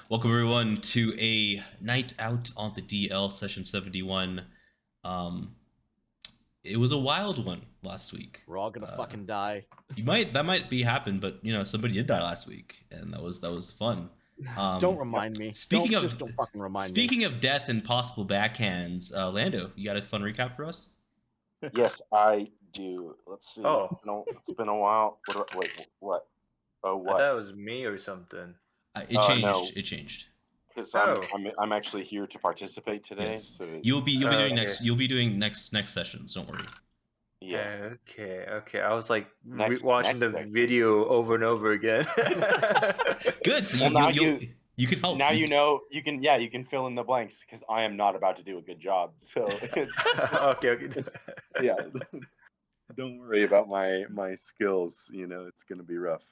Welcome everyone to a night out on the DL session 71. Um, it was a wild one last week. We're all gonna fucking die. That might be happen, but somebody did die last week, and that was fun. Don't remind me. Speaking Don't of fucking remind me. speaking of death and possible backhands, Lando, you got a fun recap for us? Yes, I do. Let's see. Oh. No, it's been a while. Wait, what? Oh, I what? thought it was me or something. It changed. No. It changed. Because Oh. I'm actually here to participate today. Yes. So that, You'll be doing okay. next. You'll be doing next sessions. Don't worry. yeah. Okay. I was like Next watching the section. video over and over again. Good. So Well, now you can help. Now you know you can fill in the blanks because I am not about to do a good job. So okay. yeah. Don't worry about my skills. You know, it's gonna be rough.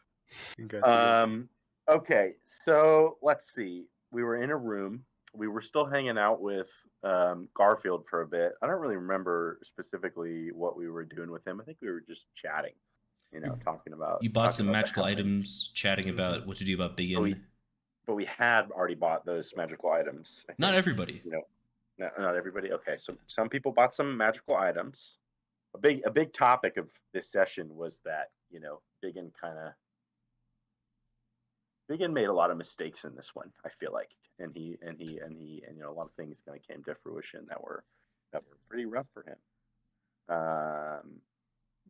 Okay, so let's see. We were in a room. We were still hanging out with Garfield for a bit. I don't really remember specifically what we were doing with him. I think we were just chatting, talking about. You bought some the magical happenings. items, chatting about what to do about BigYin. But we had already bought those magical items. I think. Not everybody. Not everybody. Okay, so some people bought some magical items. A big topic of this session was that BigYin made a lot of mistakes in this one. I feel like, and a lot of things kind of came to fruition that were pretty rough for him.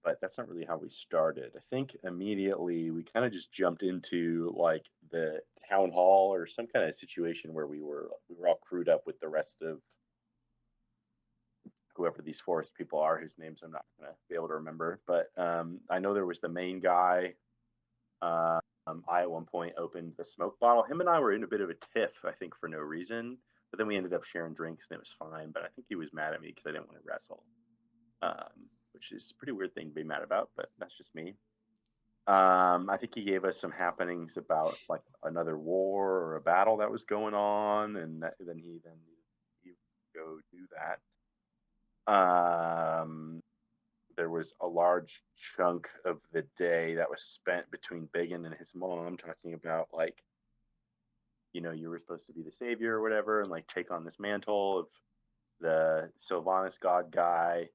But that's not really how we started. I think immediately we kind of just jumped into like the town hall or some kind of situation where we were all crewed up with the rest of whoever these forest people are, whose names I'm not going to be able to remember. But I know there was the main guy. I at one point opened the smoke bottle. Him and I were in a bit of a tiff, I think, for no reason. But then we ended up sharing drinks and it was fine. But I think he was mad at me because I didn't want to wrestle, which is a pretty weird thing to be mad about. But that's just me. I think he gave us some happenings about like another war or a battle that was going on, and then he go do that. There was a large chunk of the day that was spent between BigYin and his mom talking about like, you were supposed to be the savior or whatever, and like take on this mantle of the Sylvanas god guy,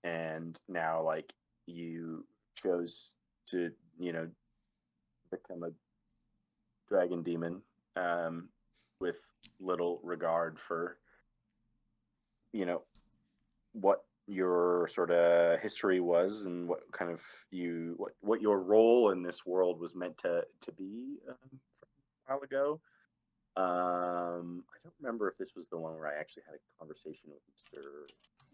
and now like you chose to become a dragon demon, with little regard for what your sort of history was and what kind of what your role in this world was meant to be from a while ago. I don't remember if this was the one where I actually had a conversation with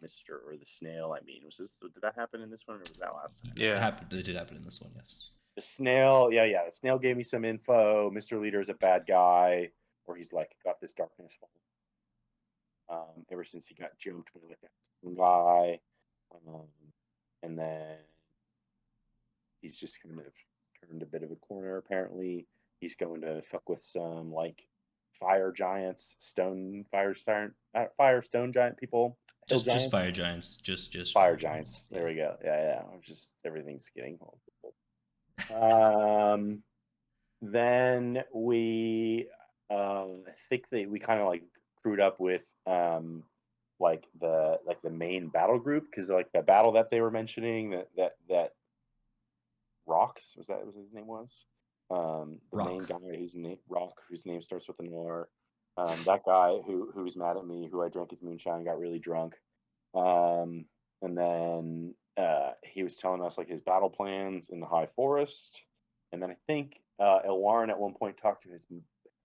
Mr. or the snail. I mean, did that happen in this one or was that last time? Yeah, It did happen in this one. Yes. The snail, yeah. The snail gave me some info. Mr. Leader is a bad guy, or he's like got this darkness. Ever since he got jumped by like that guy, and then he's just kind of turned a bit of a corner. Apparently, he's going to fuck with some like fire giants, stone giant people. Just fire giants. Just fire giants. There we go. Yeah. Just everything's getting horrible. Then we, I think that we kind of like crewed up with like the main battle group, because like the battle that they were mentioning that Rocks was his name was the Rock. main guy whose name starts with an R. That guy who was mad at me, who I drank his moonshine, got really drunk, and then he was telling us like his battle plans in the high forest, and then I think Elwarin at one point talked to his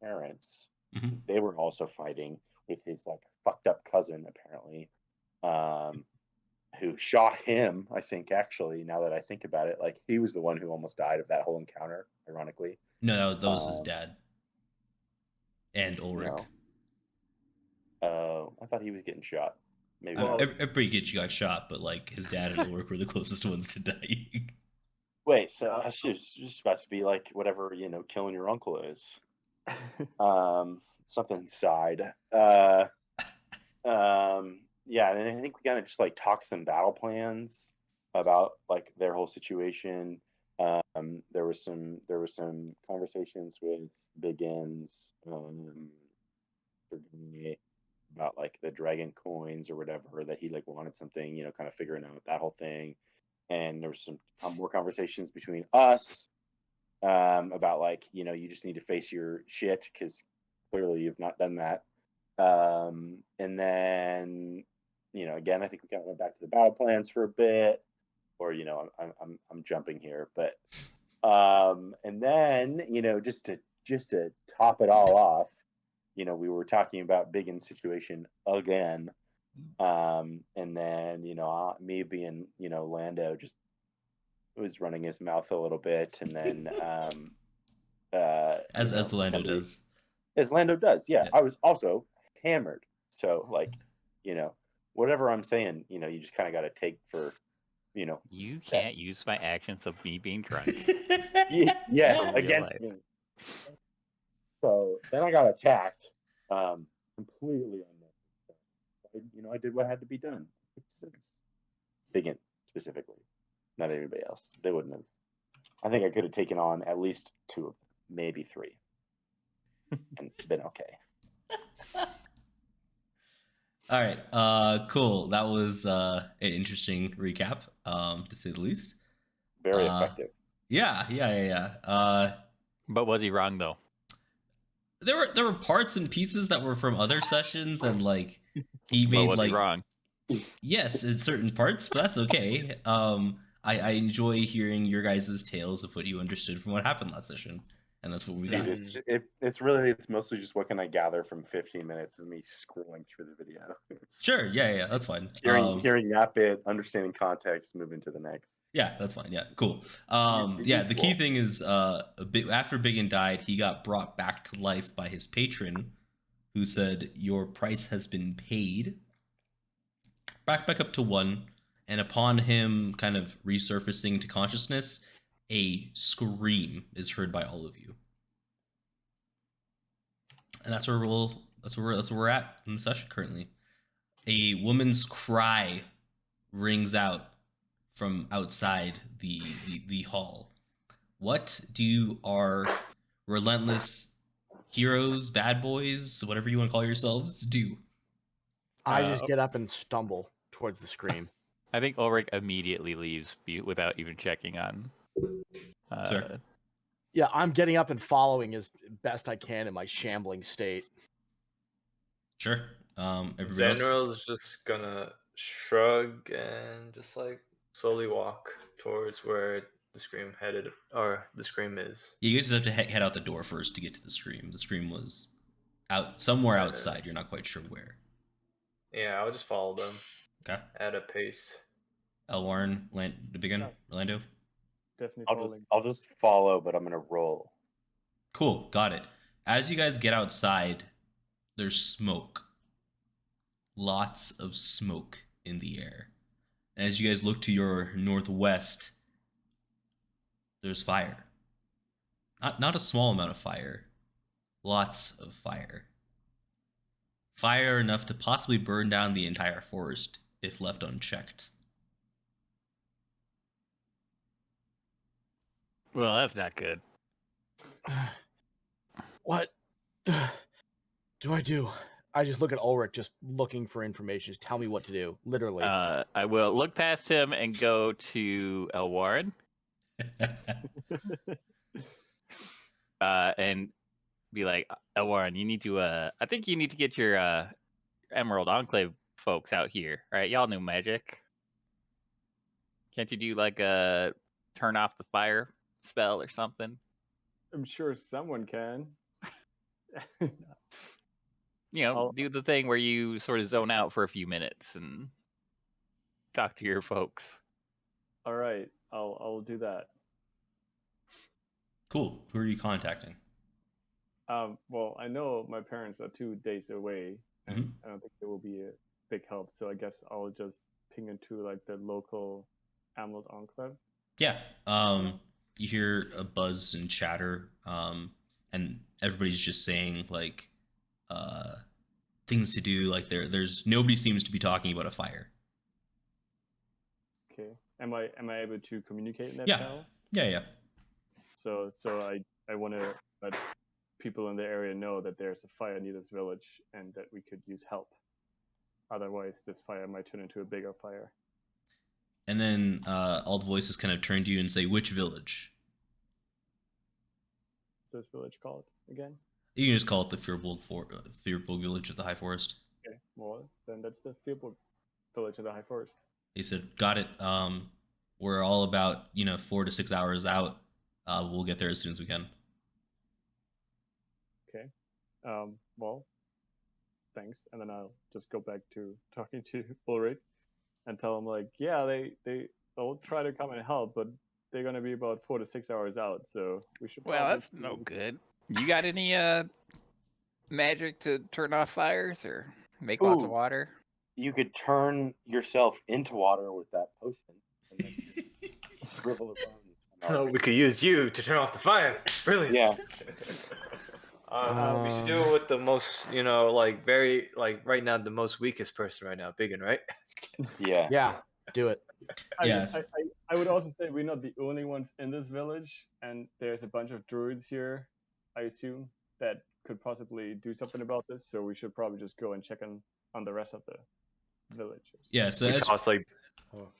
parents. Mm-hmm. They were also fighting with his like fucked up cousin apparently, who shot him. I think actually, now that I think about it, like he was the one who almost died of that whole encounter. Ironically, no, that was his dad and Ulrich. Oh, I thought he was getting shot. Maybe everybody got shot, but like his dad and Ulrich were the closest ones to dying. Wait, so it's just about to be like whatever killing your uncle is. Something side. Yeah, and I think we kind of just like talked some battle plans about like their whole situation. There was some conversations with BigYin's about like the dragon coins or whatever, that he like wanted something, kind of figuring out that whole thing. And there was some more conversations between us about like, you just need to face your shit because clearly you've not done that. And then, again, I think we kind of went back to the battle plans for a bit, or I'm jumping here, but and then just to top it all off, we were talking about BigYin's situation again, and then me being Lando just was running his mouth a little bit, and then as Lando does. As Lando does, yeah. I was also hammered, so like, whatever I'm saying, you just kind of got to take for, You can't use my actions of me being drunk. Yes, In real against life. me. So then I got attacked, completely unnecessary. I did what had to be done. BigYin specifically, not anybody else. They wouldn't have. I think I could have taken on at least 2 of them, maybe 3, and been okay. All right, cool. That was an interesting recap, to say the least. Very effective. Yeah. But was he wrong though? There were parts and pieces that were from other sessions, and like he made was like he wrong? Yes, in certain parts, but that's okay. I enjoy hearing your guys' tales of what you understood from what happened last session, and that's what we got. It's mostly just what can I gather from 15 minutes of me scrolling through the video. Sure, yeah, that's fine. Hearing that bit, understanding context, moving to the next. Yeah, that's fine. Yeah, cool. The key thing is, a bit after BigYin died, he got brought back to life by his patron, who said, "Your price has been paid." Back up to 1, and upon him kind of resurfacing to consciousness, a scream is heard by all of you, and that's where we're at in the session currently. A woman's cry rings out from outside the hall. What do our relentless heroes, bad boys, whatever you want to call yourselves, do? I just get up and stumble towards the scream. I think Ulrich immediately leaves without even checking on. Sure. Yeah, I'm getting up and following as best I can in my shambling state. Sure. Everybody else? Zanril's just gonna shrug and just like slowly walk towards where the scream headed, or the scream is. You guys have to head out the door first to get to the scream. The scream was out somewhere outside. You're not quite sure where. Yeah, I'll just follow them. Okay. At a pace. Elwarin, to begin. Orlando. Definitely. I'll just follow, but I'm gonna roll. Cool, got it. As you guys get outside, there's smoke. Lots of smoke in the air. And as you guys look to your northwest, there's fire. Not a small amount of fire. Lots of fire. Fire enough to possibly burn down the entire forest if left unchecked. Well, that's not good. What do I do? I just look at Ulrich, just looking for information. Just tell me what to do, literally. I will look past him and go to Elwarin. And be like, Elwarin, you need to. I think you need to get your Emerald Enclave folks out here. Right? Y'all know magic. Can't you do like a turn off the fire spell or something? I'm sure someone can. Do the thing where you sort of zone out for a few minutes and talk to your folks. All right, I'll do that. Cool. Who are you contacting? Well, I know my parents are 2 days away, and I don't think they will be a big help. So I guess I'll just ping into like the local Emerald Enclave. Yeah. You hear a buzz and chatter, and everybody's just saying like things to do. Like there's nobody seems to be talking about a fire. Okay. Am I able to communicate in that Yeah. channel? Yeah. So I want to let people in the area know that there's a fire near this village and that we could use help. Otherwise, this fire might turn into a bigger fire. And then all the voices kind of turn to you and say, which village? What's this village called again? You can just call it the Fearbolg village of the High Forest. Okay, well, then that's the Fearbolg village of the High Forest. He said, got it. We're all about 4 to 6 hours out. We'll get there as soon as we can. Okay. Well, thanks. And then I'll just go back to talking to Ulrich and tell him, like, yeah, they'll try to come and help, but they're going to be about 4 to 6 hours out, so we should Well, that's no good. You got any magic to turn off fires or make lots of water? You could turn yourself into water with that potion. And then dribble it on. Oh, we could use you to turn off the fire. Brilliant. Yeah. We should do it with the most, like very, like right now, the most weakest person right now, BigYin, right? Yeah. Yeah, do it. Yes. I would also say we're not the only ones in this village, and there's a bunch of druids here, I assume, that could possibly do something about this. So we should probably just go and check on the rest of the villagers. Yeah, so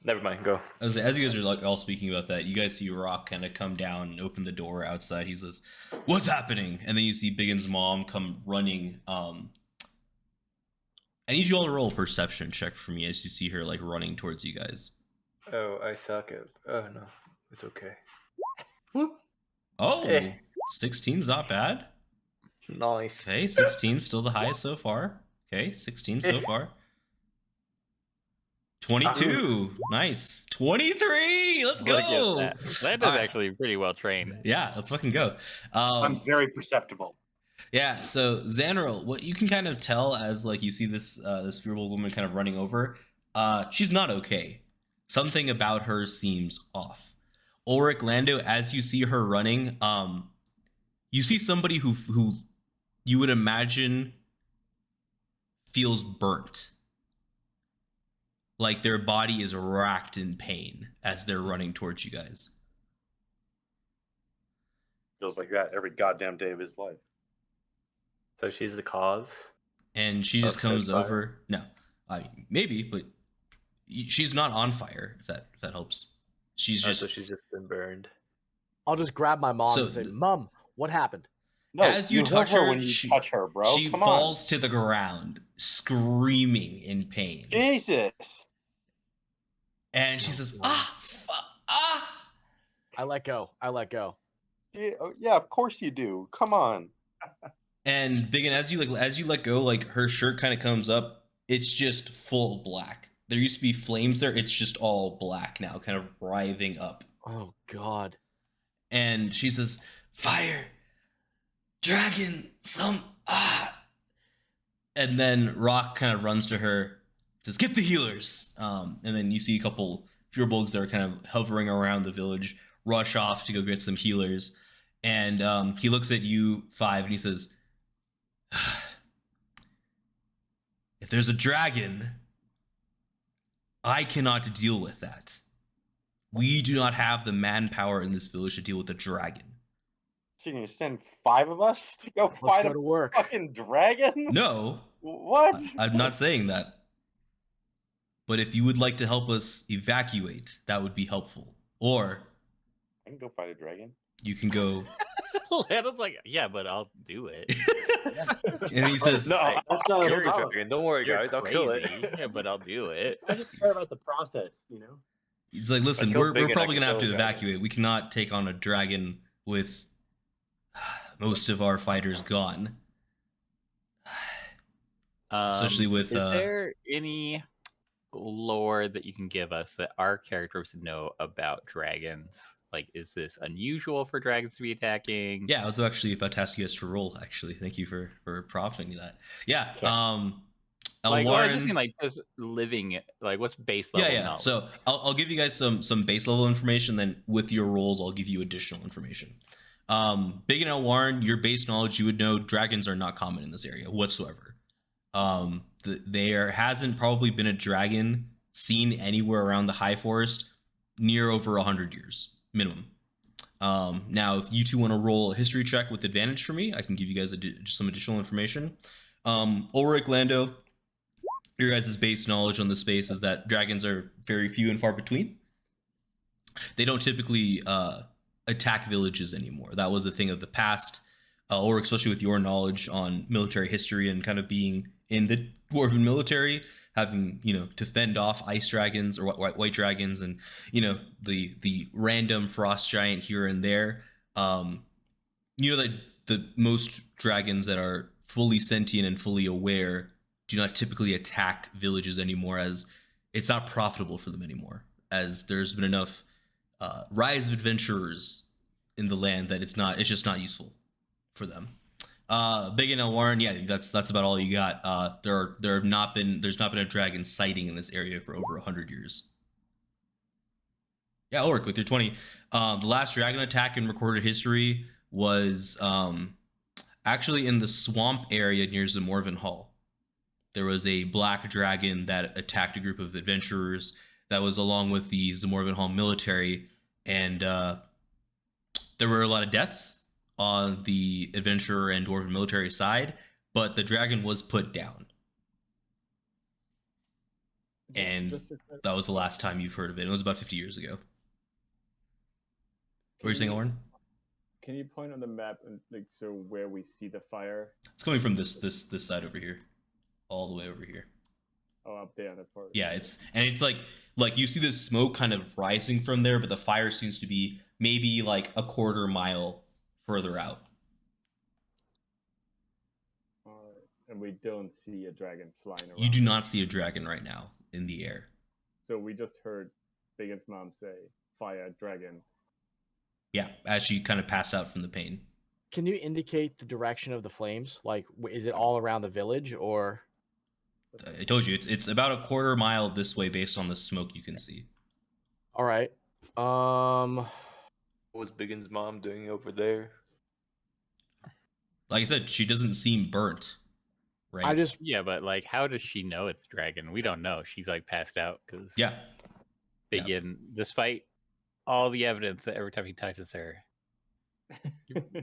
never mind, go. as you guys are all speaking about that, you guys see Rock kind of come down and open the door outside. He says, what's happening? And then you see BigYin's mom come running. I need you all to roll a perception check for me as you see her like running towards you guys. Oh, I suck at. Oh no, it's okay. Oh, Eh. 16's not bad. Nice. Okay, 16's still the highest so far. Okay, 16 so far. 22, nice. 23, let's go. Lando's Alright. actually pretty well trained. Yeah, let's fucking go. I'm very perceptible. Yeah, so Zanril, what you can kind of tell as like you see this this fearful woman kind of running over, she's not okay. Something about her seems off. Ulrich, Lando, as you see her running, you see somebody who you would imagine feels burnt. Like their body is racked in pain as they're running towards you guys. Feels like that every goddamn day of his life. So she's the cause. And she just Of comes said fire? over. No, maybe, but she's not on fire. If that helps. She's just So she's just been burned. I'll just grab my mom So and say, Mom, what happened? No, as you touch hurt her, when you touch her, bro. she Come falls to the ground, screaming in pain. on. Jesus. And she says, "Ah, ah!" I let go. Yeah, of course you do. Come on. And BigYin, as you let go, like her shirt kind of comes up. It's just full black. There used to be flames there. It's just all black now, kind of writhing up. Oh, God. And she says, "Fire, dragon, And then Rock kind of runs to her, says, "Get the healers." And then you see a couple Fearbolgs that are kind of hovering around the village, rush off to go get some healers. And he looks at you, Five, and he says, "If there's a dragon, I cannot deal with that. We do not have the manpower in this village to deal with a dragon." So you're gonna send 5 of us to go Let's fight go a to work. fucking dragon? No, What? I'm not saying that. But if you would like to help us evacuate, that would be helpful. Or I can go fight a dragon. you can go. Lando's like, yeah, but I'll do it. And he says, No, That's not you're a problem. joking. Don't worry, You're guys. I'll kill it. crazy. Yeah, but I'll do it. I just care about the process, you know? he's like, "Listen, I killed we're Big and probably I gonna have can to kill a dragon." evacuate. We cannot take on a dragon with most of our fighters gone." Especially with, Is there any lore that you can give us that our characters know about dragons? Like, is this unusual for dragons to be attacking? Yeah, I was actually about to ask you guys to roll. Actually, thank you for prompting me that. Yeah, Okay. Like, well, I just Elwarin. mean like just living. Like, what's base level? Yeah. knowledge? So I'll give you guys some base level information. Then with your rolls, I'll give you additional information. Big and Elwarin, your base knowledge, you would know dragons are not common in this area whatsoever. There hasn't probably been a dragon seen anywhere around the High Forest near over 100 years minimum. Now, if you two want to roll a history check with advantage for me, I can give you guys some additional information. Ulrich, Lando, your guys' base knowledge on the space is that dragons are very few and far between. They don't typically attack villages anymore. That was a thing of the past. Ulrich, especially with your knowledge on military history and kind of being in the dwarven military, having, to fend off ice dragons or white dragons and, the random frost giant here and there. That the most dragons that are fully sentient and fully aware do not typically attack villages anymore, as it's not profitable for them anymore, as there's been enough rise of adventurers in the land that it's just not useful for them. BigYin, Elwarin, yeah, that's about all you got. There's not been a dragon sighting in this area for over 100 years. Yeah, Ulrich, with your 20. The last dragon attack in recorded history was actually in the swamp area near Zamorvan Hall. There was a black dragon that attacked a group of adventurers that was along with the Zamorvan Hall military, and there were a lot of deaths on the adventurer and dwarven military side, but the dragon was put down. And that was the last time you've heard of it. It was about 50 years ago. What were you saying, Elwarin? Can you point on the map and so where we see the fire? It's coming from this side over here, all the way over here. Oh, up there on the part. Yeah, it's like you see this smoke kind of rising from there, but the fire seems to be maybe like a quarter mile further out. And we don't see a dragon flying around. You do not see a dragon right now in the air. So we just heard BigYin's mom say, "Fire, dragon." Yeah, as she kind of passed out from the pain. Can you indicate the direction of the flames? Like, is it all around the village, or? I told you it's about a quarter mile this way based on the smoke you can see. All right. What was BigYin's mom doing over there? Like I said, she doesn't seem burnt, right? Yeah, but like, how does she know it's dragon? We don't know. She's like passed out because BigYin, despite all the evidence that every time he touches her,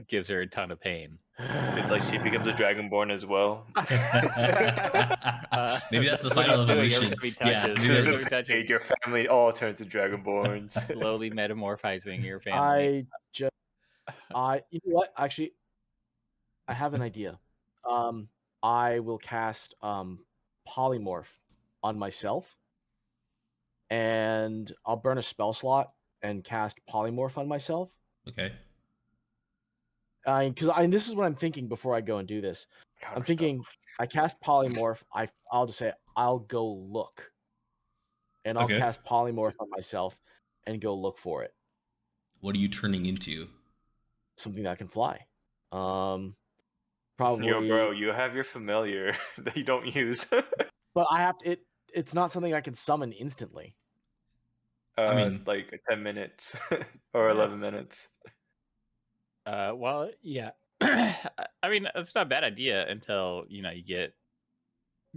gives her a ton of pain. It's like she becomes a dragonborn as well. Maybe that's the final evolution. Your family all turns to dragonborns. Slowly metamorphizing your family. you know what? Actually, I have an idea. I will cast polymorph on myself, and I'll burn a spell slot and cast polymorph on myself. Okay. Because this is what I'm thinking before I go and do this. I'm thinking I cast polymorph. I'll just say I'll go look, and I'll cast polymorph on myself and go look for it. What are you turning into? Something that can fly. Probably. Yo, bro, you have your familiar that you don't use. But I have to. It's not something I can summon instantly. I mean, like 10 minutes or 11 minutes. Well, yeah. I mean, it's not a bad idea until you get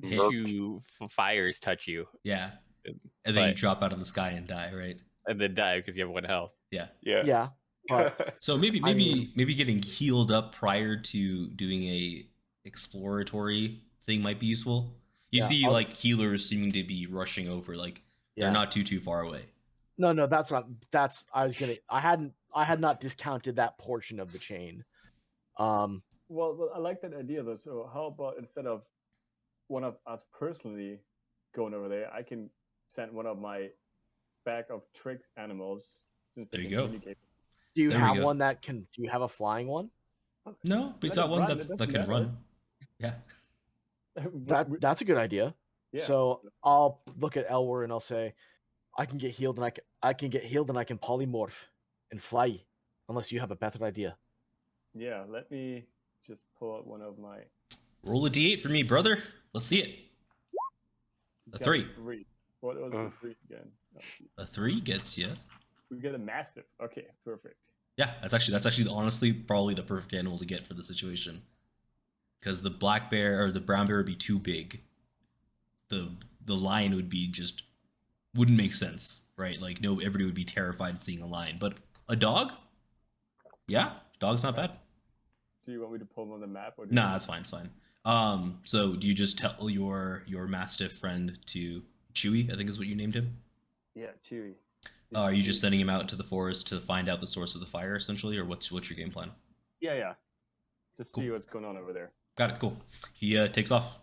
two fires touch you. Yeah, and then you drop out of the sky and die, right? And then die because you have 1 health. Yeah. But so maybe getting healed up prior to doing a exploratory thing might be useful. You see, like healers seeming to be rushing over, like they're not too far away. No, that's not. I had not discounted that portion of the chain. Well, I like that idea though. So how about instead of one of us personally going over there, I can send one of my bag of tricks animals. Since there you go. Do you have one that can? Do you have a flying one? No, but he's got one that can run. Yeah. That's a good idea. Yeah. So I'll look at Elwarin and I'll say, I can get healed and I can get healed and I can polymorph and fly, unless you have a better idea. Yeah, let me just pull out one of my. Roll a d8 for me, brother. Let's see it. A 3. What was the 3 again? A 3 gets you. We get a massive. Okay, perfect. Yeah, that's actually honestly probably the perfect animal to get for the situation. Because the black bear or the brown bear would be too big. The lion would be wouldn't make sense, right? Like everybody would be terrified of seeing a lion. But a dog, Yeah, dog's not bad. Do you want me to pull him on the map? Or Nah, that's fine. It's fine. So do you just tell your mastiff friend to Chewy? I think is what you named him. Yeah, Chewy. Are you just sending him out into the forest to find out the source of the fire, essentially, or what's your game plan? Yeah. Just Cool. see what's going on over there. Got it. Cool. He takes off.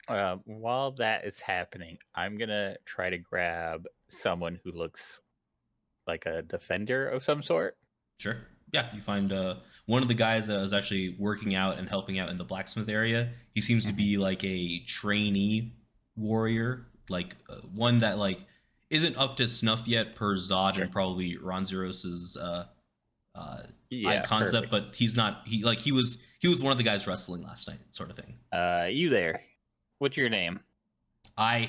While that is happening, I'm gonna try to grab someone who looks like a defender of some sort. Sure. Yeah, you find one of the guys that was actually working out and helping out in the blacksmith area. He seems to be like a trainee warrior, like one that like isn't up to snuff yet per Zod Sure. and probably Ronzeros's Yeah, concept, perfect. but he's not. He was one of the guys wrestling last night, sort of thing. You there? What's your name? My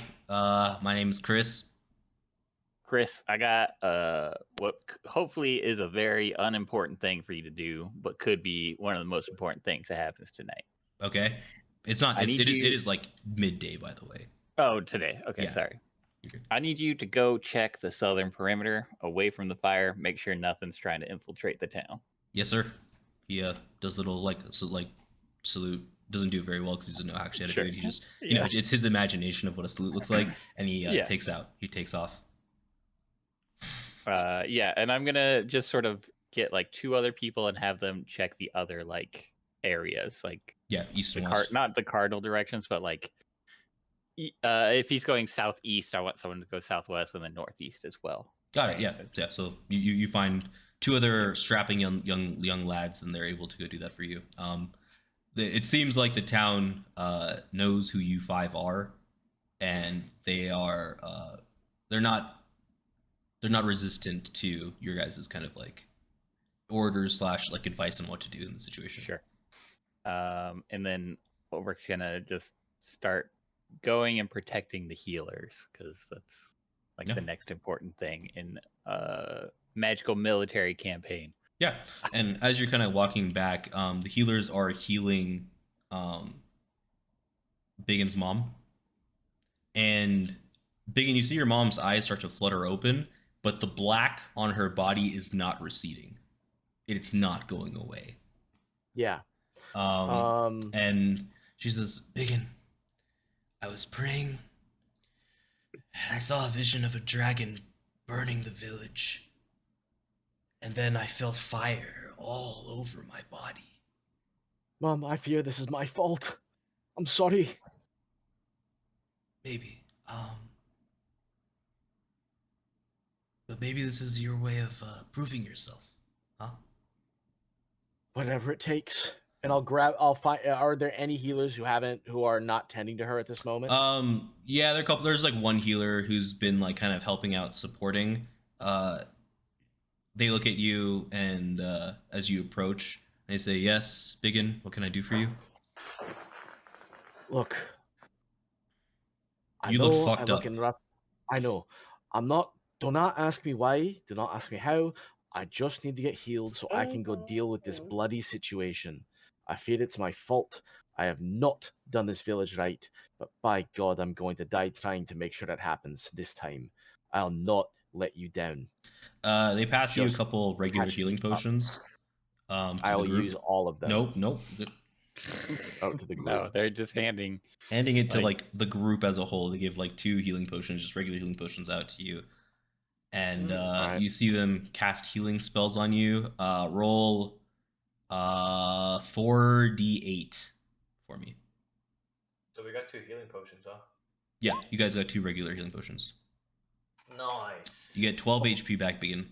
name is Chris. Chris, I got what hopefully is a very unimportant thing for you to do, but could be one of the most important things that happens tonight. Okay, it's not. It is like midday, by the way. Oh, today. Okay, Yeah. sorry. I need you to go check the southern perimeter away from the fire. Make sure nothing's trying to infiltrate the town. Yes, sir. He does little salute. Doesn't do it very well because he doesn't know actually how to Sure. do it. He just you know it's his imagination of what a salute looks like, and he takes off. Yeah, and I'm gonna just sort of get like 2 other people and have them check the other like areas, like East the and west. not the cardinal directions, but like if he's going southeast, I want someone to go southwest and then northeast as well. Got it. Yeah. So you find 2 other strapping young lads, and they're able to go do that for you. It seems like the town knows who you 5 are, and they are they're not resistant to your guys' kind of like orders / like advice on what to do in the situation. Sure. And then Ulrich's gonna just start going and protecting the healers, because that's like the next important thing in a magical military campaign. Yeah, and as you're kind of walking back, the healers are healing BigYin's mom. And BigYin, you see your mom's eyes start to flutter open, but the black on her body is not receding. It's not going away. Yeah. And she says, BigYin, I was praying, and I saw a vision of a dragon burning the village. And then I felt fire all over my body. Mom, I fear this is my fault. I'm sorry. Maybe. But maybe this is your way of proving yourself, huh? Whatever it takes. And I'll find. Are there any healers who are not tending to her at this moment? Yeah, there's like one healer who's been like kind of helping out, supporting. They look at you, and as you approach, they say, "Yes, BigYin, what can I do for you?" Look, You look fucked up. Rough. I know. I'm not. Do not ask me why. Do not ask me how. I just need to get healed so I can go deal with this bloody situation. I fear it's my fault. I have not done this village right, but by God, I'm going to die trying to make sure that happens this time. I'll not let you down. They pass you a couple regular healing potions. I'll use all of them. Nope. Out to the group. No, they're just handing it to like the group as a whole. They give like 2 healing potions, just regular healing potions, out to you. And you see them cast healing spells on you. Roll 4d8 for me. So we got 2 healing potions, huh? Yeah, you guys got 2 regular healing potions. Nice. You get 12 HP back, BigYin.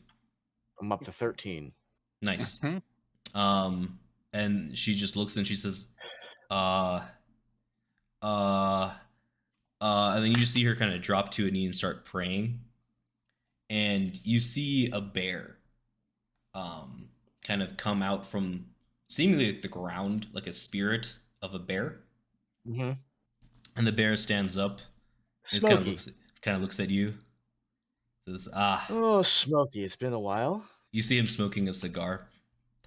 I'm up to 13. Nice. And she just looks and she says, and then you just see her kind of drop to a knee and start praying. And you see a bear kind of come out from seemingly the ground, like a spirit of a bear. Mm-hmm. And the bear stands up. And kind of looks at you. Says, Oh, Smokey, it's been a while. You see him smoking a cigar.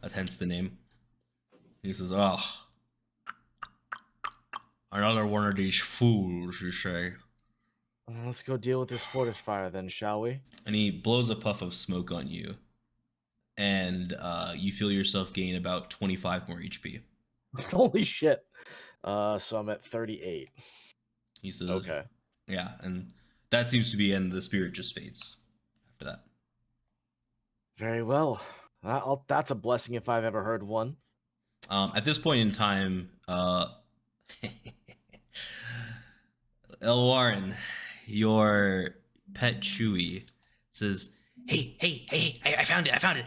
That's hence the name. He says, another one of these fools, you say. Let's go deal with this forest fire then, shall we? And he blows a puff of smoke on you. and you feel yourself gain about 25 more HP. Holy shit. So I'm at 38. He says, Okay. Yeah, and that seems to be, and the spirit just fades after that. Very well. That's a blessing if I've ever heard one. At this point in time, Elwarin, your pet Chewy, says, Hey, I found it.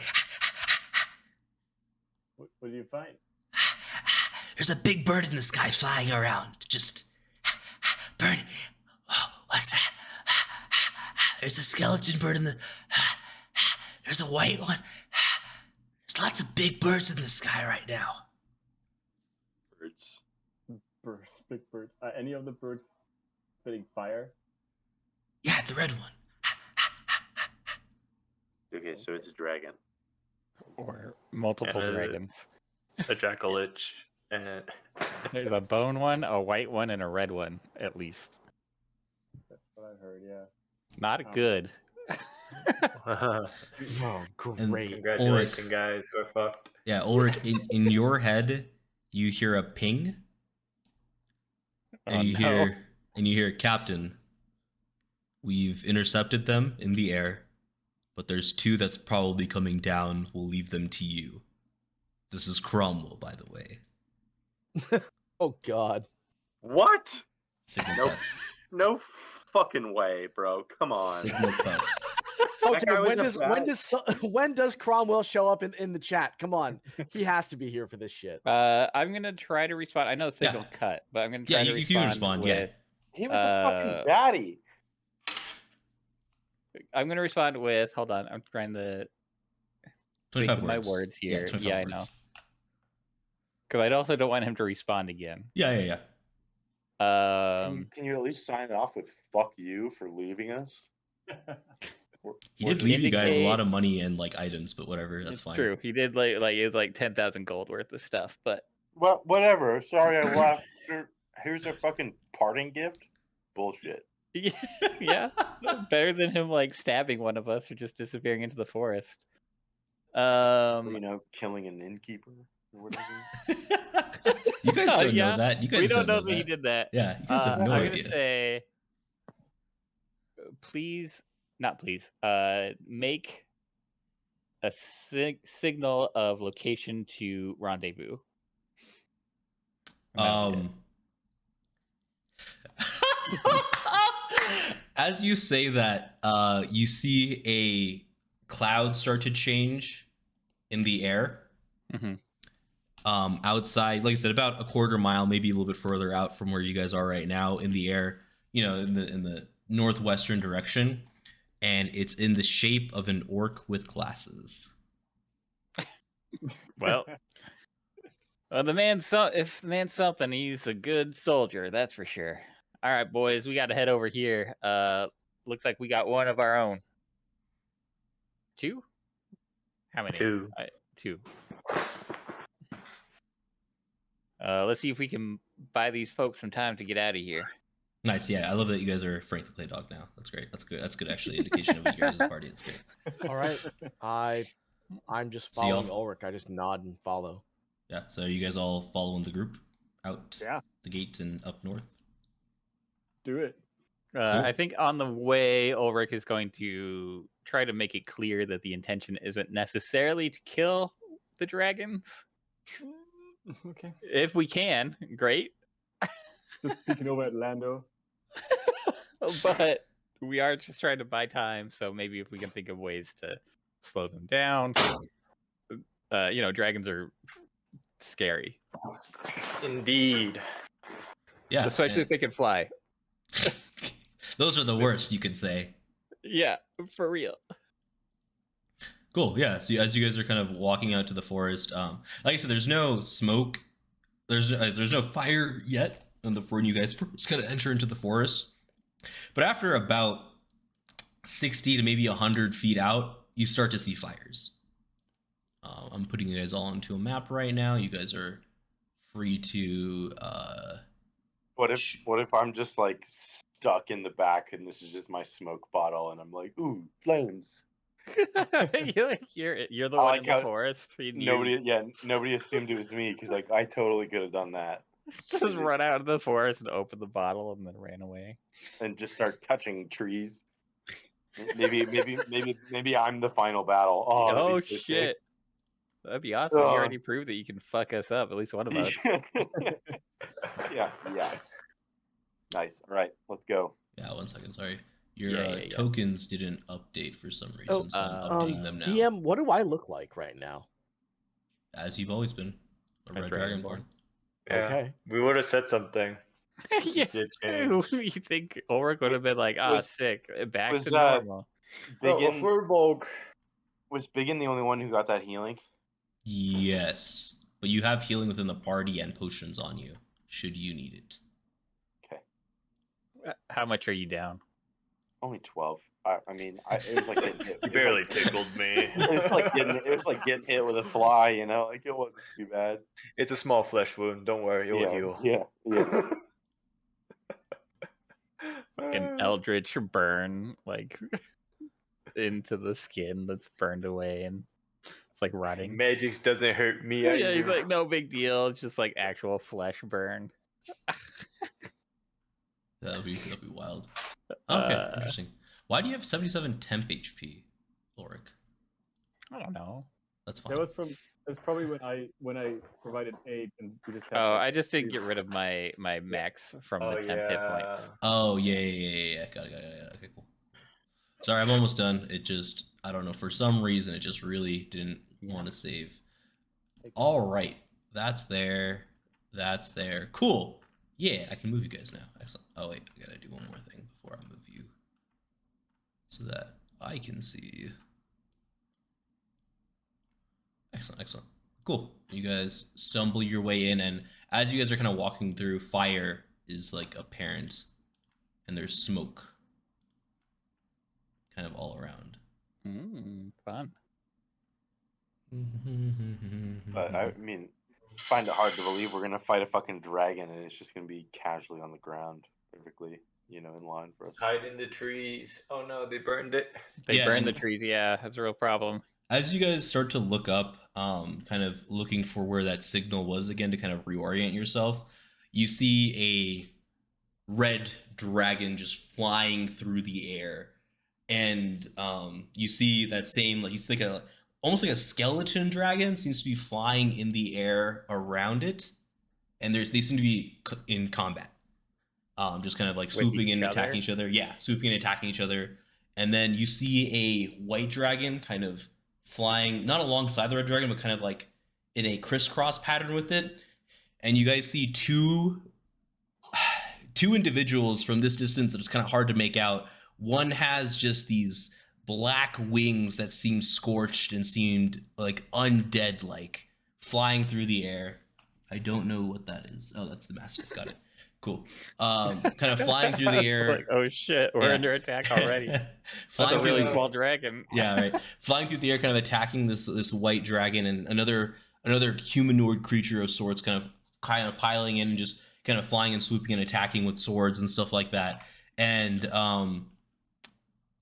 What do you find? There's a big bird in the sky flying around. Just, bird, what's that? There's a skeleton bird in the, there's a white one. There's lots of big birds in the sky right now. Birds. Big birds. Any of the birds spitting fire? Yeah, the red one. Okay, so it's a dragon. Or multiple And dragons. A jackal-lich, and There's a bone one, a white one, and a red one, at least. That's what I heard, yeah. Not Oh. good. Oh, And great. congratulations, guys. We're fucked. Yeah, Ulrich, in your head, you hear a ping, and Oh, you no. hear, Captain, we've intercepted them in the air, but there's two that's probably coming down. We'll leave them to you. This is Cromwell, by the way. Oh God. What? Signal Nope. cuts. No fucking way, bro. Come on. Signal cuts. Okay, guy was when does Cromwell show up in the chat? Come on, he has to be here for this shit. I'm gonna try to respond. I know the signal cut, but I'm gonna try Yeah, to you respond. can respond, yeah. with, He was a fucking baddie. I'm gonna respond with. Hold on, I'm trying to 25 think of words. my words here. 25 Yeah, I words. know. Because I also don't want him to respond again. Yeah. Can you at least sign it off with "fuck you" for leaving us? He did leave you guys a lot of Indicate- money and like items, but whatever, that's It's fine. true. He did like it was like 10,000 gold worth of stuff, but Well, whatever. Sorry, I left. Here's a fucking parting gift. Bullshit. yeah, better than him like stabbing one of us or just disappearing into the forest. Killing an innkeeper or whatever. You guys don't Yeah, know that. You guys we don't know know that he did that. Yeah, you guys have no I'm idea. gonna say, not please, make a signal of location to rendezvous. And that'll be it. As you say that, you see a cloud start to change in the air. Mhm. Outside, like I said, about a quarter mile, maybe a little bit further out from where you guys are right now, in the air, in the northwestern direction, and it's in the shape of an orc with glasses. Well, if the man's something, he's a good soldier, that's for sure. All right, boys, we got to head over here. Looks like we got one of our own. Two? How many? Two. Two. Let's see if we can buy these folks some time to get out of here. Nice, yeah. I love that you guys are Frank the Clay Dog now. That's great. That's good. That's good, actually. Indication of you guys' party. It's great. All right, I'm just See y'all. following Ulrich. I just nod and follow. Yeah. So are you guys all following the group out Yeah. the gate and up north? Do it. Cool. I think on the way, Ulrich is going to try to make it clear that the intention isn't necessarily to kill the dragons. Okay. If we can, great. Just speaking over at Lando. But we are just trying to buy time, so maybe if we can think of ways to slow them down. Dragons are scary, Indeed. Yeah. especially if they can fly. Those are the worst, you could say. Yeah, for real. Cool. Yeah. So as you guys are kind of walking out to the forest, like I said, there's no smoke. There's no fire yet when you guys first kind of enter into the forest. But after about 60 to maybe 100 feet out, you start to see fires. I'm putting you guys all onto a map right now. You guys are free to. What if I'm just like stuck in the back and this is just my smoke bottle and I'm like, ooh, flames. You're the I one like in the how forest. Nobody assumed it was me because like I totally could have done that just run out of the forest and open the bottle and then ran away. and just start touching trees. Maybe I'm the final battle. Oh, that'd Oh be so sick. shit. That'd be awesome. You already proved that you can fuck us up, at least one of us. yeah. Nice. All right, let's go. Yeah, 1 second. Sorry, your tokens didn't update for some Oh, reason, so I'm updating them now. DM, what do I look like right now? As you've always been, a red dragonborn. Yeah. Okay. We would have said something. Yeah. You think Ulrich would have been like, sick, back to normal. BigYin, Furbolg. was BigYin the only one who got that healing? Yes, but you have healing within the party and potions on you, should you need it. Okay. How much are you down? Only 12. I mean, it was like getting hit. You barely tickled me. It was like getting hit with a fly, you know. Like it wasn't too bad. It's a small flesh wound. Don't worry, it will heal. Yeah. An eldritch burn, like into the skin that's burned away, and it's like rotting. Magic doesn't hurt me. Yeah, he's like, no big deal. It's just like actual flesh burn. That'll be wild. Okay, interesting. Why do you have 77 temp HP, Ulrich? I don't know. That's fine. That was probably when I provided aid and we just had I just didn't get rid of my max from the temp hit points. Oh yeah. Got it. Okay, cool. Sorry, I'm almost done. It just, I don't know, for some reason it just really didn't want to save. All right, that's there. Cool. Yeah, I can move you guys now. Excellent. Oh wait, I gotta do one more thing before I move you, so that I can see you. Excellent. Cool. You guys stumble your way in, and as you guys are kind of walking through, fire is like apparent, and there's smoke kind of all around. Fun. But I mean, find it hard to believe we're gonna fight a fucking dragon and it's just gonna be casually on the ground, perfectly, in line for us. Hide in the trees. Oh no, they burned it. They burned the trees. Yeah, that's a real problem. As you guys start to look up, kind of looking for where that signal was again to kind of reorient yourself, you see a red dragon just flying through the air, and you see that same, like, you see like almost like a skeleton dragon seems to be flying in the air around it, and they seem to be in combat, just kind of like swooping and attacking each other. Yeah, swooping and attacking each other. And then you see a white dragon kind of flying, not alongside the red dragon, but kind of like in a crisscross pattern with it. And you guys see two individuals from this distance that it's kind of hard to make out. One has just these black wings that seemed scorched and seemed like undead, like flying through the air. I don't know what that is. Oh, that's the mastiff. Got it. Cool. Kind of flying through the air. Like, oh shit, we're under attack already. Flying through a really small dragon. Yeah, right. Flying through the air, kind of attacking this white dragon, and another humanoid creature of sorts, kind of piling in and just kind of flying and swooping and attacking with swords and stuff like that. And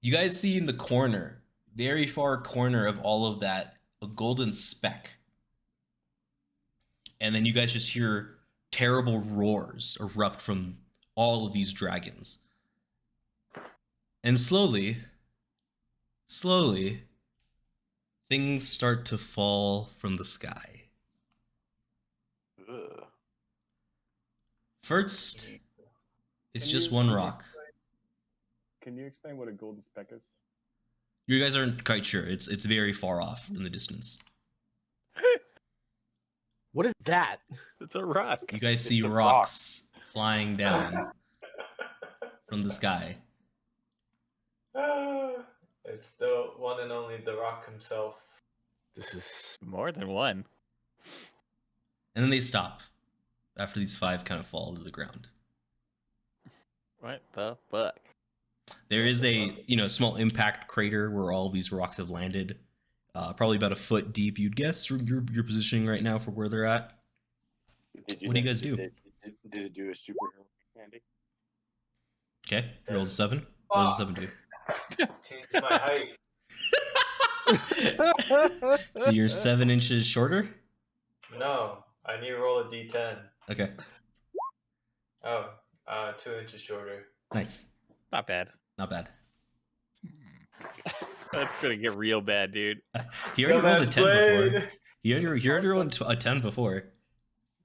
you guys see in the corner, very far corner of all of that, a golden speck. And then you guys just hear terrible roars erupt from all of these dragons. And slowly, things start to fall from the sky. Ugh. First, it's just one rock. Can you explain what a golden speck is? You guys aren't quite sure. It's very far off in the distance. What is that? It's a rock. You guys see rocks flying down from the sky. It's the one and only The Rock himself. This is More than one. And then they stop after these 5 kind of fall to the ground. What the fuck? There is a small impact crater where all these rocks have landed. Probably about a foot deep, you'd guess, from your positioning right now for where they're at. What do you guys do? Did it do a superhero, Andy? Okay, rolled a 7. What does a 7 do? Change my height. So you're 7 inches shorter? No, I need to roll a d10. Okay. Oh, 2 inches shorter. Nice. Not bad. Not bad. That's gonna get real bad, dude. He already rolled a 10 Blade. before. He already rolled a 10 before,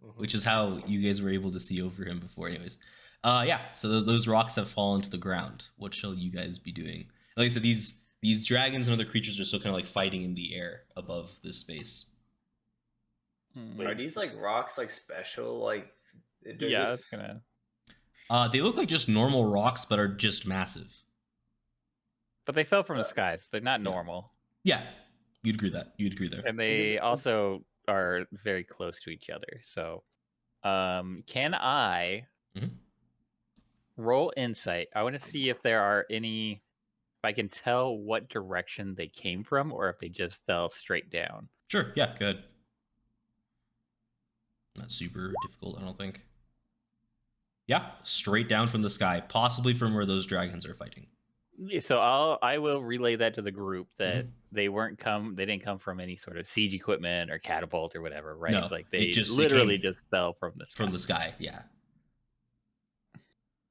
Mhm. which is how you guys were able to see over him before. Anyways, yeah. So those rocks have fallen to the ground. What shall you guys be doing? Like I said, these dragons and other creatures are still kind of like fighting in the air above this space. Are these like rocks like special? Like they're Yeah, just... that's gonna. They look like just normal rocks, but are just massive. But they fell from the skies. They're not Yeah. normal, Yeah, you'd agree that. You'd agree there. and they also are very close to each other. So, can I Mhm. roll insight? I want to see if there are any. If I can tell what direction they came from, or if they just fell straight down. Sure. Yeah. Good. Not super difficult, I don't think. Yeah, straight down from the sky, possibly from where those dragons are fighting. Yeah, so I will relay that to the group that they didn't come from any sort of siege equipment or catapult or whatever, right? No, Like it they just- it literally came just fell from the sky. From the sky, yeah.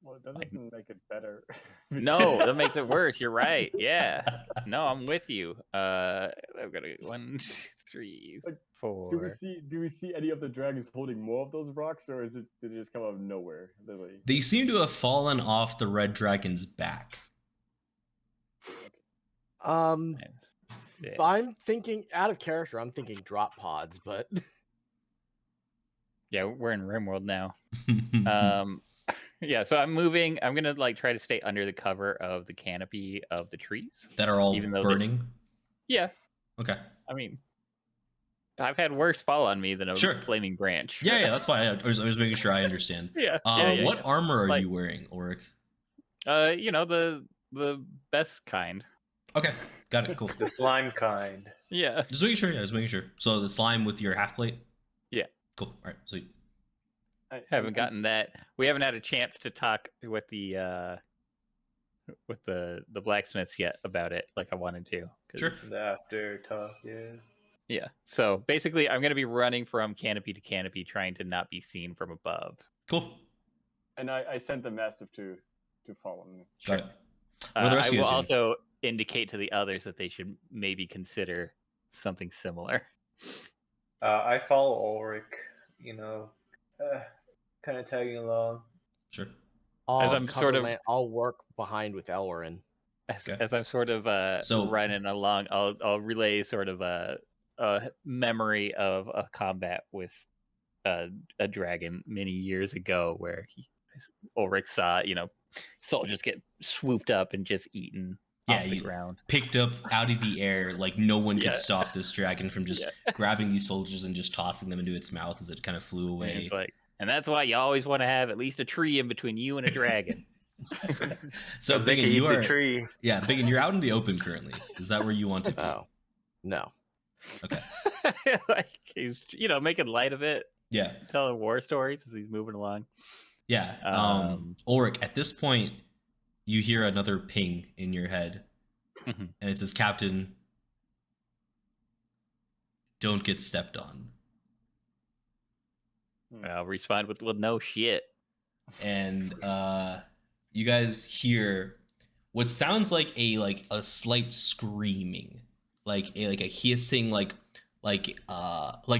Well, that doesn't make it better. No, that makes it worse. You're right. Yeah. No, I'm with you. I've got 1, 2, 3, Like, 4. Do we see any of the dragons holding more of those rocks, or did it just come out of nowhere? Literally. They seem to have fallen off the red dragon's back. Six. I'm thinking out of character. I'm thinking drop pods, but Yeah, we're in RimWorld now. Yeah, so I'm moving. I'm gonna like try to stay under the cover of the canopy of the trees. That are all even though burning? Yeah, Okay. I mean, I've had worse fall on me than a Sure. flaming branch. Yeah, that's fine. I was making sure I understand. Yeah. What armor are Like- you wearing, Ulrich? You know, the best kind. Okay, got it, cool. The slime kind. Yeah. Just making sure, yeah, just making sure. So the slime with your half plate? Yeah. Cool, all right, sweet. Haven't gotten that. We haven't had a chance to talk with the blacksmiths yet about it like I wanted to. 'Cause Sure. The after talk, yeah. Yeah. So basically, I'm gonna be running from canopy to canopy, trying to not be seen from above. Cool, And I sent the massive to follow me. got it. What are the rest I of you will guys doing? also indicate to the others that they should maybe consider something similar. I follow Ulrich, kind of tagging along. Sure. I'm sort of- I'll work behind with Elwarin. Okay. As I'm sort of So- running along, I'll relay sort of a memory of a combat with a dragon many years ago, where Ulrich saw soldiers get swooped up and just eaten Yeah, off the you ground. picked up out of the air, like no one Yeah. could stop this dragon from just grabbing these soldiers and just tossing them into its mouth as it kind of flew And away. it's like, and that's why you always want to have at least a tree in between you and a dragon. So they Biggin, can eat you the are tree. yeah, Biggin, you're out in the open currently. Is that where you want to be? Oh, no. Okay. Like he's making light of it, Yeah. telling war stories as he's moving along. Yeah. Um, Ulrich, at this point, you hear another ping in your head, Mhm. and it says, "Captain, don't get stepped on." I'll respond with, "Well, no shit." And you guys hear what sounds like a slight screaming, like a hissing, like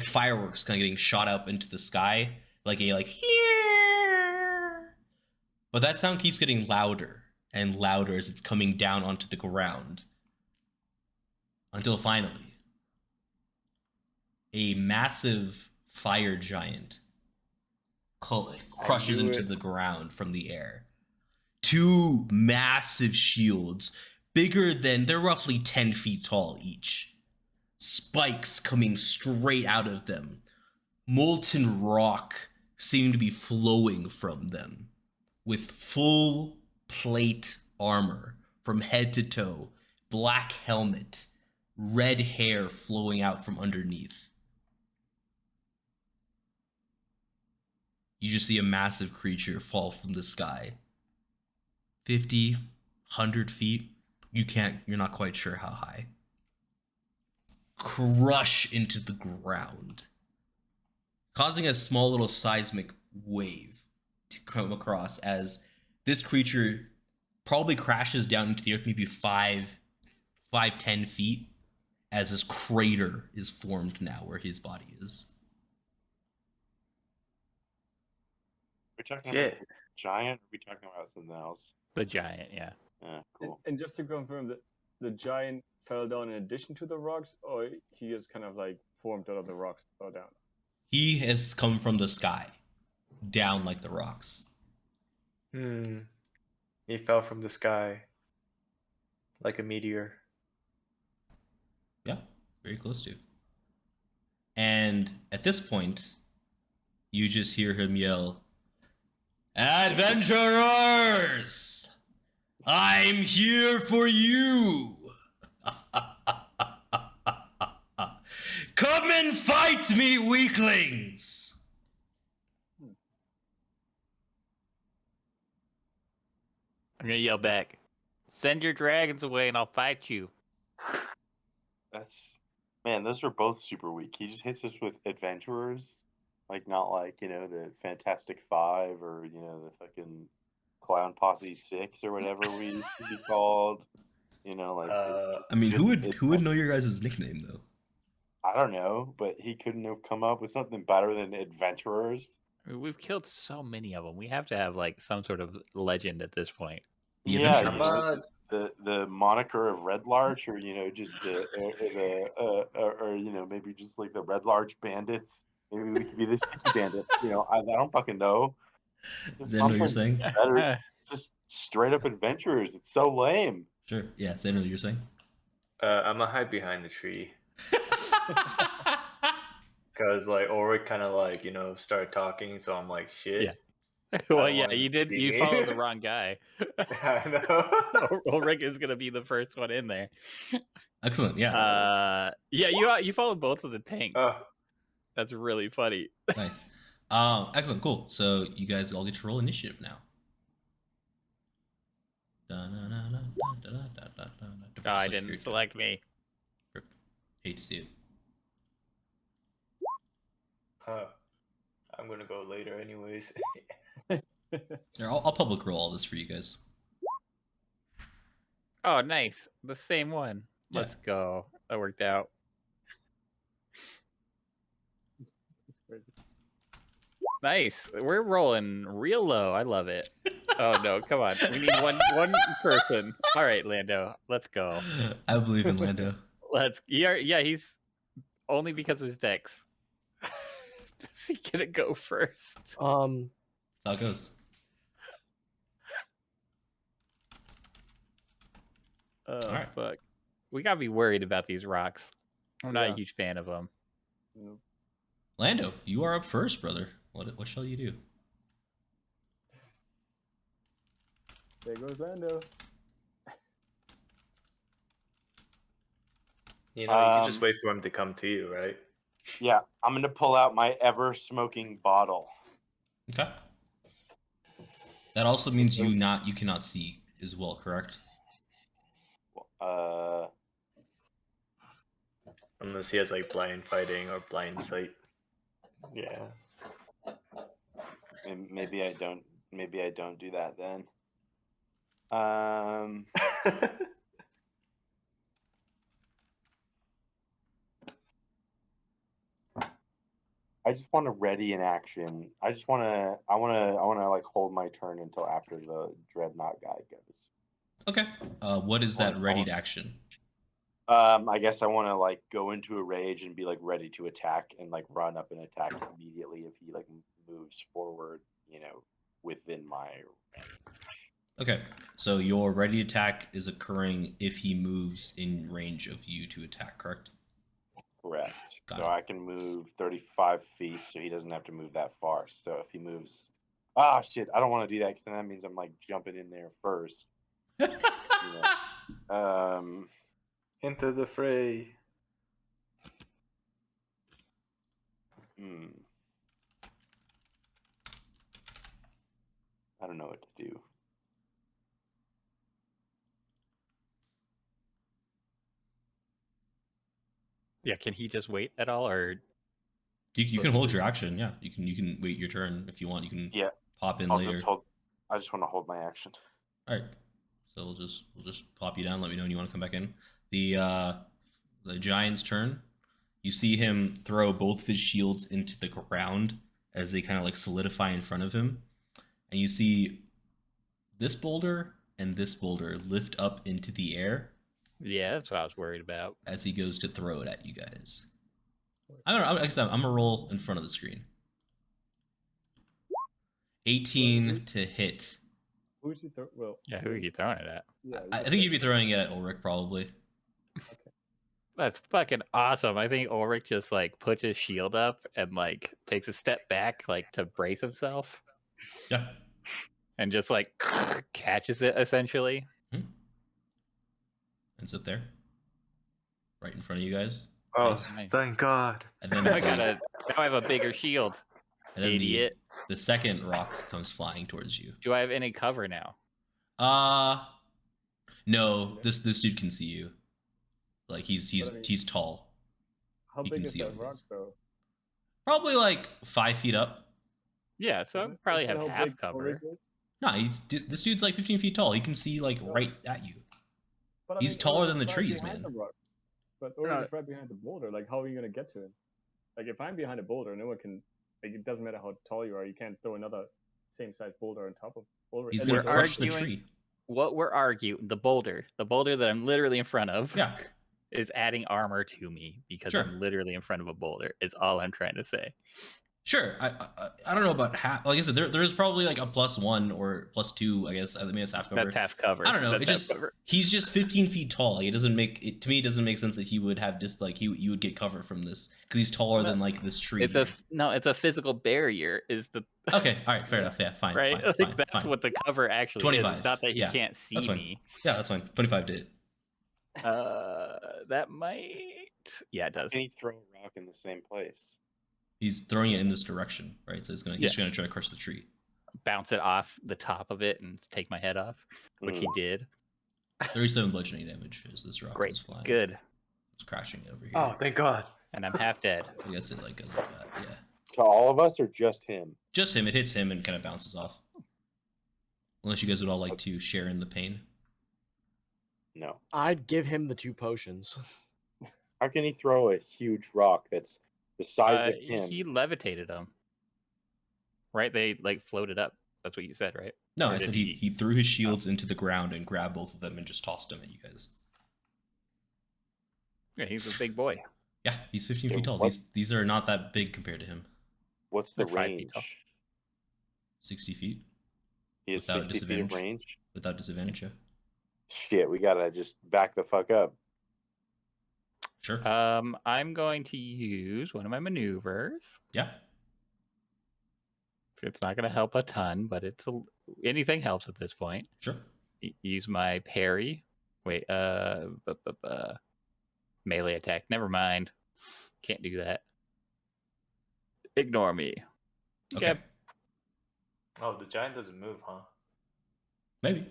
fireworks kind of getting shot up into the sky, like but that sound keeps getting louder and louder as it's coming down onto the ground, until finally a massive fire giant crushes into the ground from the air. Two massive shields, they're roughly 10 feet tall each. Spikes coming straight out of them. Molten rock seem to be flowing from them, with full plate armor from head to toe, black helmet, red hair flowing out from underneath. You just see a massive creature fall from the sky. 50, 100 feet. You're not quite sure how high. crush into the ground, causing a small little seismic wave to come across as this creature probably crashes down into the earth maybe 10 feet as this crater is formed now where his body is. Are we talking Shit. about giant? Or are we talking about something else? The giant, yeah. Yeah, cool. And just to confirm that the giant fell down in addition to the rocks, or he is kind of like formed out of the rocks and fell down? He has come from the sky, down like the rocks. He fell from the sky like a meteor. Yeah, very close to. And at this point, you just hear him yell, "Adventurers! I'm here for you! Come and fight me, weaklings!" I'm gonna yell back, "Send your dragons away and I'll fight you." That's man, those are both super weak. He just hits us with adventurers, like not like, the Fantastic Five or, the fucking Clown Posse 6 or whatever we used to be called. Like I mean, who just would know your guys' nickname though? I don't know, but he couldn't have come up with something better than adventurers. I mean, we've killed so many of them. We have to have like some sort of legend at this point. The Yeah, Adventurers. the moniker of Red Larch, or just the maybe just like the Red Larch Bandits. Maybe we could be the Sticky Bandits. I don't fucking know. Is that what you're saying? Better, just straight up adventurers. It's so lame. Sure. Yeah, is that what you're saying? I'm gonna hide behind the tree. Because like Ulrich kind of like started talking, so I'm like shit. Yeah. Well, don't yeah, want it you to did. be You me. followed the wrong guy. I know. Ulrich is gonna be the first one in there. Excellent. Yeah. Yeah, you followed both of the tanks. Oh, That's really funny. Nice. Excellent. Cool. So you guys all get to roll initiative now. Oh, I didn't select me. Hate to see it. I'm gonna go later anyways. Here, I'll public roll all this for you guys. Oh, nice. The same one. Yeah. Let's go. That worked out. Nice. We're rolling real low. I love it. Oh no, come on. We need one person. All right, Lando. Let's go. I believe in Lando. Yeah, he's only because of his decks. Is he gonna go first? That's how it goes. Oh, Alright. fuck. We gotta be worried about these rocks. I'm not a Yeah. huge fan of them. Nope. Lando, you are up first, brother. What shall you do? There goes Lando. You can just Um, wait for him to come to you, right? Yeah, I'm gonna pull out my ever smoking bottle. Okay. That also means you cannot see as well, correct? Unless he has like blind fighting or blind sight. Yeah. Maybe I don't. Maybe I don't do that then. I just want to ready in action. I want to like hold my turn until after the dreadnought guy goes. Okay. What is that readied action? I guess I want to like go into a rage and be like ready to attack and like run up and attack immediately if he like moves forward, within my range. Okay. So your ready attack is occurring if he moves in range of you to attack, correct? Correct. Got So it. I can move 35 feet, so he doesn't have to move that far. So if he moves, ah, shit, I don't want to do that because then that means I'm like jumping in there first. Into the fray. I don't know what to do. Yeah, can he just wait at all, or You can hold your action. Yeah, you can wait your turn if you want. You can pop in later. I just want to hold my action. All right, so we'll just pop you down. Let me know when you want to come back in. The giant's turn. You see him throw both of his shields into the ground as they kind of like solidify in front of him, and you see this boulder and this boulder lift up into the air. Yeah, that's what I was worried about. As he goes to throw it at you guys. I'm gonna roll in front of the screen. 18 to hit. Who's he throwing? Well, yeah, who are you throwing it at? Yeah, I think you'd be throwing it at Ulrich probably. Okay. That's fucking awesome. I think Ulrich just like puts his shield up and like takes a step back like to brace himself. Yeah. And just like catches it essentially. Ends up there. Right in front of you guys. Oh, thank God. And then now I have a bigger shield. And then Idiot. The second rock comes flying towards you. Do I have any cover now? No. This dude can see you. Like he's tall. How big is that rock though? Probably like 5 feet up. Yeah, so I probably have half cover. No, this dude's like 15 feet tall. He can see like right at you. But he's taller than the trees, man. But Ulrich's right behind the boulder. Like, how are you gonna get to him? Like, if I'm behind a boulder, no one can. Like, it doesn't matter how tall you are. You can't throw another same-size boulder on top of Ulrich. He's gonna crush the tree. What we're arguing, the boulder that I'm literally in front of, yeah, is adding armor to me because I'm literally in front of a boulder. Is all I'm trying to say. Sure, I don't know about half. Like I said, there's probably like a +1 or +2. I guess I mean it's half cover. That's half cover. I don't know. He's just 15 feet tall. Like, it doesn't make it to me. It doesn't make sense that he would have just like you would get cover from this because he's taller than like this tree. It's a physical barrier. Is the okay? All right, fair enough. Yeah, fine. Right, fine, I think fine, that's fine. what the cover actually 25. is. It's not that he can't see me. Yeah, that's fine. 25 did. That might. Yeah, it does. Can he throw a rock in the same place? He's throwing it in this direction, right? So he's gonna try to crush the tree. Bounce it off the top of it and take my head off, which he did. 37 bludgeoning damage as this rock goes flying. Good. It's crashing over here. Oh, thank God. And I'm half dead. I guess it like goes like that. Yeah. To all of us or just him? Just him. It hits him and kind of bounces off. Unless you guys would all like to share in the pain. No. I'd give him the 2 potions. How can he throw a huge rock that's the size of him? He levitated them. Right? They like floated up. That's what you said, right? No, I said he threw his shields into the ground and grabbed both of them and just tossed them at you guys. Yeah, he's a big boy. Yeah, he's 15 feet tall. These are not that big compared to him. What's the range? 60 feet. He has 60 feet of range? Without disadvantage, yeah. Shit, we gotta just back the fuck up. Sure. I'm going to use one of my maneuvers. Yeah. It's not going to help a ton, but anything helps at this point. Sure. Use my parry. Wait, melee attack. Never mind. Can't do that. Ignore me. Okay. Oh, the giant doesn't move, huh? Maybe.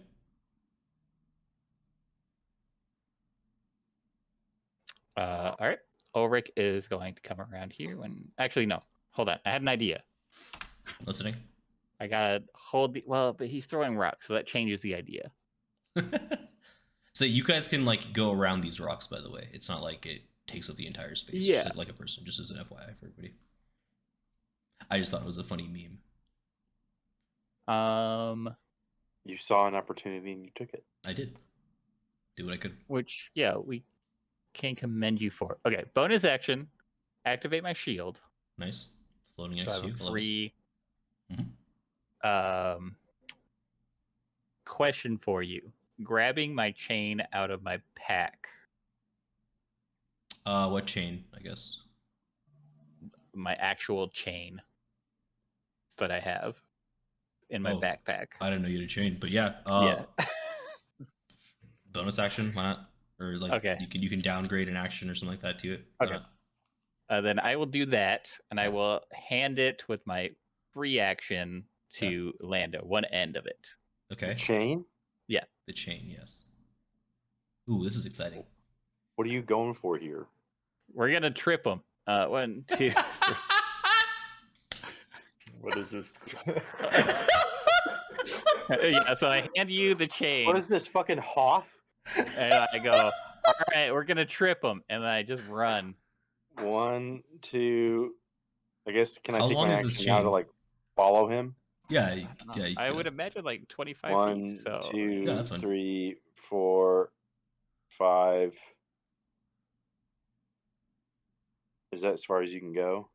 All right. Ulrich is going to come around here actually, no. Hold on. I had an idea. Listening. I gotta hold but he's throwing rocks, so that changes the idea. So you guys can like go around these rocks, by the way. It's not like it takes up the entire space. Yeah. Just like a person, just as an FYI for everybody. I just thought it was a funny meme. You saw an opportunity and you took it. I did. Do what I could. Which, yeah, we can commend you for. Okay, bonus action. Activate my shield. Nice. Floating So next I to you. have a free. Mm-hmm. Question for you. Grabbing my chain out of my pack. What chain, I guess? My actual chain that I have in my backpack. I didn't know you had a chain, but yeah. Yeah. Bonus action, why not? Or like you can downgrade an action or something like that to it. Okay. Then I will do that, and I will hand it with my free action to Lando, one end of it. Okay. The chain? Yeah. The chain, yes. Ooh, this is exciting. What are you going for here? We're gonna trip him. 1, 2, 3. What is this? Yeah, so I hand you the chain. What is this fucking Hoth? And I go, all right, we're gonna trip him, and then I just run. 1, 2. I guess can I How take long my is this action now to chain? like follow him? Yeah, I would imagine like 25 1, feet. So 2, Yeah, that's fine. 3, 4, 5. Is that as far as you can go?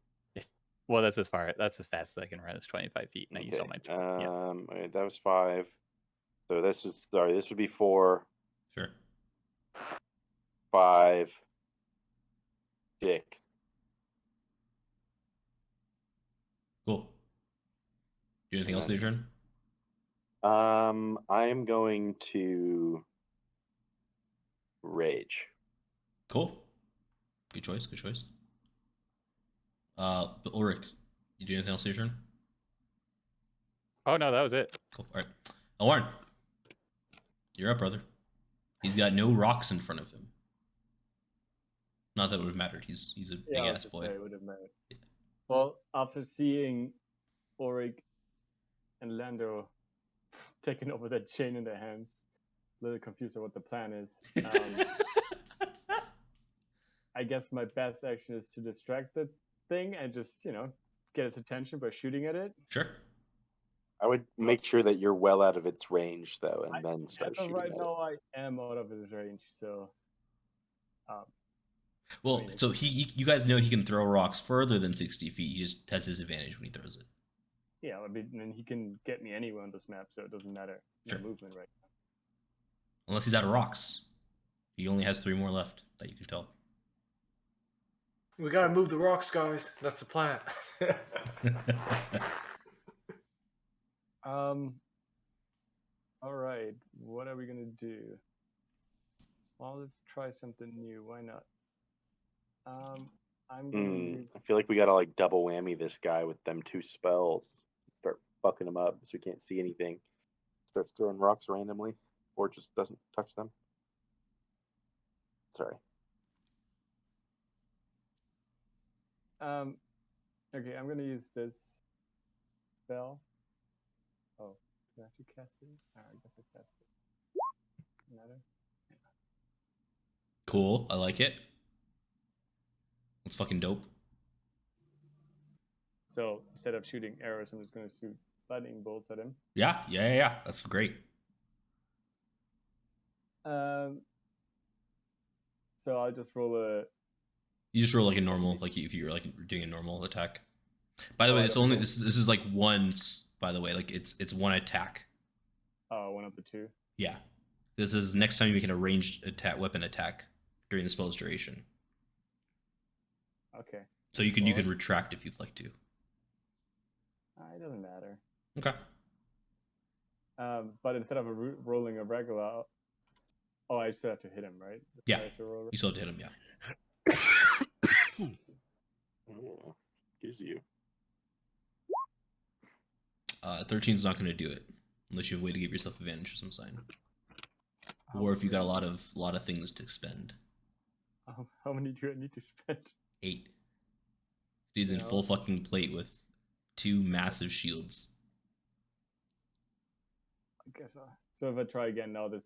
well, that's as fast as I can run. It's 25 feet, and I use all my. Yeah. Okay, that was 5. So this would be 4, Sure. 5, 6. Cool. Do anything else for your turn? I'm going to rage. Cool. Good choice. Good choice. But Ulrich, you do anything else for your turn? Oh no, that was it. Cool. All right. Elwarin, you're up, brother. He's got no rocks in front of him. Not that it would have mattered. He's a big ass boy. It would have mattered. Yeah. Well, after seeing Ulrich and Lando taking over that chain in their hands, a little confused on what the plan is. I guess my best action is to distract the thing and just, get its attention by shooting at it. Sure. I would make sure that you're well out of its range, though, and then start As of shooting right at now, I am out of his range, so. Well, so you guys know he can throw rocks further than 60 feet. He just has disadvantage when he throws it. Yeah, I mean, and he can get me anywhere on this map, so it doesn't matter. Sure. My movement right now. Unless he's out of rocks. He only has 3 more left that you can tell. We gotta move the rocks, guys. That's the plan. All right. What are we gonna do? Well, let's try something new. Why not? I'm going I feel like we gotta like double whammy this guy with them 2 spells. Start fucking him up so we can't see anything. Starts throwing rocks randomly, or just doesn't touch them. Sorry. Okay, I'm gonna use this spell. Oh, do I have to cast it? I guess I cast it. Matter. Cool. I like it. It's fucking dope. So instead of shooting arrows, I'm just gonna shoot lightning bolts at him. Yeah. That's great. So I'll just roll a. You just roll like a normal, like if you're like doing a normal attack. By the way, it's only this is like once. By the way, like it's 1 attack. Oh, 1 of the 2. Yeah, this is next time you make an ranged weapon attack during the spell's duration. Okay. So you can retract if you'd like to. It doesn't matter. Okay. But instead of rolling a regular, I still have to hit him, right? Yeah. You still have to hit him. Yeah. 13's not going to do it unless you have a way to give yourself advantage or some sign, or if you got a lot of things to spend. How many do I need to spend? 8. Dude's in full fucking plate with 2 massive shields. I guess so. If I try again now, this.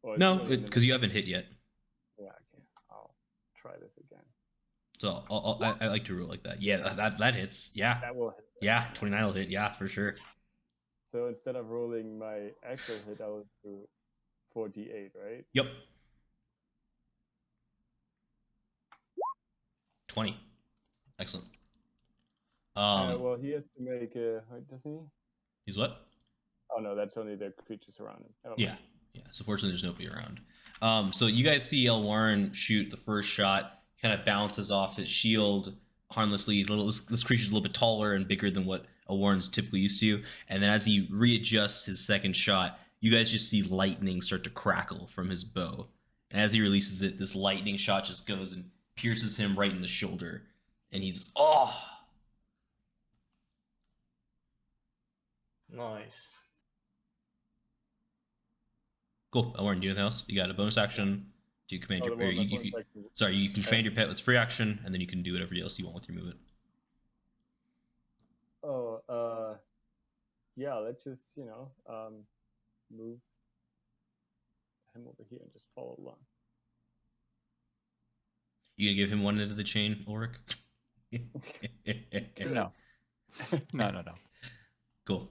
No, because you haven't hit yet. Yeah. Okay. I'll try this again. So I like to roll like that. Yeah, that hits. Yeah. That will hit. Yeah, 29 will hit. Yeah, for sure. So instead of rolling my actual hit, I will do 4d8, right? Yep. 20. Excellent. Well, he has to make a. Doesn't he? He's what? Oh no, that's only the creatures around him. Oh, Yeah. So fortunately, there's nobody around. So you guys see Elwarin shoot the first shot, kind of bounces off his shield harmlessly. This creature's a little bit taller and bigger than what Elwarin's typically used to. And then as he readjusts his second shot, you guys just see lightning start to crackle from his bow. And as he releases it, this lightning shot just goes and pierces him right in the shoulder. And he's just, oh! Nice. Cool. Elwarin, do you have anything else? You got a bonus action, Do you command Oh, your? the Or one that's you, one section. sorry, you can command your pet with free action, and then you can do whatever else you want with your movement. Oh, yeah. Let's just move him over here and just follow along. You gonna give him one end of the chain, Ulrich? No. No. Cool.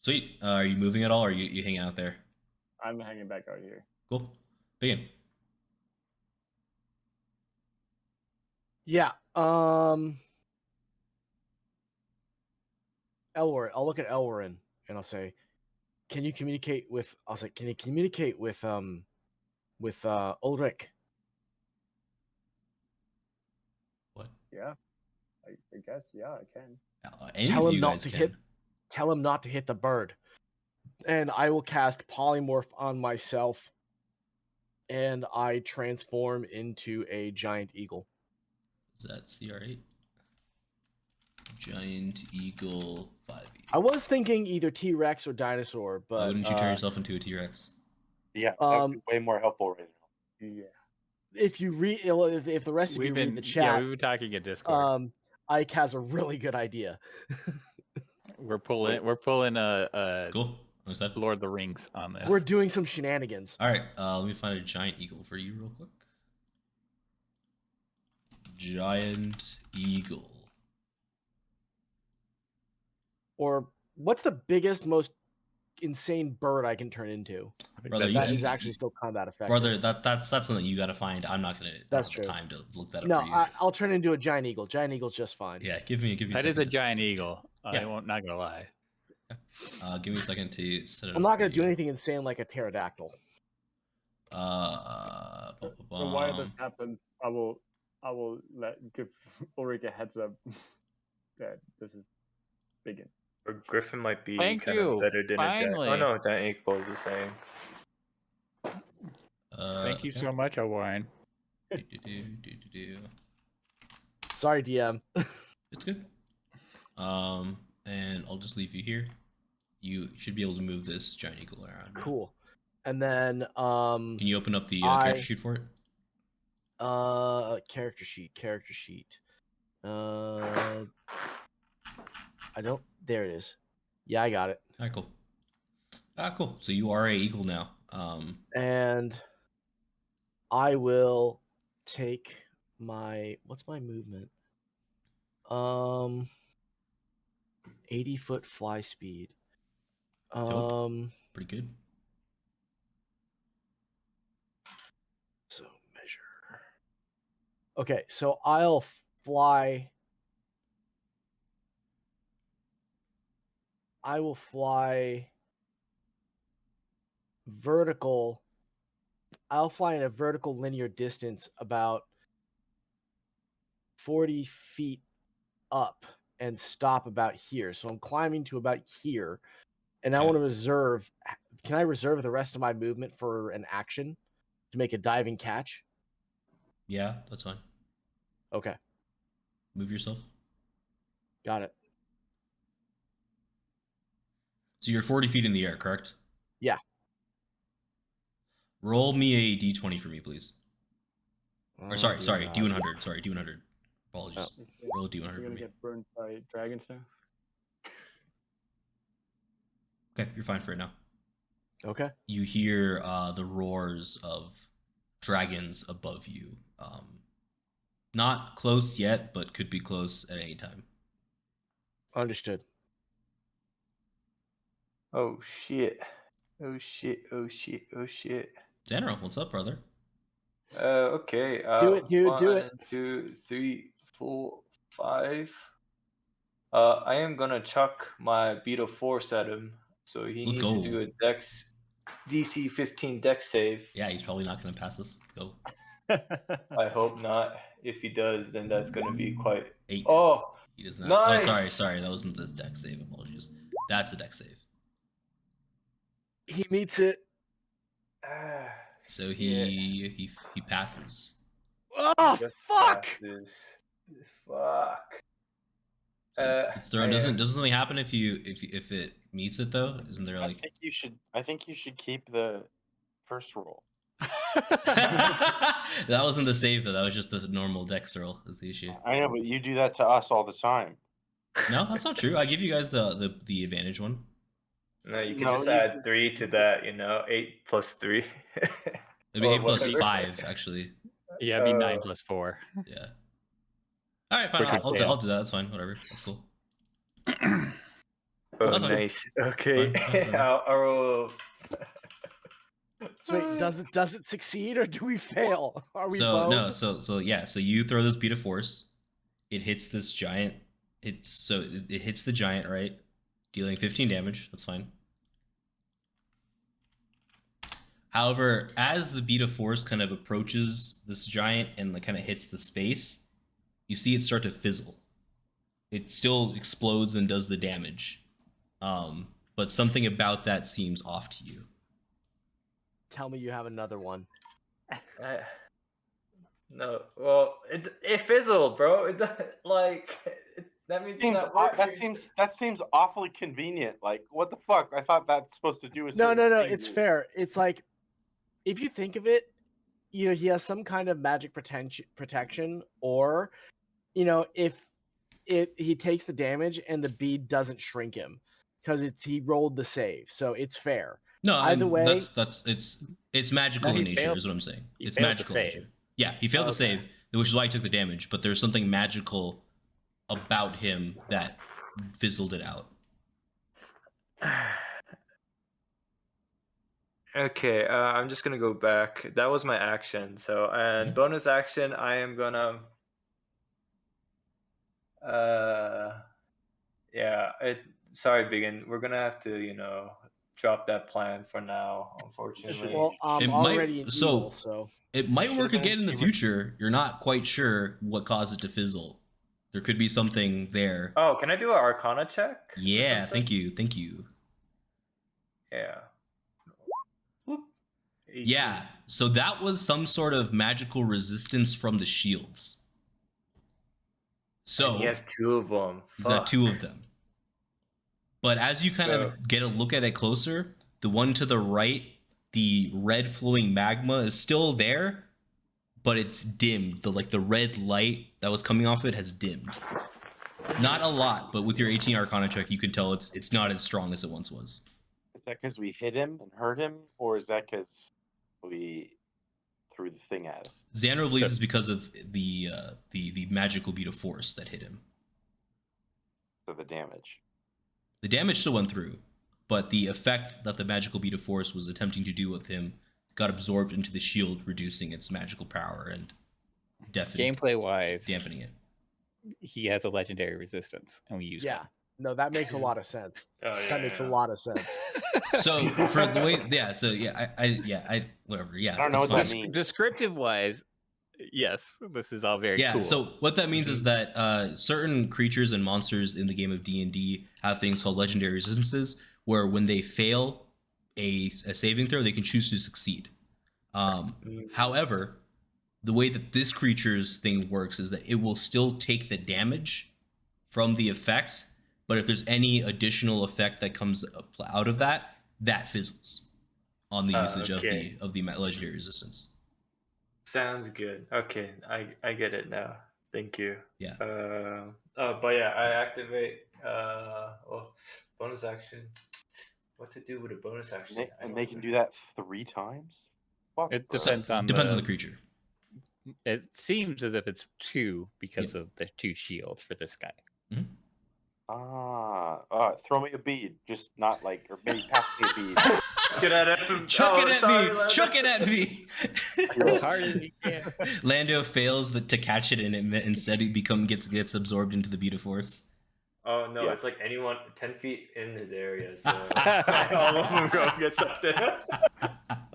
Sweet. Are you moving at all, or are you hanging out there? I'm hanging back out here. Cool. BigYin. Yeah. Elwarin. I'll look at Elwarin and I'll say, "Can you communicate with?" I'll say, "Can you communicate with Ulrich?" What? Yeah, I guess. Yeah, I can. Any Tell of him you not guys to can. hit. Tell him not to hit the bird. And I will cast polymorph on myself, and I transform into a giant eagle. Is that CR8? Giant eagle 5e. I was thinking either T-Rex or dinosaur, but Why wouldn't you turn yourself into a T-Rex? Yeah, that would be way more helpful right now. Yeah. if you read, if the rest of you read the chat, we've been talking in Discord. Ike has a really good idea. we're pulling a Cool. I'm excited. Lord of the Rings on this. We're doing some shenanigans. All right. Let me find a giant eagle for you real quick. Giant eagle. Or what's the biggest, most insane bird I can turn into? Brother, That is actually still combat effective. Brother, that's something you gotta find. I'm not gonna. That's have the true. time to look that up No, for you. I'll turn into a giant eagle. Giant eagle's just fine. Yeah, give me. That is a giant eagle. Yeah. I won't. Not gonna lie. Give me a second to set it up. I'm not going gonna do anything insane like a pterodactyl. And while this happens, I will give Ulrich a heads up that this is BigYin. Or Griffin might be Thank kind you. of better than a giant. Finally. Oh no, giant eagle is the same. Thank you so much, Elwarin. Sorry, DM. It's good. And I'll just leave you here. You should be able to move this giant eagle around. Cool. And then Can you open up the character sheet for it? Character sheet. I don't. There it is. Yeah, I got it. All right, cool. Cool. So you are a eagle now. And I will take my. What's my movement? 80-foot fly speed. Dope. Pretty good. So measure. Okay, so I'll fly. I will fly vertical. I'll fly in a vertical linear distance about 40 feet up and stop about here. So I'm climbing to about here. And I want to reserve. Can I reserve the rest of my movement for an action to make a diving catch? Yeah, that's fine. Okay. Move yourself. Got it. So you're 40 feet in the air, correct? Yeah. Roll me a d20 for me, please. Or sorry, d100. Yeah. Sorry, d100. Apologies. Roll a d100 You're for gonna me. get burned by dragons now. Okay, you're fine for it now. Okay. You hear the roars of dragons above you. Not close yet, but could be close at any time. Understood. Oh shit. Oh shit. Oh shit. Oh shit. Zanril, what's up, brother? Okay. Do it, dude. Do it. 1, 2, 3, 4, 5. I am gonna chuck my beetle force at him, so he Let's needs go. to do a Dex DC 15 Dex save. Yeah, he's probably not going to pass this. Let's go. I hope not. If he does, then that's gonna be quite. 8. Oh, He does not. nice. Oh, sorry. That wasn't the deck save. Apologies. That's the deck save. He meets it. So he passes. Oh, Just fuck! passes. Fuck. It's thrown. Doesn't something happen if it meets it though? Isn't there I like? think you should keep the first roll. That wasn't the save though. That was just the normal dex roll. Is the issue? I know, but you do that to us all the time. No, that's not true. I give you guys the advantage one. No, you can No, just you- add 3 to that. 8 plus 3. It'd be Or 8 plus whatever. 5 actually. Yeah, it'd be 9 plus 4. Yeah. All right, fine. Which would I'll fail. do that. That's fine. Whatever. That's cool. Oh, That's fine. nice. Okay. Fine. I'll roll. So wait, does it succeed or do we fail? Are we So both? no, so yeah, so you throw this beat of force, it hits this giant. It hits the giant, right? Dealing 15 damage. That's fine. However, as the beat of force kind of approaches this giant and kind of hits the space, you see it start to fizzle. It still explodes and does the damage, but something about that seems off to you. Tell me you have another one. No. Well, it fizzled, bro. That means it's not working. That seems awfully convenient. Like, what the fuck? I thought that's supposed to do with No, certain things. it's fair. It's like, if you think of it, he has some kind of magic protection, or, if he takes the damage and the bead doesn't shrink him because he rolled the save, so it's fair. No, Either way, it's magical No, in he nature, failed- is what I'm saying. he It's failed the magical in save. nature. Yeah, he failed the Okay. save, which is why he took the damage. But there's something magical about him that fizzled it out. Okay, I'm just gonna go back. That was my action. So, and Mhm. bonus action, I am gonna. Sorry, BigYin. We're gonna have to, drop that plan for now. Unfortunately. well, I'm It might- already in so- evil, so It might Should've work been again in the team- future. You're not quite sure what caused it to fizzle. There could be something there. Oh, can I do an Arcana check? or Yeah, something? thank you. Yeah. Whoop. 18. Yeah, so that was some sort of magical resistance from the shields. So And he has 2 of them. he's got 2 of them. But as you kind of get a look at it closer, the one to the right, the red flowing magma is still there, but it's dimmed. The red light that was coming off it has dimmed. Not a lot, but with your 18 Arcana check, you can tell it's not as strong as it once was. Is that because we hit him and hurt him, or is that because we threw the thing at him? Zanril believes it's because of the magical beat of force that hit him. So the damage. The damage still went through, but the effect that the magical beat of force was attempting to do with him got absorbed into the shield, reducing its magical power and Gameplay wise, dampening it. he has a legendary resistance, and we use yeah. one. No, that makes a lot of sense. Oh, That makes a lot of sense. So for the way, I whatever, yeah. I don't know that's what that fine. means. Descriptive wise, yes, this is all very Yeah, cool. so what that means is that certain creatures and monsters in the game of D&D have things called legendary resistances, where when they fail a saving throw, they can choose to succeed. However, the way that this creature's thing works is that it will still take the damage from the effect, but if there's any additional effect that comes out of that, that fizzles on the usage okay. of the legendary resistance. Sounds good. Okay, I get it now. Thank you. Yeah. But yeah, I activate bonus action. What to do with a bonus action? And they can do that 3 times? Fuck. It bro. depends on Depends on the creature. It seems as if it's 2 because of the 2 shields for this guy. Throw me a bead. Just not like, or maybe pass me a bead. Get at him. Chuck it at sorry, me! Lando. Chuck it at me! As hard as you can. Lando fails to catch it, and it instead he gets absorbed into the beat of force. Oh no, Yeah. it's like anyone 10 feet in his area, so all of them go get something.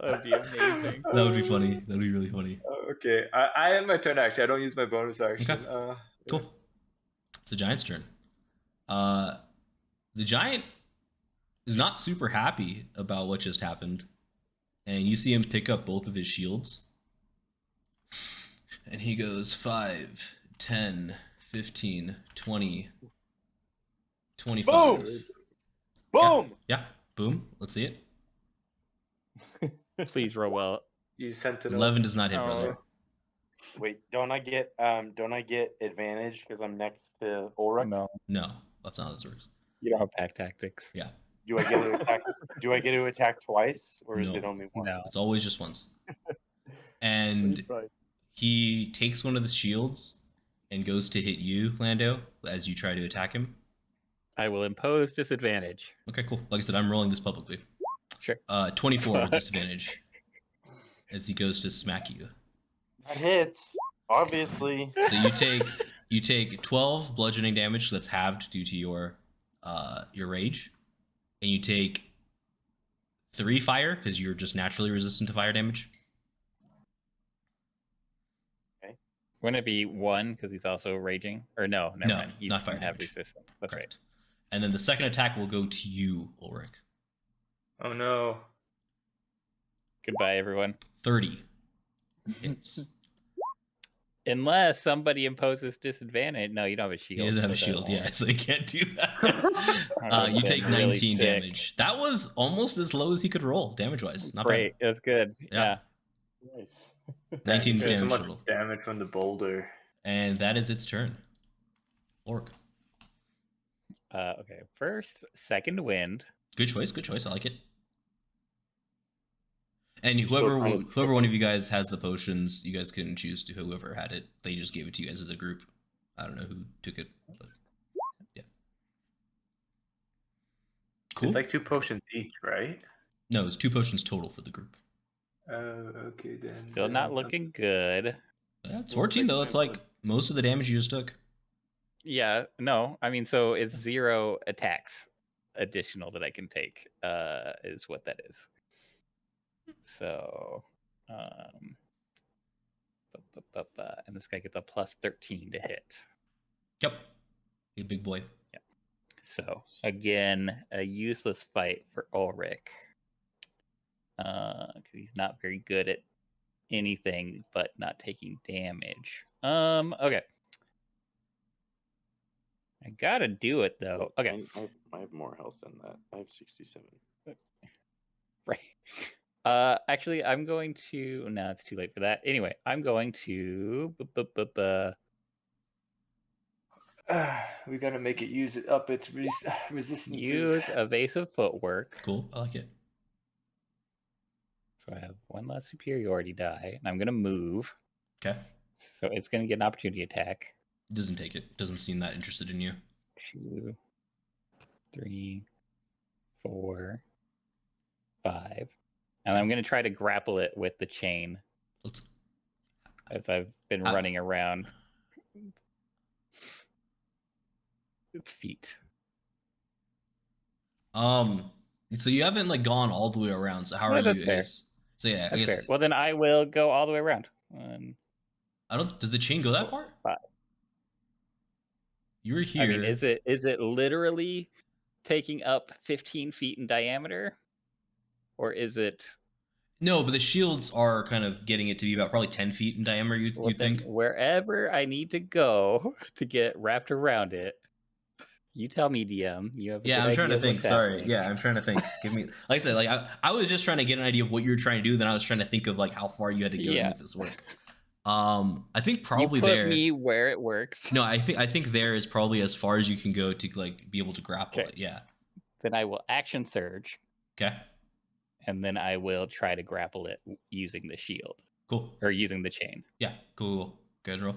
That'd be amazing. That would be funny. That would be really funny. Okay, I end my turn actually. I don't use my bonus action. Okay. Cool. It's the giant's turn. The giant is not super happy about what just happened, and you see him pick up both of his shields, and he goes 5, 10, 15, 20, 25. Boom! Boom! Yeah, boom. Let's see it. Please roll well. You sentinel. 11 does not hit, brother. Wait, don't I get advantage because I'm next to Ulrich? No, No, that's not how this works. you don't have pack tactics. Yeah. Do I get to attack? Do I get to attack twice, or is No. it only once? No. It's always just once. And Right. he takes one of the shields and goes to hit you, Lando, as you try to attack him. I will impose disadvantage. Okay, cool. Like I said, I'm rolling this publicly. Sure. 24 with disadvantage as he goes to smack you. That hits, obviously. So you take 12 bludgeoning damage, so that's halved due to your rage, and you take 3 fire because you're just naturally resistant to fire damage. Wouldn't it be 1 because he's also raging? Or no, never mind. You not fire don't have damage. resistance. That's right. Correct. And then the second attack will go to you, Ulrich. Oh no. Goodbye, everyone. 30 hits. Unless somebody imposes disadvantage. No, you don't have a shield. He doesn't have a so that shield, won't- yeah, so he can't do that. I've You been take really 19 sick. damage. That was almost as low as he could roll, damage-wise. Not Great, bad. that's good. Yeah. Nice. 19 You get so damage much total. damage from the boulder. And that is its turn. Orc. Okay, first, second wind. Good choice, good choice. I like it. And Still whoever trying to- whoever one of you guys has the potions, you guys can choose to whoever had it. They just gave it to you guys as a group. I don't know who took it. But yeah. Cool. It's like 2 potions each, right? No, it's 2 potions total for the group. Oh, okay then. Still not looking good. Yeah, it's 14 though. It's like most of the damage you just took. Yeah, no, I mean, so it's 0 attacks additional that I can take, is what that is. So, and this guy gets a plus 13 to hit. Yep. Hey, big boy. So, again, a useless fight for Ulrich. Because he's not very good at anything but not taking damage. Okay. I gotta do it though. Okay. I have more health than that. I have 67. Right. Actually, I'm going to. No, it's too late for that. Anyway, I'm going to. We gotta make it use it up its resistance. Use evasive footwork. Cool. I like it. So I have 1 less superiority die, and I'm gonna move. Okay. So it's gonna get an opportunity attack. Doesn't take it. Doesn't seem that interested in you. 2, 3, 4, 5. And I'm going to try to grapple it with the chain Let's. as I've been How- running around its feet. So you haven't like gone all the way around. So how Yeah, are that's you? I fair. guess. So yeah, I That's guess. fair. Well, then I will go all the way around. I don't. Does the chain go that far? 5. You were here. I mean, is it literally taking up 15 feet in diameter? Or is it... No, but the shields are kind of getting it to be about probably 10 feet in diameter, you then think? wherever I need to go to get wrapped around it, you tell me, DM. You have a Yeah, good I'm trying idea to of think. what's Sorry. happening. Yeah, I'm trying to think. Give me, like I said, like I was just trying to get an idea of what you were trying to do. Then I was trying to think of like how far you had to go to Yeah. make this work. I think probably you put there. me where it works. No, I think there is probably as far as you can go to like be able to grapple Okay. it. Yeah. Then I will action surge, Okay. and then I will try to grapple it using the shield Cool. or using the chain. Yeah. Cool. Go ahead and roll.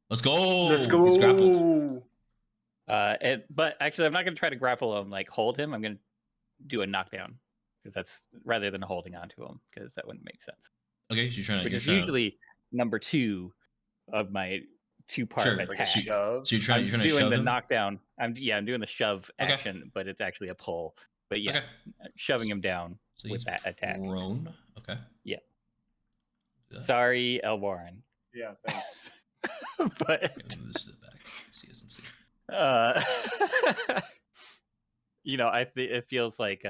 Let's go. Let's go. He's grappled. But actually, I'm not going to try to grapple him, like hold him. I'm going to do a knockdown because that's rather than holding on to him because that wouldn't make sense. Okay, so you're trying to. Which You're is trying usually number 2 of my 2-part Sure, It's like attack. a shove. So you're trying. I'm You're trying to doing shove the him. knockdown. I'm doing the shove Okay. action, but it's actually a pull. But yeah, Okay. shoving him down So with he's that attack. prone. Okay. Yeah. Yeah. Sorry, Elwarin. Yeah, thanks. But Okay, move this to the back so he doesn't see. I think it feels like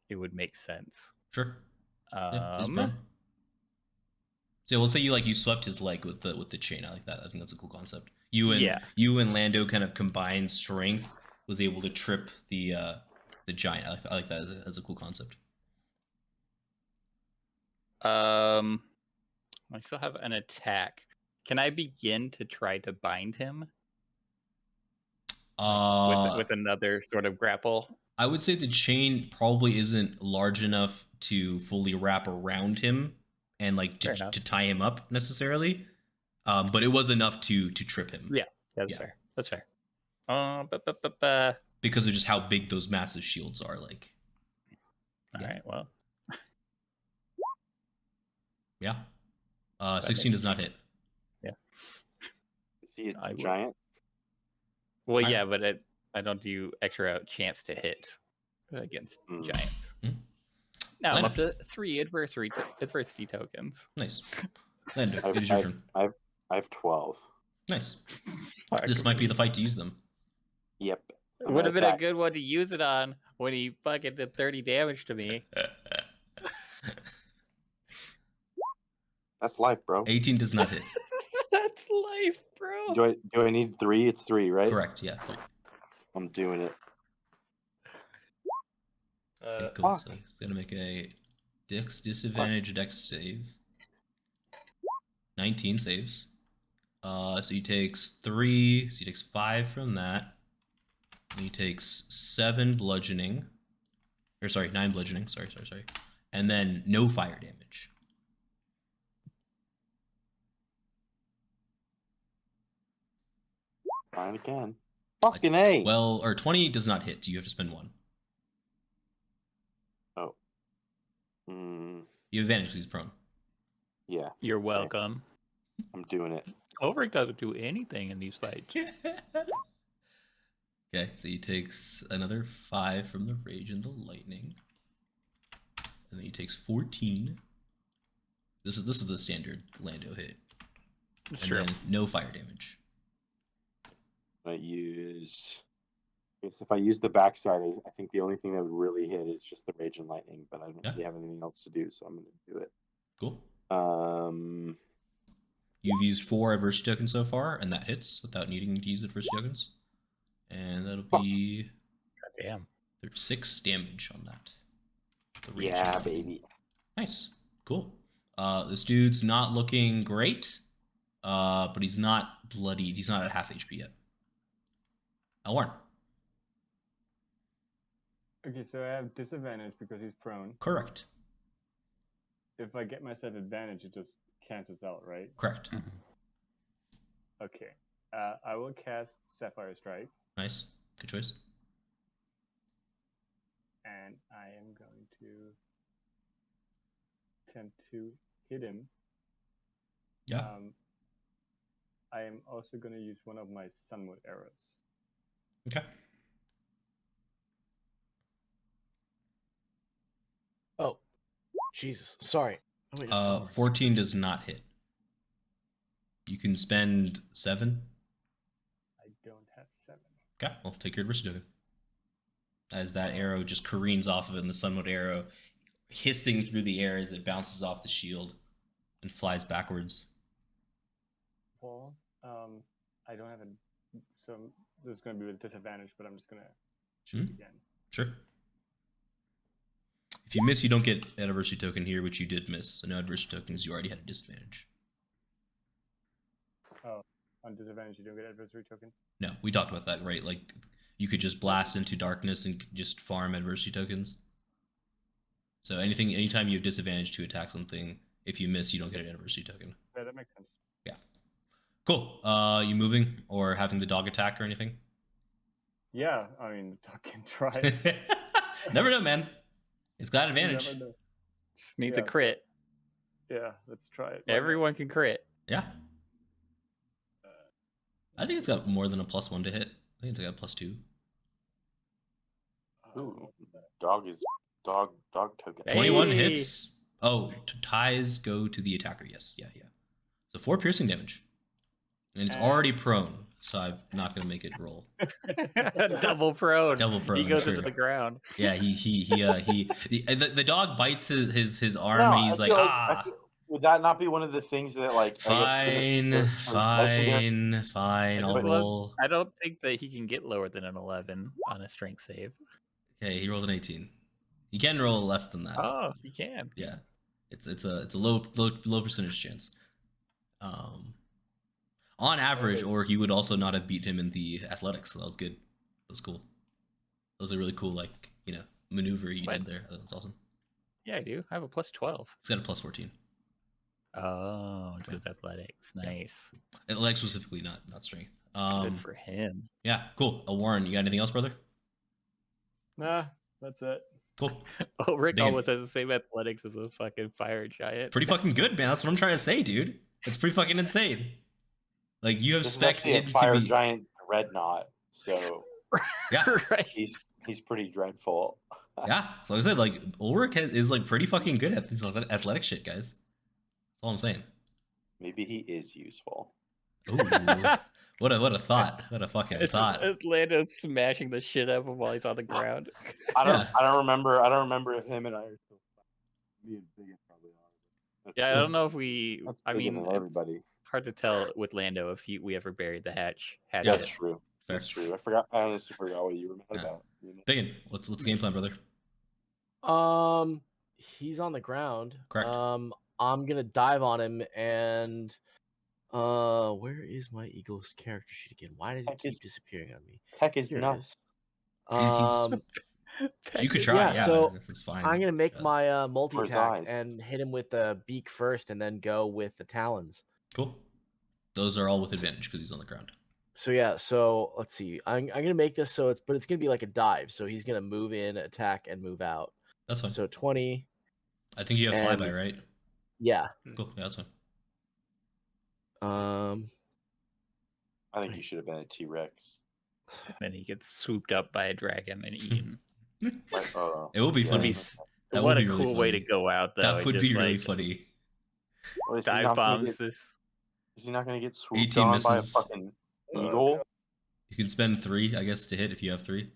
it would make sense. Sure. Yeah, he's Um, prone. So we'll say you swept his leg with the chain. I like that. I think that's a cool concept. You and Yeah. you and Lando kind of combine strength was able to trip the giant. I like that as a cool concept. I still have an attack. Can I begin to try to bind him with another sort of grapple? I would say the chain probably isn't large enough to fully wrap around him and like to tie him up necessarily. But it was enough to trip him. Yeah, that's fair. That's fair. Because of just how big those massive shields are, like. All right, well. Yeah. 16 does not hit. Yeah. Is he a giant? Well, yeah, but I don't do extra chance to hit against giants. Now I'm up to 3 adversity tokens. Nice. Lando, it is your turn. I have 12. Nice. This might be the fight to use them. Yep. Would have been a good one to use it on when he fucking did 30 damage to me. That's life, bro. 18 does not hit. That's life, bro. Do I need 3? It's 3, right? Correct, yeah. 3. I'm doing it. Okay, cool. So he's gonna make a disadvantage dex save. 19 saves. So he takes 3. So he takes 5 from that. And he takes 7 bludgeoning. Or sorry, 9 bludgeoning. Sorry. And then no fire damage. Fine again. Fucking A. Well, or 20 does not hit. You have to spend 1. Oh. You have advantage because he's prone. Yeah. You're welcome. I'm doing it. Ulrich doesn't do anything in these fights. Okay, so he takes another 5 from the rage and the lightning. And then he takes 14. This is the standard Lando hit. Sure. And then no fire damage. I guess if I use the backside, I think the only thing that would really hit is just the rage and lightning, but I don't really have anything else to do, so I'm going to do it. Cool. You've used 4 adversity tokens so far, and that hits without needing to use adversity tokens. And that'll be... Damn. There's 6 damage on that. Yeah, baby. Nice. Cool. This dude's not looking great, but he's not bloodied. He's not at half HP yet. Elwarin. Okay, so I have disadvantage because he's prone. Correct. If I get myself advantage, it just cancels out, right? Correct. Okay. I will cast Sapphire Strike. Nice. Good choice. And I am going to attempt to hit him. Yeah. I am also going to use one of my Sunwood arrows. Okay. Oh, Jesus. Sorry. Oh, wait, 14 does not hit. You can spend 7. I don't have 7. Okay, well, take your adversity token. As that arrow just careens off of it, and the Sunwood arrow hissing through the air as it bounces off the shield and flies backwards. Well, I don't have a... So this is going to be with disadvantage, but I'm just going to shoot again. Sure. If you miss, you don't get an adversity token here, which you did miss. So no adversity tokens, you already had a disadvantage. Oh, on disadvantage, you don't get adversity token? No, we talked about that, right? Like, you could just blast into darkness and just farm adversity tokens. So anytime you have disadvantage to attack something, if you miss, you don't get an adversity token. Yeah, that makes sense. Yeah. Cool. You moving or having the dog attack or anything? Yeah, I mean, the dog can try. Never know, man. It's got advantage. Never know. Just needs a crit. Yeah, let's try it. Everyone can crit. Yeah. I think it's got more than a +1 to hit. I think it's got a +2. Ooh, dog token. 21 hits. Oh, ties go to the attacker. Yes, yeah. So 4 piercing damage, and it's already prone, so I'm not gonna make it roll. Double prone. Double prone. He goes sure. into the ground. Yeah, the dog bites his arm, and he's like, ah. would that not be one of the things that like? Fine, fine. I'll roll. I don't think that he can get lower than an 11 on a strength save. Okay, he rolled an 18. He can roll less than that. Oh, he can. Yeah, it's a low percentage chance. On average, or you would also not have beat him in the athletics. So that was good. That was cool. That was a really cool, like, maneuver you did there. That's awesome. Yeah, I do. I have a plus 12. He's got a plus 14. Oh, to his athletics. Nice. Athletics specifically, not strength. Good for him. Yeah, cool. Warren, you got anything else, brother? Nah, that's it. Cool. Oh, Rick Digging. almost has the same athletics as a fucking fire giant. Pretty fucking good, man. That's what I'm trying to say, dude. It's pretty fucking insane. Like, you have This is spec actually a to fire be... giant dreadnought, so Yeah. Right. he's pretty dreadful. Yeah, so like I said, like, Ulrich is like pretty fucking good at this athletic shit, guys. That's all I'm saying. Maybe he is useful. Ooh, what a thought. What a fucking thought. It's Lando smashing the shit out of him while he's on the ground. I Yeah. don't remember if him and I are still me and BigYin probably are. Yeah, I don't know if we. That's I bigger mean, than everybody. it's hard to tell with Lando if we ever buried the hatch. Yeah. That's true. Fair. That's true. I honestly forgot what you were mad Yeah. about. BigYin, what's the game plan, brother? He's on the ground. Correct. I'm gonna dive on him and where is my Eagle's character sheet again? Why does it keep disappearing on me? Tech is Here it nuts. is. You could try. yeah, so it's fine. I'm gonna make Yeah. my multi Where's attack eyes? and hit him with the beak first, and then go with the talons. Cool. Those are all with advantage because he's on the ground. So yeah, so let's see. I'm gonna make this so it's gonna be like a dive. So he's gonna move in, attack, and move out. That's fine. So 20. I think you have and- flyby, right? Yeah. Cool. Yeah, that's fine. I think you should have been a T-Rex. Then he gets swooped up by a dragon and eaten. It will be Yeah. funny. That What would a be really cool way to funny. go out, though. That would just, be really like, funny. Well, is he Dive not gonna bombs get- this. Is he not going to get swooped 18 on by a misses. fucking Oh, eagle? God. You can spend 3, I guess, to hit if you have 3.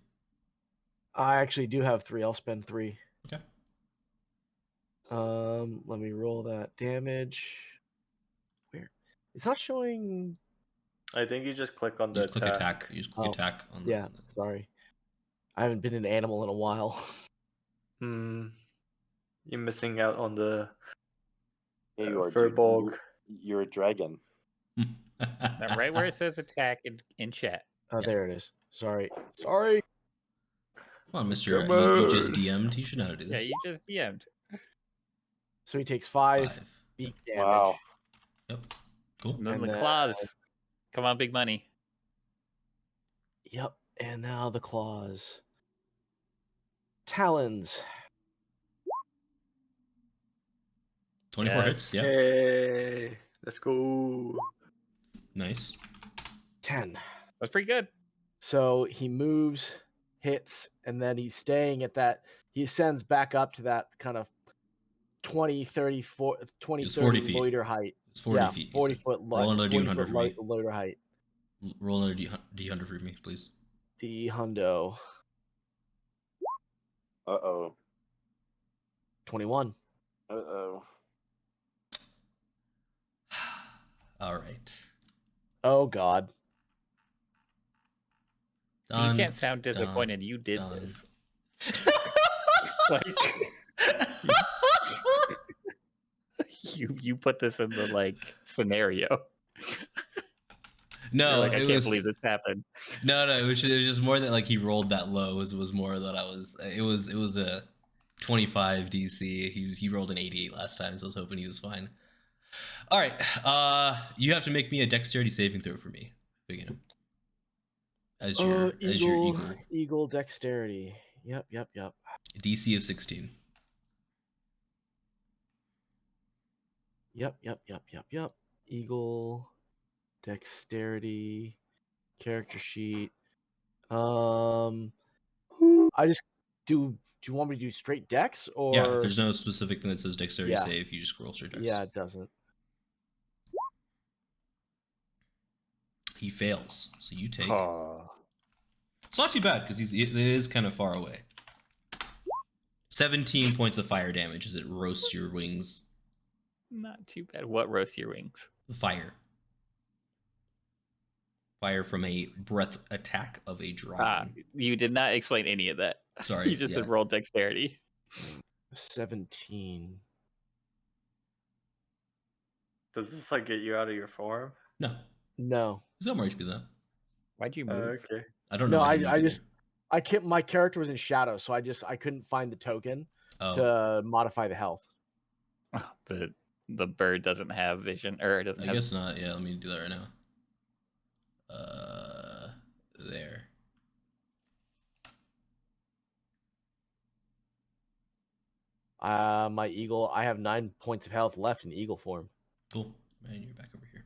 I actually do have 3. I'll spend 3. Okay. Let me roll that damage. Where? It's not showing. I think you just click on You the just click attack. You just click Oh, attack on the. Yeah, sorry. I haven't been an animal in a while. You're missing out on the Yeah, you are. Furbolg. You're a dragon. Now, right where it says attack in chat. Oh, Yeah. there it is. Sorry. Sorry. Come on, Mister. Come You just on. DM'd. You should know how to do Yeah, this. you just DM'd. So he takes 5 5. beak damage. Wow. Yep. Cool. And then And the then- claws. Come on, big money. Yep. And now the claws. Talons. 24 Yes. hits. Yeah. Hey, let's go. Nice. 10. That's pretty good. So he moves, hits, and then he's staying at that. He ascends back up to that kind of 20, 30, 20, It's 30 40 feet. loiter height. It's 40 yeah, feet. 40 said. foot Roll another 40 D100 foot for me. loiter height. Roll another D100 for me, please. D hundo. Uh-oh. 21. Uh-oh. All right. Oh God. Done. You can't sound done, disappointed. You did done. this. Like, you put this in the like scenario. No, You're like, I it can't was believe this happened. no. It was just more that like he rolled that low. It was more that I was. It was a 25 DC. He rolled an 88 last time, so I was hoping he was fine. All right. You have to make me a dexterity saving throw for me. Begin. As your Eagle dexterity. Yep. DC of 16. Yep. Eagle dexterity character sheet. I just do you want me to do straight dex or Yeah, if there's no specific thing that says dexterity Yeah. save, you just roll straight dex. Yeah, it doesn't. He fails, so you take. Oh. It's not too bad because it is kind of far away. 17 points of fire damage as it roasts your wings. Not too bad. What roasts your wings? Fire. Fire from a breath attack of a dragon. You did not explain any of that. Sorry. You just said roll dexterity. 17. Does this like get you out of your form? No. No. He's got more HP than that. Why'd you move? Okay. I don't know. No, how you I did just it. I can't. My character was in shadow, so I couldn't find the token to modify the health. Oh, the bird doesn't have vision, or it doesn't. I have... guess not. Yeah, let me do that right now. There. My eagle. I have 9 points of health left in eagle form. Cool. And you're back over here.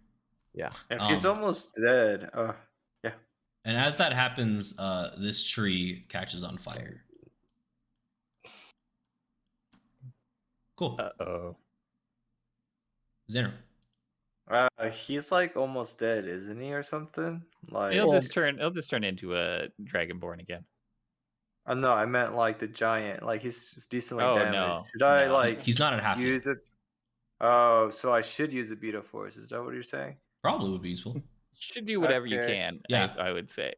Yeah. If he's almost dead, yeah. And as that happens, this tree catches on fire. Cool. Uh-oh. Zanril. He's like almost dead, isn't he, or something? Like It'll just turn into a dragonborn again. no, I meant like the giant. Like he's decently Oh, damaged. no. Should I No. like He's not at half use yet. it? Oh, so I should use a Beta Force. Is that what you're saying? Probably would be useful. You should do whatever you Okay. can. Yeah. I would say.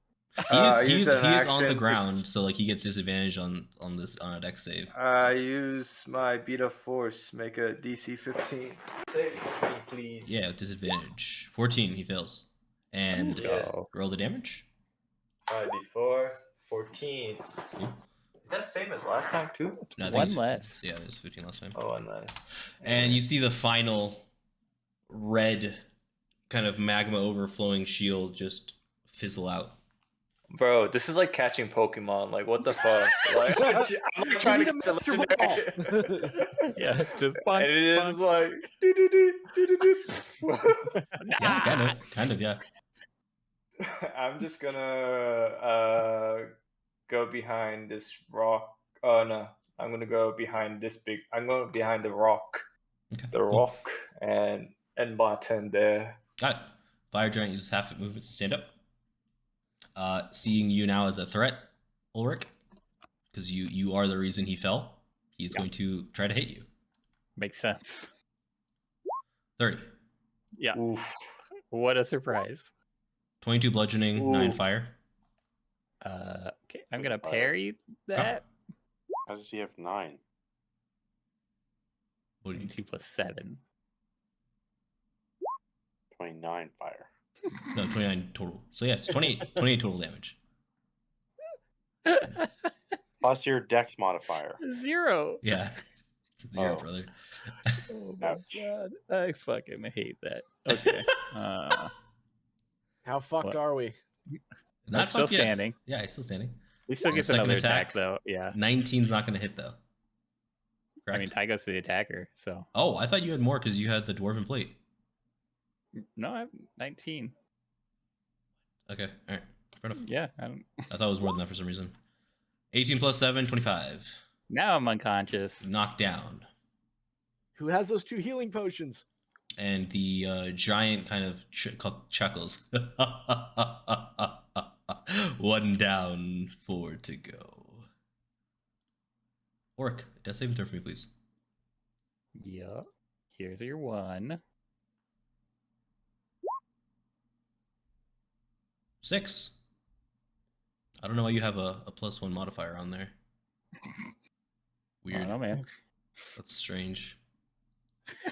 He is on the action ground, so like he gets disadvantage on a dex save. I use my Beta Force. Make a DC 15 save for me, please. Yeah, disadvantage. 14, he fails. And Let's go. roll the damage. 5d4, 14. Is that the same as last time too? No, I think One it's 15. less. Yeah, it was 15 last time. Oh, one less. And you see the final red kind of magma overflowing shield just fizzle out. Bro, this is like catching Pokemon. Like, what the fuck? Like, I'm like trying to get the legendary. Yeah, just punch, And it is punch. like. Yeah, kind of, yeah. I'm just gonna go behind this rock. Oh no, I'm gonna go behind this big. I'm going behind the rock. Okay, The cool. rock and button there. Got it. Fire giant uses half its movement to stand up. Seeing you now as a threat, Ulrich, because you are the reason he fell. He's going to try to hit you. Makes sense. 30. Yeah. Oof. What a surprise. 22 bludgeoning, 9 Ooh. fire. Okay, I'm gonna parry that. How does he have 9? What do you 2 plus 7. 29 fire. No, 29 total. So yeah, it's 28 total damage. Plus your dex modifier. 0. Yeah. It's a 0, Oh. brother. Oh my Ouch. god. I fucking hate that. Okay. How fucked What? are we? Not still fucked yet. standing. Yeah, he's still standing. He still On gets the second another attack? attack though. Yeah. 19's not going to hit, though. I mean, Correct? Ty goes to the attacker, so. Oh, I thought you had more because you had the dwarven plate. No, I have 19. Okay, all right. Fair enough. Yeah. I don't... I thought it was more than that for some reason. 18 plus 7, 25. Now I'm unconscious. Knocked down. Who has those 2 healing potions? And the giant kind of chuckles. 1 down, 4 to go. Orc, death saving throw for me, please. Yup. Here's your 1. 6. I don't know why you have a +1 modifier on there. I Weird. don't know, man. That's strange.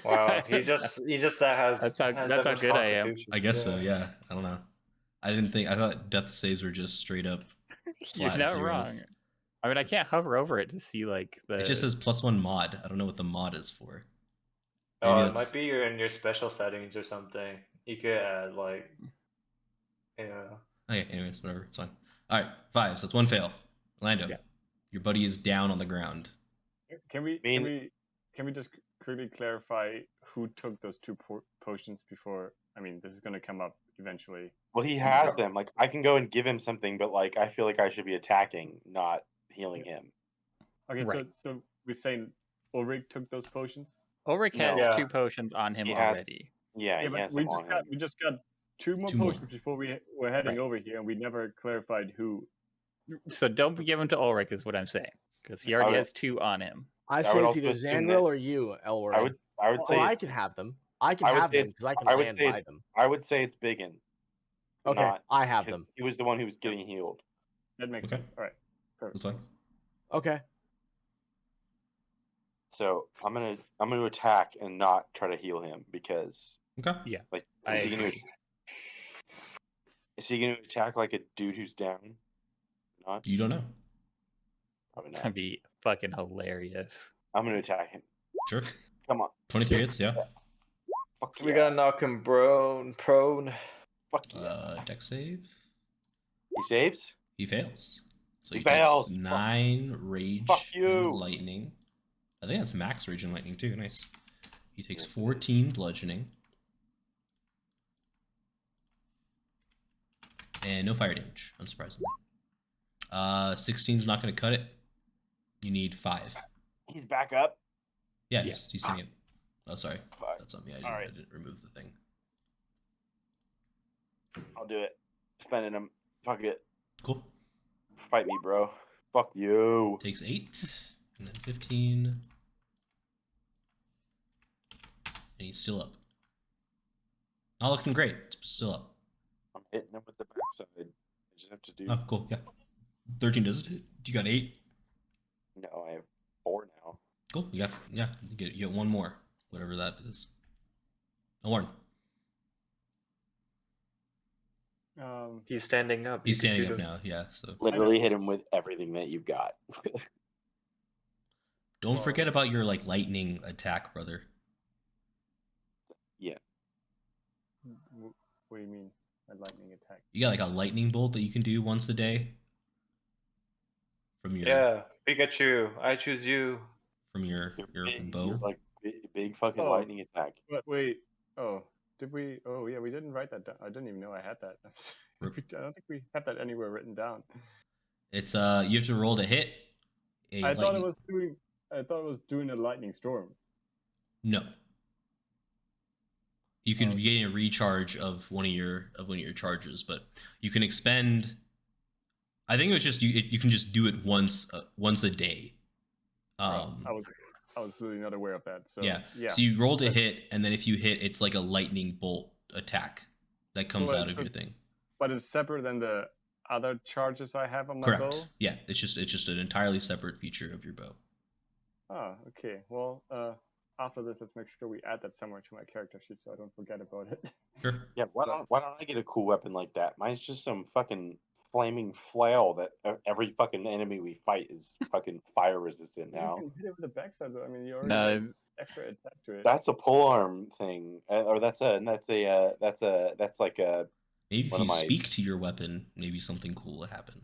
Wow, he just that has. That's how that good I am. constitution. I guess so, yeah. I don't know. I thought death saves were just straight up You're flat not zeros. wrong. I mean, I can't hover over it to see like the. It just says +1 mod. I don't know what the mod is for. Oh, Maybe it might be in your special settings or something. You could add like. Yeah. Okay, anyways, whatever. It's fine. All right, 5. So that's 1 fail. Lando, Yeah. your buddy is down on the ground. Can we mean- can we just quickly clarify who took those 2 potions before? I mean, this is going to come up eventually. Well, he has them. Like, I can go and give him something, but like, I feel like I should be attacking, not healing him. Okay, Right. so we're saying Ulrich took those potions. Ulrich has No. 2 potions on him He has- already. Yeah, Yeah, he but has we them on him. just got 2 more 2 more. potions before we were heading Right. over here, and we never clarified who. So don't give him to Ulrich, is what I'm saying, because he already Okay. has 2 on him. I I say would it's also either assume Zanril that- or you, Elwarin. I would say I can have them. I can I would have say them it's- because I can I would land say by it's- them. I would say it's BigYin. Okay, not- I have 'cause them. He was the one who was getting healed. That makes Okay. sense. All right. Perfect. That's fine. Okay. So I'm gonna attack and not try to heal him because Okay. Yeah, like I is he gonna agree. attack like a dude who's down? Not You don't know. probably That'd not. be fucking hilarious. I'm gonna attack him. Sure. Come on. 23 hits, yeah. Fuck We yeah. gotta knock him prone. Fuck yeah. Deck save. He saves. He fails. So He he fails. takes 9 rage Fuck and you. lightning. I think that's max rage and lightning too. Nice. He takes 14 bludgeoning. And no fire damage, unsurprisingly. 16's not going to cut it. You need 5. He's back up. Yeah, he's staying it. Oh, sorry. Fuck. That's on me. I Alright. didn't remove the thing. I'll do it. Spending him. Fuck it. Cool. Fight me, bro. Fuck you. Takes 8. And then 15. And he's still up. Not looking great. Still up. I'm hitting him with the backside. I just have to do. Oh, cool. Yeah. 13 does it hit. You got 8. No, I have 4 now. Cool. You got, yeah. You get 1 more. Whatever that is. Elwarin. He's standing up. He's You can standing shoot up him. now. Yeah. So Literally hit him with everything that you've got. don't forget about your like lightning attack, brother. What do you mean? A lightning attack? You got like a lightning bolt that you can do once a day. From your Yeah, Pikachu, I choose you. from your bow. You're like big fucking Oh. lightning attack. But wait. Oh, did we? Oh, yeah, we didn't write that down. I didn't even know I had that. I don't think we have that anywhere written down. It's you have to roll to hit. I thought it was doing a lightning storm. No. You can gain a recharge of one of your charges, but you can expend. I think it was just you can just do it once a day. I was really not aware of that. So Yeah. yeah. So you roll to hit, and then if you hit, it's like a lightning bolt attack that comes So out of your thing. But it's separate than the other charges I have on my Correct. bow. Yeah, it's just an entirely separate feature of your bow. Oh, okay. Well, after this, let's make sure we add that somewhere to my character sheet so I don't forget about it. Sure. Yeah, why don't I get a cool weapon like that? Mine's just some fucking flaming flail that every fucking enemy we fight is fucking fire resistant now. You can hit it with the backside, though. I mean, you already No, have extra attack to it. That's a polearm thing, or that's like a Maybe if One of you my- speak to your weapon, maybe something cool will happen.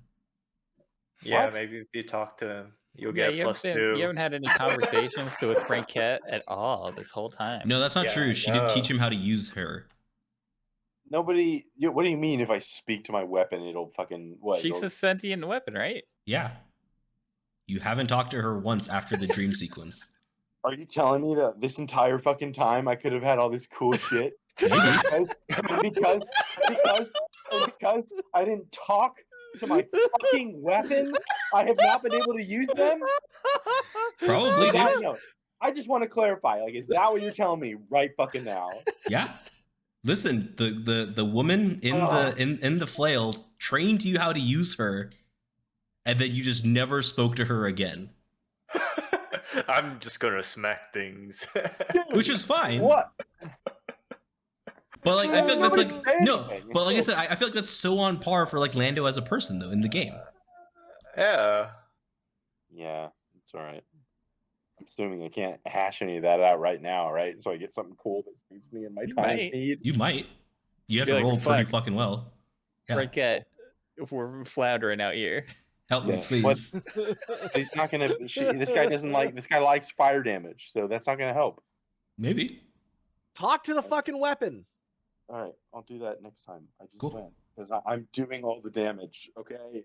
Yeah, What? maybe if you talk to him, you'll yeah, get you plus haven't, 2. you haven't had any conversations with Frankette at all this whole time. No, that's not Yeah, true. She no. did teach him how to use her. nobody. What do you mean if I speak to my weapon, it'll fucking what? She's it'll- a sentient weapon, right? Yeah. You haven't talked to her once after the dream sequence. Are you telling me that this entire fucking time I could have had all this cool shit? because I didn't talk to my fucking weapon, I have not been able to use them. Probably, Is that- dude. no, I just want to clarify. Like, is that what you're telling me right fucking now? Yeah. Listen, the woman in the flail trained you how to use her, and then you just never spoke to her again, I'm just gonna smack things. which is fine. What? But like, I feel like Nobody that's said like no. anything. But like I said, I feel like that's so on par for like Lando as a person though in the game. Yeah. Yeah, it's all right. I'm assuming I can't hash any of that out right now, right? So I get something cool that suits me in my You time might. need. You might. You have Be to like, roll pretty "Fuck." fucking well. Yeah. Frankette, if we're floundering out here. Help me, Yeah. please. He's not gonna. This guy doesn't like. This guy likes fire damage, so that's not gonna help. Maybe. Talk to the fucking weapon. All right, I'll do that next time. I just Cool. went because I'm doing all the damage. Okay.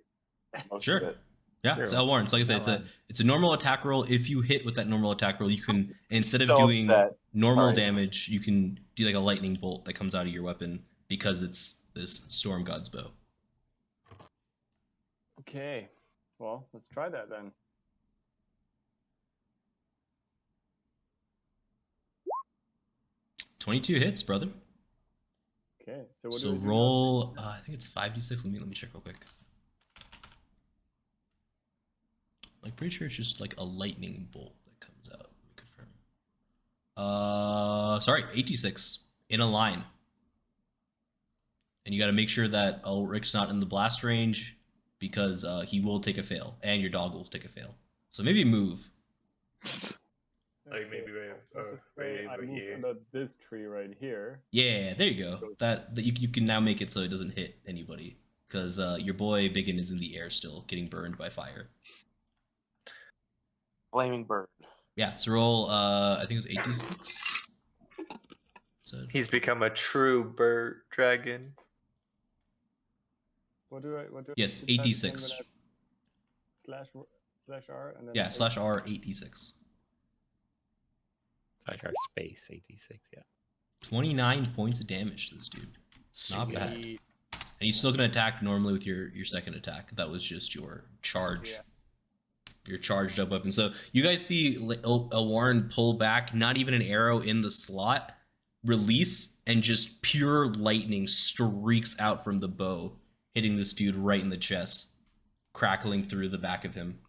Most Sure. of it. Yeah, Sure. it's Elwarin. So like I said, it's a normal attack roll. If you hit with that normal attack roll, you can instead of So doing upset. normal Sorry. damage, you can do like a lightning bolt that comes out of your weapon because it's this storm god's bow. Okay. Well, let's try that then. 22 hits, brother. Okay, so what So do I do now? roll. I think it's 5d6. Let me check real quick. Like pretty sure it's just like a lightning bolt that comes out. Let me confirm. Sorry, 8d6 in a line. And you got to make sure that Ulrich's not in the blast range because he will take a fail, and your dog will take a fail. So maybe move. Like maybe Let's just say I over move here. under this tree right here. Yeah, there you go. That you can now make it so it doesn't hit anybody because your boy BigYin is in the air still, getting burned by fire. Flaming bird. Yeah, so roll. I think it was 8d6. So He's become a true bird dragon. What do I? yes, do I type again 8d6. when I slash R and then Yeah, slash R 8d6. Slash R space 86. Yeah. 29 points of damage to this dude. Not bad. Sweet. And he's still gonna attack normally with your second attack. That was just your charge. Yeah. Your charged up weapon. So you guys see Elwarin pull back, not even an arrow in the slot, release, and just pure lightning streaks out from the bow, hitting this dude right in the chest, crackling through the back of him.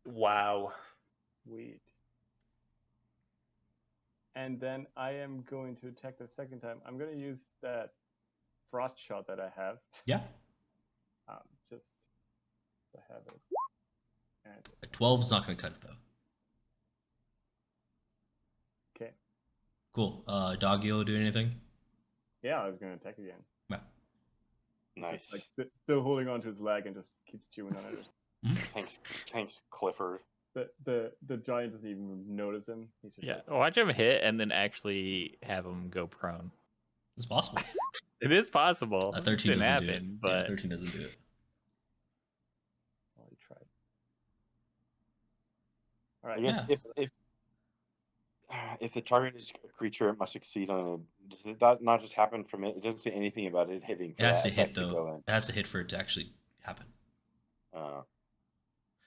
Wow. Sweet. And then I am going to attack the second time. I'm going to use that frost shot that I have. Yeah. Just to have it. And A 12 is not gonna cut it though. okay. Cool. Doggio do anything? Yeah, I was going to attack again. Yeah. Nice. Just, like still holding onto his leg and just keeps chewing on it. Thanks, Clifford. The giant doesn't even notice him. He's just Yeah. like, Watch him hit and then actually have him go prone. It's possible. It is possible. A 13 It doesn't happen, do it. but Yeah, 13 doesn't do it. well, he tried. All right. I guess Yeah. if the target is a creature, it must succeed on a. Does that not just happen from it? It doesn't say anything about it hitting. It has to that hit effect go though. in. It has to hit for it to actually happen. Uh,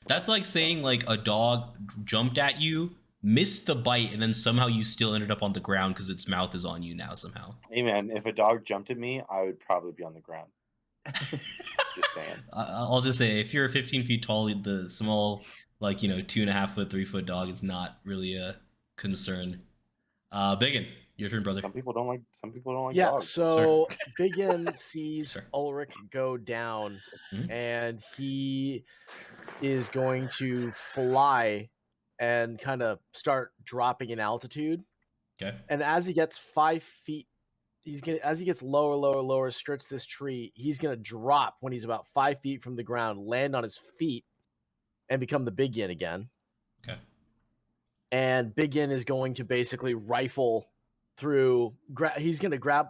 That's like saying like a dog jumped at you, missed the bite, and then somehow you still ended up on the ground because its mouth is on you now somehow. hey man, if a dog jumped at me, I would probably be on the ground. Just saying. I'll just say if you're 15 feet tall, the small, like 2.5 foot, 3 foot dog is not really a concern. BigYin, your turn, brother. Some people don't like Yeah, dogs. so BigYin sees Sure. Ulrich go down, Mhm. and he is going to fly and kind of start dropping in altitude. Okay. And as he gets 5 feet, as he gets lower, skirts this tree, he's gonna drop when he's about 5 feet from the ground, land on his feet, and become the BigYin again. Okay. And BigYin is going to basically rifle through. He's gonna grab.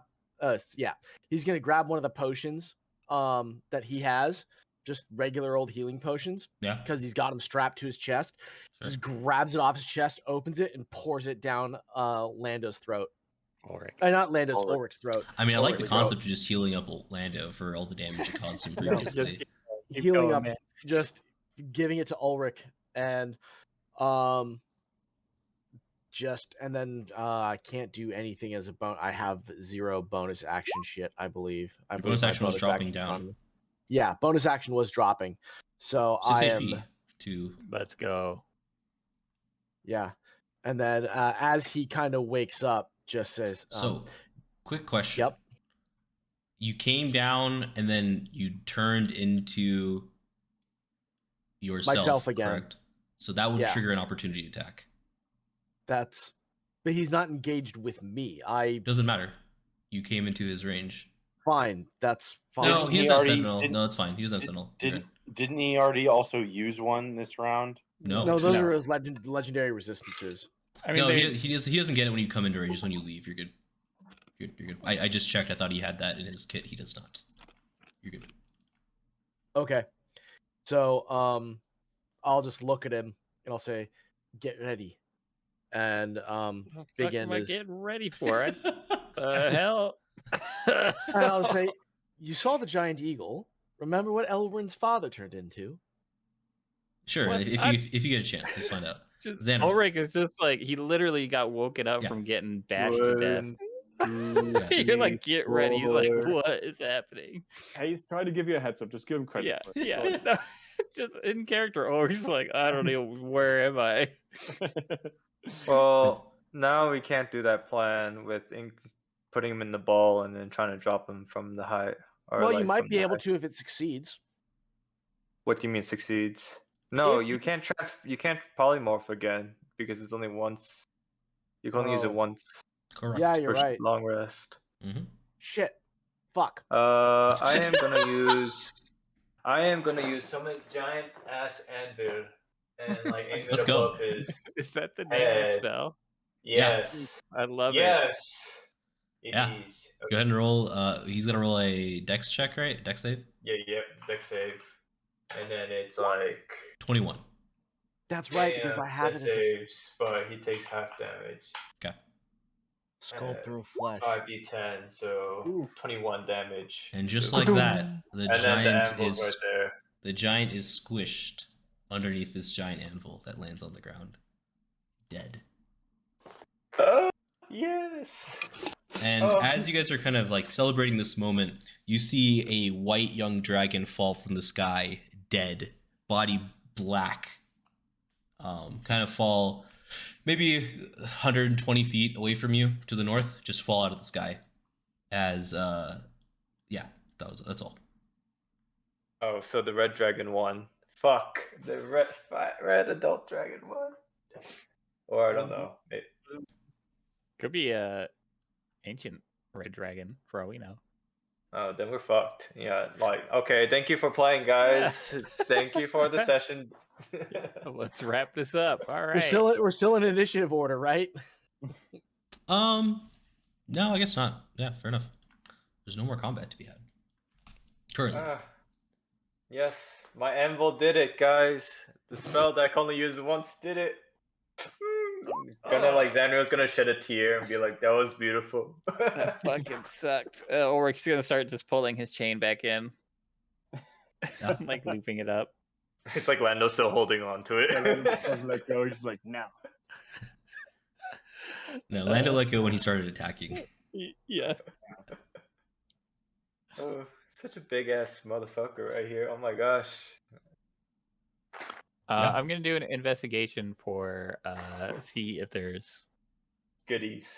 He's gonna grab one of the potions that he has, just regular old healing potions, Yeah. because he's got them strapped to his chest. Sure. Just grabs it off his chest, opens it, and pours it down Lando's throat. Ulrich. Not Lando's, Ulrich. Ulrich's throat. I mean, I like the Ulrich's concept of just healing up Lando for all the damage it caused him previously. Keep Healing going, up, man. just giving it to Ulrich, and then I can't do anything as a bonus. I have 0 bonus action shit, I believe. Your bonus my action was dropping action's down. on me. Yeah, bonus action was dropping. So 6 I HP am. to. Let's go. Yeah. And then as he kind of wakes up, just says, So, quick question. Yep. You came down and then you turned into yourself, Myself again. correct? So that would Yeah. trigger an opportunity attack. but he's not engaged with me. Doesn't matter. You came into his range. Fine. That's fine. No, Didn't he he doesn't have already- Sentinel. didn't- No, it's fine. He doesn't have Sentinel. You're good. Didn't he already also use one this round? No. No, those No. are his legendary resistances. I mean, No, they, he doesn't get it when you come into range. Just when you leave, you're good. You're good. I just checked. I thought he had that in his kit. He does not. You're good. Okay. So I'll just look at him and I'll say, "Get ready." And what the fuck BigYin am I is. getting ready for it? The hell? And I'll say, "You saw the giant eagle. Remember what Elwarin's father turned into?" Sure, What? if you get a chance, let's find out. Xander. Ulrich is just like he literally got woken up from getting bashed to death. 1, 2, You're like, 3, get ready. He's like, 4. what is happening? Hey, he's trying to give you a heads up. Just give him credit. Yeah, for it. yeah. No, just in character. Ulrich's like, I don't know, where am I? Well, now we can't do that plan with putting him in the ball and then trying to drop him from the height. Or Well, like you might from be the able height. to if it succeeds. What do you mean succeeds? No, If you you can't you can't polymorph again because it's only once. You can only use it Oh. once Correct. Yeah, you're for right. long rest. Mm-hmm. Shit. Fuck. I am gonna use some giant ass anvil and like aim it Let's go. above his Is that the name of the head. spell? Yes. I love it. Yes. It Yeah. is. Go ahead and roll. He's gonna roll a dex check, right? Dex save. Yeah, dex save. And then it's like 21. That's right, because I have dex it as a saves, but he takes half damage. Okay. skull through flesh. 5d10, so 21 damage. And just like that, the And then the giant anvil's is right there. the giant is squished underneath this giant anvil that lands on the ground, dead. Oh, yes. And as you guys are kind of like celebrating this moment, you see a white young dragon fall from the sky, dead, body black, kind of fall maybe 120 feet away from you to the north, just fall out of the sky. As yeah, that's all. Oh, so the red dragon won. Fuck, the red adult dragon won. Or I don't know. Could be a ancient red dragon for all we know. Oh, then we're fucked. Yeah, like, okay, thank you for playing, guys. Thank you for the session. Let's wrap this up. All right. We're still in initiative order, right? No, I guess not. Yeah, fair enough. There's no more combat to be had currently. Yes, my anvil did it, guys. The spell deck only used once did it. Gonna like Zanril's gonna shed a tear and be like, "That was beautiful." That fucking sucked. Ulrich's gonna start just pulling his chain back in, like looping it up. It's like Lando still holding on to it. And then doesn't let go. He's like, no. No, Lando let go when he started attacking. Yeah. Oh, such a big ass motherfucker right here. Oh my gosh. Yeah. I'm gonna do an investigation for see if there's Goodies.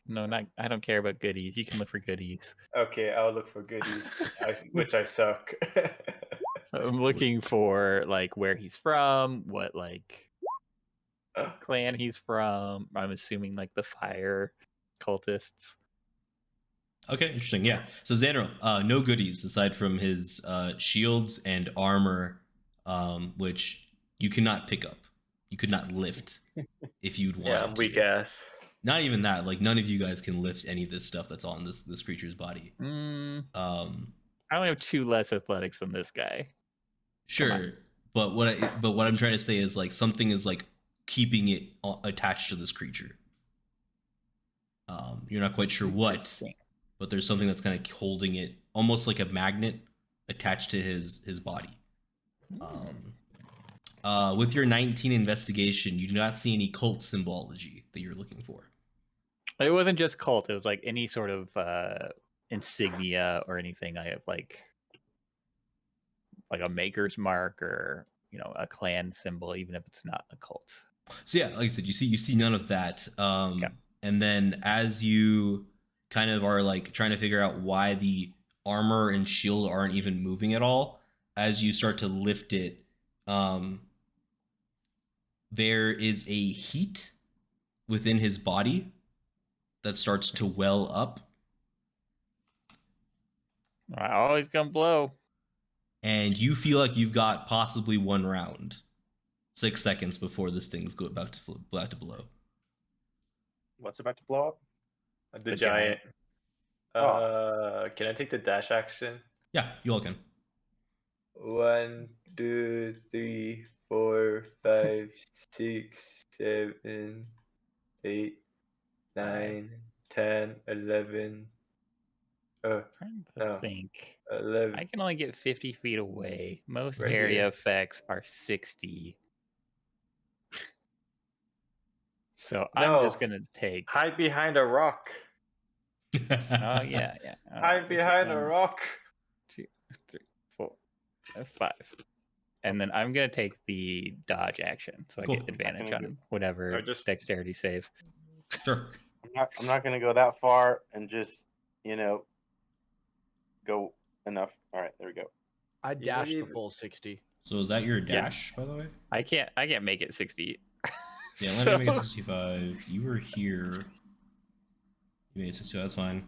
no, not I don't care about goodies. You can look for goodies. Okay, I'll look for goodies, which I suck. I'm looking for like where he's from, what like clan he's from. I'm assuming like the fire cultists. Okay, interesting. Yeah. So Zanril, no goodies aside from his shields and armor, which you cannot pick up. You could not lift if you'd want. Yeah, I'm weak ass. Not even that. Like none of you guys can lift any of this stuff that's on this creature's body. I only have 2 less athletics than this guy. Sure, but what I'm trying to say is like something is like keeping it attached to this creature. You're not quite sure what, but there's something that's kind of holding it, almost like a magnet attached to his body. With your 19 investigation, you do not see any cult symbology that you're looking for. It wasn't just cult. It was like any sort of insignia or anything. I have like a maker's mark or a clan symbol, even if it's not a cult. So yeah, like I said, you see none of that. And then as you kind of are like trying to figure out why the armor and shield aren't even moving at all, as you start to lift it, there is a heat within his body that starts to well up. I always gonna blow. And you feel like you've got possibly 1 round. 6 seconds before this thing's about to blow. What's about to blow up? The giant. Can I take the dash action? Yeah, you all can. 1, 2, 3, 4, 5, 6, 7, 8, 9, 10, 11. Trying to No. think. 11. I can only get 50 feet away. Most Right area here. effects are 60. So No. I'm just gonna take. Hide behind a rock. Oh yeah. Hide behind a rock. 2, 3, 4, 5. And then I'm gonna take the dodge action, so I Cool. get advantage gonna on whatever Or just- dexterity save. Sure. I'm not gonna go that far and just go enough. All right, there we go. I You dashed the didn't even- full 60. So is that your Yeah. dash, by the way? I can't make it 60. Yeah, let me make it 65. You were here. You made it 65. That's fine.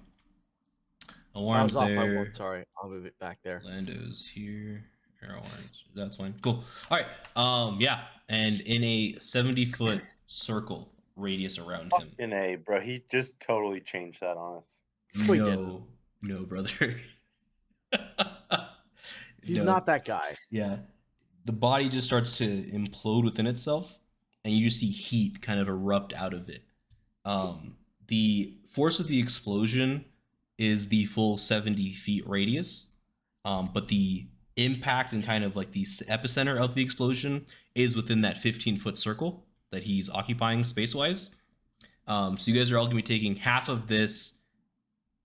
I Elwarin's was off by there. one. Sorry, I'll move it back there. Lando's here. Elwarin's. That's fine. Cool. All right. Yeah, and in a 70-foot circle radius around him. In A, bro, he just totally changed that on us. We No, brother. He's No. not that guy. Yeah. The body just starts to implode within itself, and you just see heat kind of erupt out of it. The force of the explosion is the full 70 feet radius, but the impact and kind of like the epicenter of the explosion is within that 15-foot circle that he's occupying space-wise. So you guys are all going to be taking half of this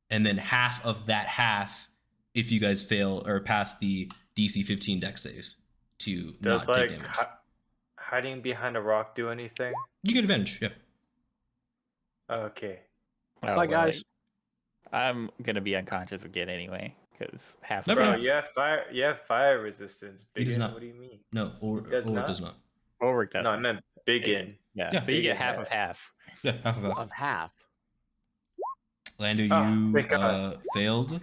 and then half of that half if you guys fail or pass the DC 15 dex save to Does not take like damage. hiding behind a rock do anything? You get advantage, yeah. Okay. Oh, Bye, guys. I'm gonna be unconscious again anyway, because half Never of Bro, know. you have fire. You have fire resistance. He does BigYin, not. what do you mean? No, or Does not? does not. Ulrich does. No, I meant BigYin. Yeah, Yeah. so you get BigYin half has. of half. Yeah, half of half. Of half. Lando, Oh, you thank God. failed.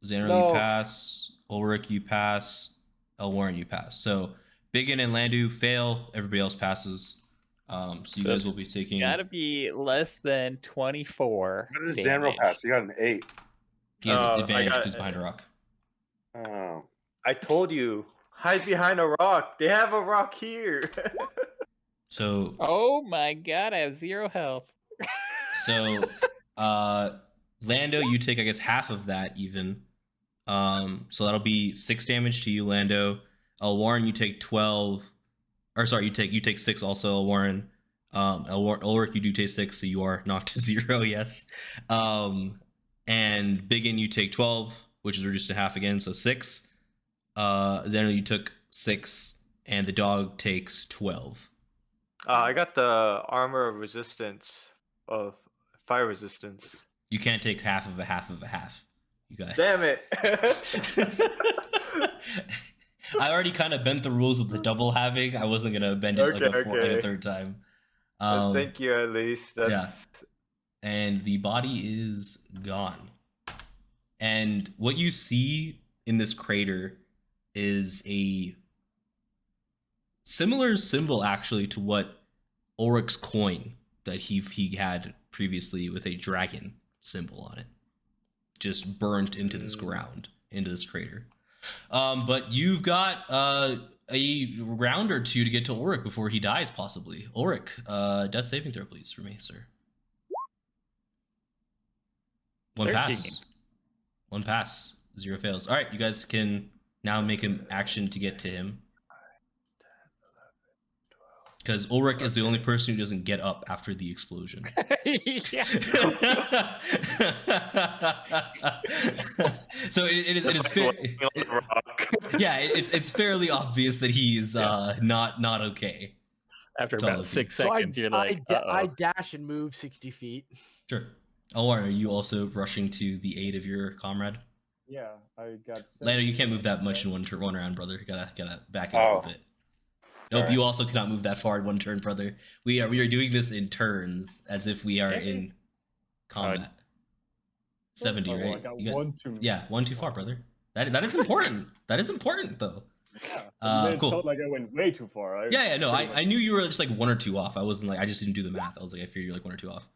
Zanril, No. you pass. Ulrich, you pass. Elwarin, you pass. So BigYin and Lando fail. Everybody else passes. So you So guys will be taking. Gotta be less than 24. What does damage. Zanril pass? You got an 8. He has I advantage got- because behind a rock. Oh. I told you, hide behind a rock. They have a rock here. So Oh my god, I have 0 health. So, Lando, you take, I guess, half of that even. So that'll be 6 damage to you, Lando. Elwarin, you take 12. Or sorry, you take 6 also, Elwarin. Ulrich, you do take 6, so you are knocked to 0, yes. And BigYin, you take 12, which is reduced to half again, so 6. Zanril, you took 6, and the dog takes 12. I got the armor of resistance of fire resistance. You can't take half of a half of a half. You guys. Damn it! I already kind of bent the rules of the double halving. I wasn't gonna bend it like a Okay. third time. Thank you, at least. That's... Yeah. And the body is gone. And what you see in this crater is a similar symbol, actually, to what Ulrich's coin that he had previously with a dragon symbol on it, just burnt into this ground, into this crater. But you've got a round or two to get to Ulrich before he dies, possibly. Ulrich, death saving throw, please, for me, sir. 1 pass. 13. 1 pass. 0 fails. All right, you guys can now make an action to get to him. Because Ulrich is the only person who doesn't get up after the explosion. Yeah. So it is fair. Yeah, it's fairly obvious that he's not okay. After Totally. about 6 So seconds, you're like, I dash and move 60 feet. Sure. Elwarin, are you also rushing to the aid of your comrade? Yeah, I got. Lando, you can't move that much in one round, brother. You gotta back it up a bit. Nope, Sorry. you also cannot move that far in 1 turn, brother. We are doing this in turns, as if we are Can't we? in combat. 70, Oh, well, I right? got You got- 1 too. Yeah, 1 too far, brother. That is important. That is important, though. Yeah. It Cool. felt like I went way too far. Yeah, no, pretty much- I knew you were just like 1 or 2 off. I wasn't like, I just didn't do the math. I was like, I figured you're like 1 or 2 off.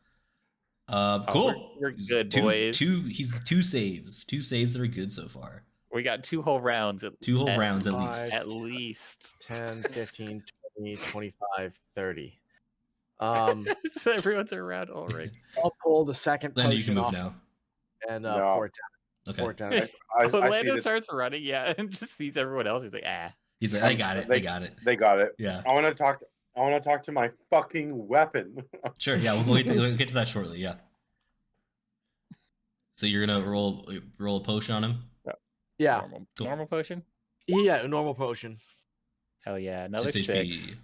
Cool. we're good, two, boys. He's 2 saves. 2 saves that are good so far. we got 2 whole rounds. 2 whole at rounds at five. least. At least. 10, 15, 20, 25, 30. So everyone's around Ulrich. I'll pull the second Lando, you can potion move off now. and No. pour it Okay. 4 times. So I see Lando that starts running, yeah, and just sees everyone else. He's like, ah. He's like, I got it. I got it. they got it. Yeah. I want to talk to my fucking weapon. Sure. Yeah. We'll get to that shortly. Yeah. So you're gonna roll a potion on him. Yeah. Normal potion. Yeah, normal potion. Hell yeah, another 6 6. HP.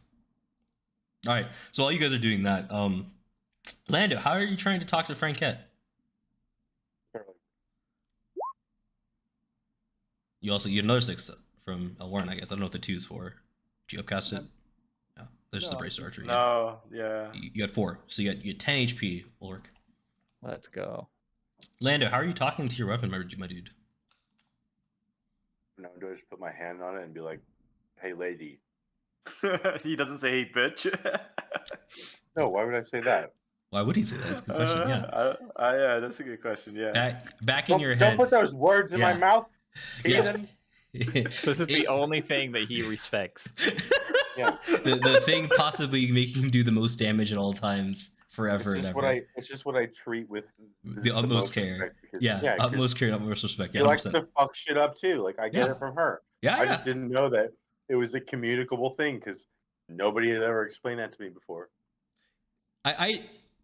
All right. So while you guys are doing that, Lando, how are you trying to talk to Frankette? You get another 6 from Elwarin, I guess. I don't know what the 2 is for. Did you upcast it? No. There's just a brace archer. No, yeah. You got 4. So you get 10 HP, Ulrich. Let's go. Lando, how are you talking to your weapon, my dude? No, do I just put my hand on it and be like, "Hey, lady"? He doesn't say hey, bitch. No, why would I say that? Why would he say that? That's a good question. Yeah. Yeah, that's a good question. Yeah. Back in your head. Don't put those words in my Yeah. mouth. Yeah. This is the only thing that he respects. Yeah. the thing possibly making him do the most damage at all times, forever and ever. It's just what I treat with The utmost most care. respect because- Yeah, 'cause utmost care and utmost respect. Yeah, She likes 100%. to fuck shit up too. Like I get Yeah. it from her. Yeah, I just didn't know that it was a communicable thing because nobody had ever explained that to me before. I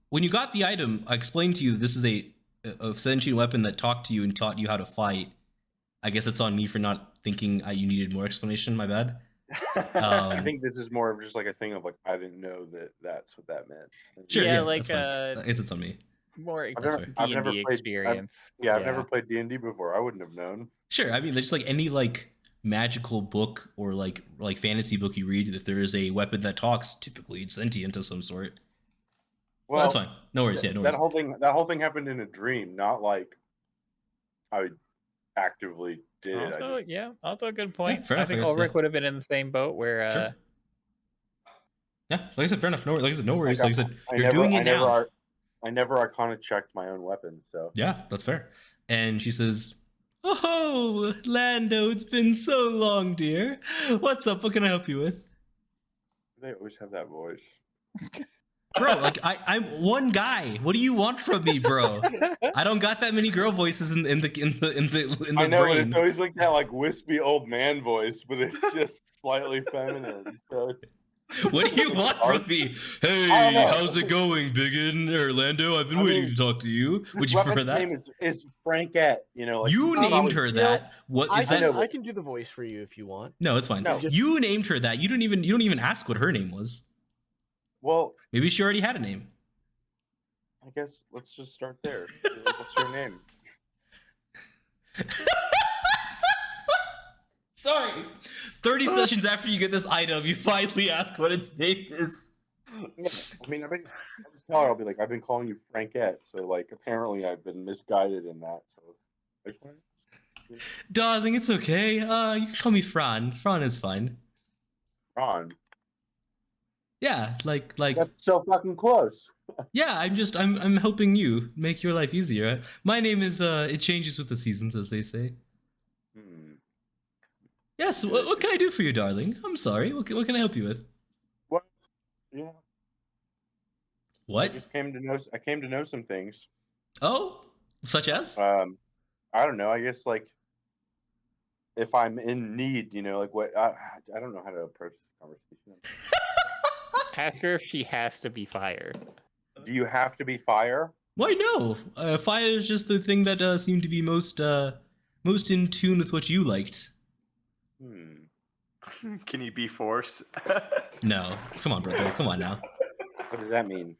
when you got the item, I explained to you that this is a sentient weapon that talked to you and taught you how to fight. I guess it's on me for not thinking you needed more explanation. My bad. I think this is more of just like a thing of like I didn't know that that's what that meant. Sure, Yeah, yeah, like, that's fine. I guess it's on me. More I've never D&D played- experience. I've never played D&D before. I wouldn't have known. Sure, I mean, there's just like any like magical book or like fantasy book you read. If there is a weapon that talks, typically it's sentient of some sort. Well, that's fine. No worries. Yeah, no worries. That whole thing happened in a dream, not like I actively did it. Also, also a good point. fair I enough, I think guess, Ulrich yeah. would have been in the same boat where Sure. Yeah, like I said, fair enough. No, like I said, no worries. Like I said, I you're never- doing it now. I never arcana checked my own weapon, so Yeah, that's fair. And she says, "Oh, Lando, it's been so long, dear. What's up? What can I help you with?" they always have that voice. Bro, like I'm one guy. What do you want from me, bro? I don't got that many girl voices in the I know, but brain. it's always like that like wispy old man voice, but it's just slightly feminine. So it's What do you want from me? Hey, don't know. how's it going, BigYin or Lando? I've been waiting to talk to you. Would this you prefer weapon's that? name is Frankette. You know, like You it's named probably- her that. What I is that? can, I can do the voice for you if you want. No, it's fine. No. You named her that. You don't even ask what her name was. Well, Maybe she already had a name. I guess let's just start there. What's your name? Sorry. 30 sessions after you get this item, you finally ask what its name is. Yeah, I mean, I'll just tell her. I'll be like, I've been calling you Frankette, so like apparently I've been misguided in that. So I just want Darling, it's okay. You can call me Fran. Fran is fine. Ron. Yeah, like That's so fucking close. yeah, I'm helping you make your life easier. My name is it changes with the seasons, as they say. Yes, what can I do for you, darling? I'm sorry. What can I help you with? What? Yeah. What? I came to know some things. Oh, such as? I don't know. I guess like if I'm in need, you know, like what I don't know how to approach this conversation. ask her if she has to be fire. Do you have to be fire? Why no? Fire is just the thing that seemed to be most in tune with what you liked. Can you be force? No, come on, brother. Come on now. What does that mean?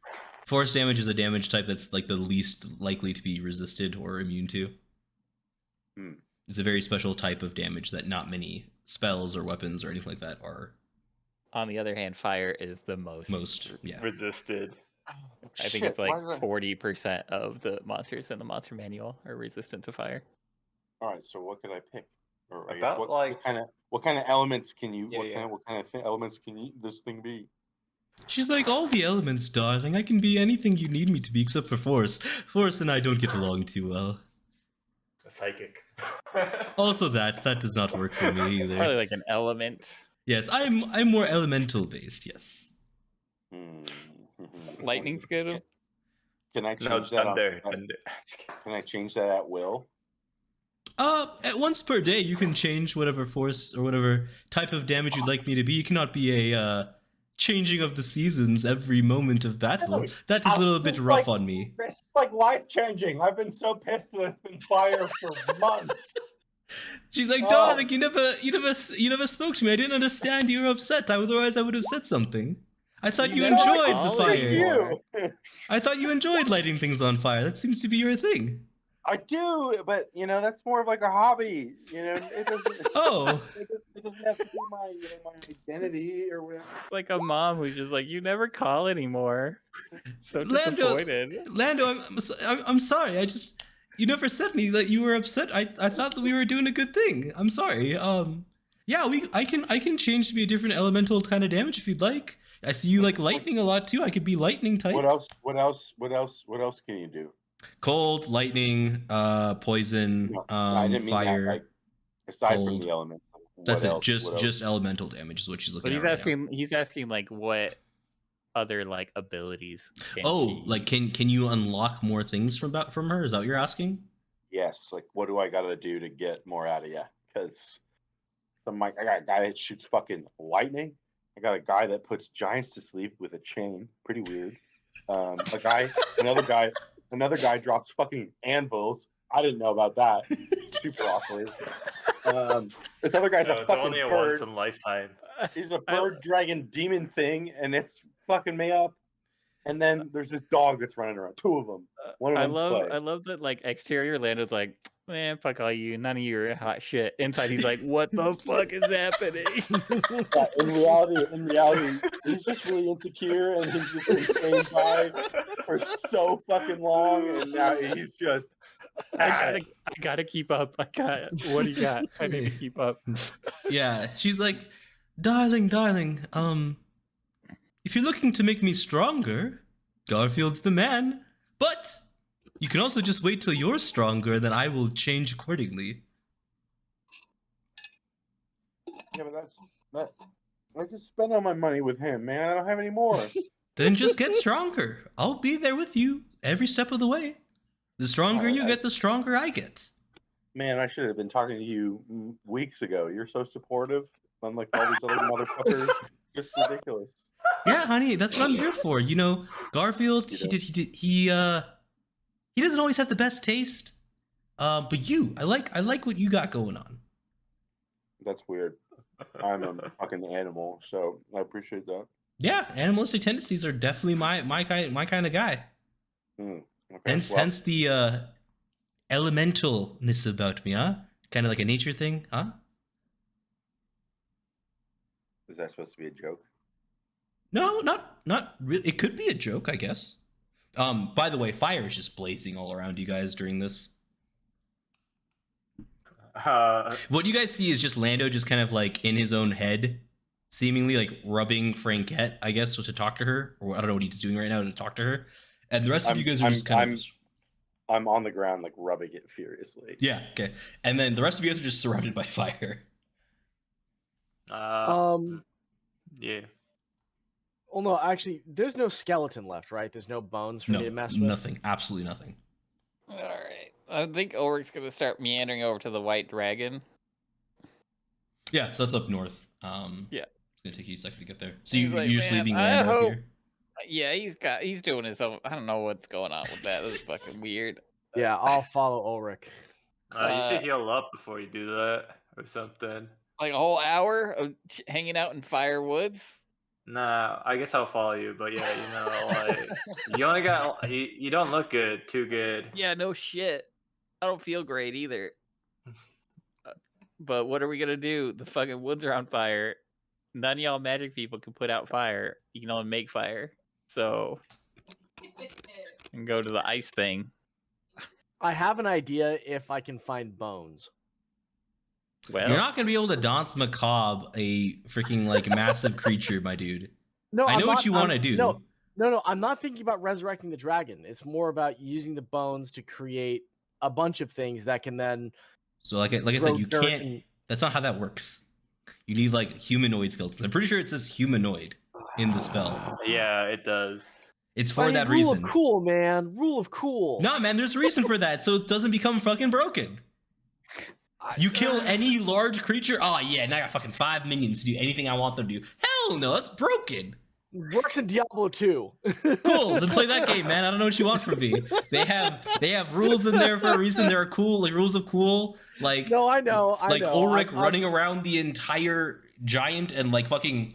Force damage is a damage type that's like the least likely to be resisted or immune to. It's a very special type of damage that not many spells or weapons or anything like that are. On the other hand, fire is the most Yeah. Resisted. I think it's like 40% of the monsters in the monster manual are resistant to fire. All right, so what could I pick? Or I guess About, what kind of elements can you? Yeah, What kind of elements can this thing be? She's like, all the elements, darling. I can be anything you need me to be except for Force. Force and I don't get along too well. A psychic. Also that does not work for me either. Probably like an element. Yes, I'm more elemental based, yes. Lightning's good. Can I change No, that? thunder. Can I change that at will? Once per day, you can change whatever force or whatever type of damage you'd like me to be. You cannot be a changing of the seasons every moment of battle. That is a little bit rough on me. It's just like life changing. I've been so pissed that it's been fire for months. She's like, darling, you never spoke to me. I didn't understand you were upset. Otherwise, I would have said something. I thought you enjoyed the fire. I thought you enjoyed lighting things on fire. That seems to be your thing. I do, but that's more of like a hobby. It doesn't. Oh. It doesn't have to be my my identity or whatever. It's like a mom who's just like, you never call anymore. So disappointed. Lando, I'm sorry. You never said me that you were upset. I thought that we were doing a good thing. I'm sorry. Yeah, I can change to be a different elemental kind of damage if you'd like. I see you like lightning a lot too. I could be lightning type. What else can you do? Cold, lightning, poison, I didn't mean fire. that, aside cold. from the elements. That's it. Just elemental damage is what she's looking But at. He's asking like what other like abilities. Like can you unlock more things from her? Is that what you're asking? Yes. Like, what do I gotta do to get more out of you? Because I got a guy that shoots fucking lightning. I got a guy that puts giants to sleep with a chain. Pretty weird. Another guy drops fucking anvils. I didn't know about that. Super awkward. This other guy's a fucking only a bird. once in a lifetime. He's a bird dragon demon thing, and it's fucking me up. And then there's this dog that's running around. Two of them. One of them's Clay. I love that like exterior Lando's like, man, fuck all you, none of your hot shit. Inside he's like, what the fuck is happening? Yeah, in reality, he's just really insecure, and he's just been staying by for so fucking long, and now he's just. I gotta keep up. What do you got? I need to keep up. Yeah, she's like, darling, if you're looking to make me stronger, Garfield's the man. But you can also just wait till you're stronger, then I will change accordingly. Yeah, but I just spent all my money with him, man. I don't have any more. Then just get stronger. I'll be there with you every step of the way. The stronger you get, the stronger I get. Man, I should have been talking to you weeks ago. You're so supportive, unlike all these other motherfuckers. Just ridiculous. Yeah, honey, that's what I'm here for. Garfield, he doesn't always have the best taste. But I like what you got going on. That's weird. I'm a fucking animal, so I appreciate that. Yeah, animalistic tendencies are definitely my kind of guy. Okay, Hence the elementalness about me, huh? Kind of like a nature thing, huh? Is that supposed to be a joke? No, not really. It could be a joke, I guess. By the way, fire is just blazing all around you guys during this. What you guys see is just Lando just kind of like in his own head, seemingly like rubbing Frankette, I guess, to talk to her. Or I don't know what he's doing right now to talk to her. And the rest of you guys are just kind of... I'm on the ground, like, rubbing it furiously. Yeah, okay. And then the rest of you guys are just surrounded by fire. Yeah. Well, no, actually, there's no skeleton left, right? There's no bones for me to mess with? Nothing. Absolutely nothing. All right. I think Ulrich's going to start meandering over to the White Dragon. Yeah, so that's up north. Yeah. It's going to take you a second to get there. So you're like, just leaving Lando up here? Yeah, he's doing his own. I don't know what's going on with that. This is fucking weird. Yeah, I'll follow Ulrich. You should heal up before you do that or something. Like a whole hour of hanging out in Firewoods? Nah, I guess I'll follow you, but yeah, like you only got you don't look good, too good. Yeah, no shit. I don't feel great either. But what are we gonna do? The fucking woods are on fire. None of y'all magic people can put out fire. You can only make fire. So and go to the ice thing. I have an idea if I can find bones. Well, you're not gonna be able to dance macabre a freaking like massive creature, my dude. No, I know what you want to do. No, I'm not thinking about resurrecting the dragon. It's more about using the bones to create a bunch of things that can then. So like I said, you can't. That's not how that works. You need like humanoid skeletons. I'm pretty sure it says humanoid in the spell. Yeah, it does. It's for that rule reason. Rule of cool, man. Rule of cool. Nah, man, there's a reason for that, so it doesn't become fucking broken. You kill any large creature? Oh yeah, now I got fucking 5 minions to do anything I want them to do. Hell no, that's broken. Works in Diablo 2. Cool, then play that game, man. I don't know what you want from me. They have rules in there for a reason. There are cool, like rules of cool. Like No, I know. Ulrich running around the entire giant and like fucking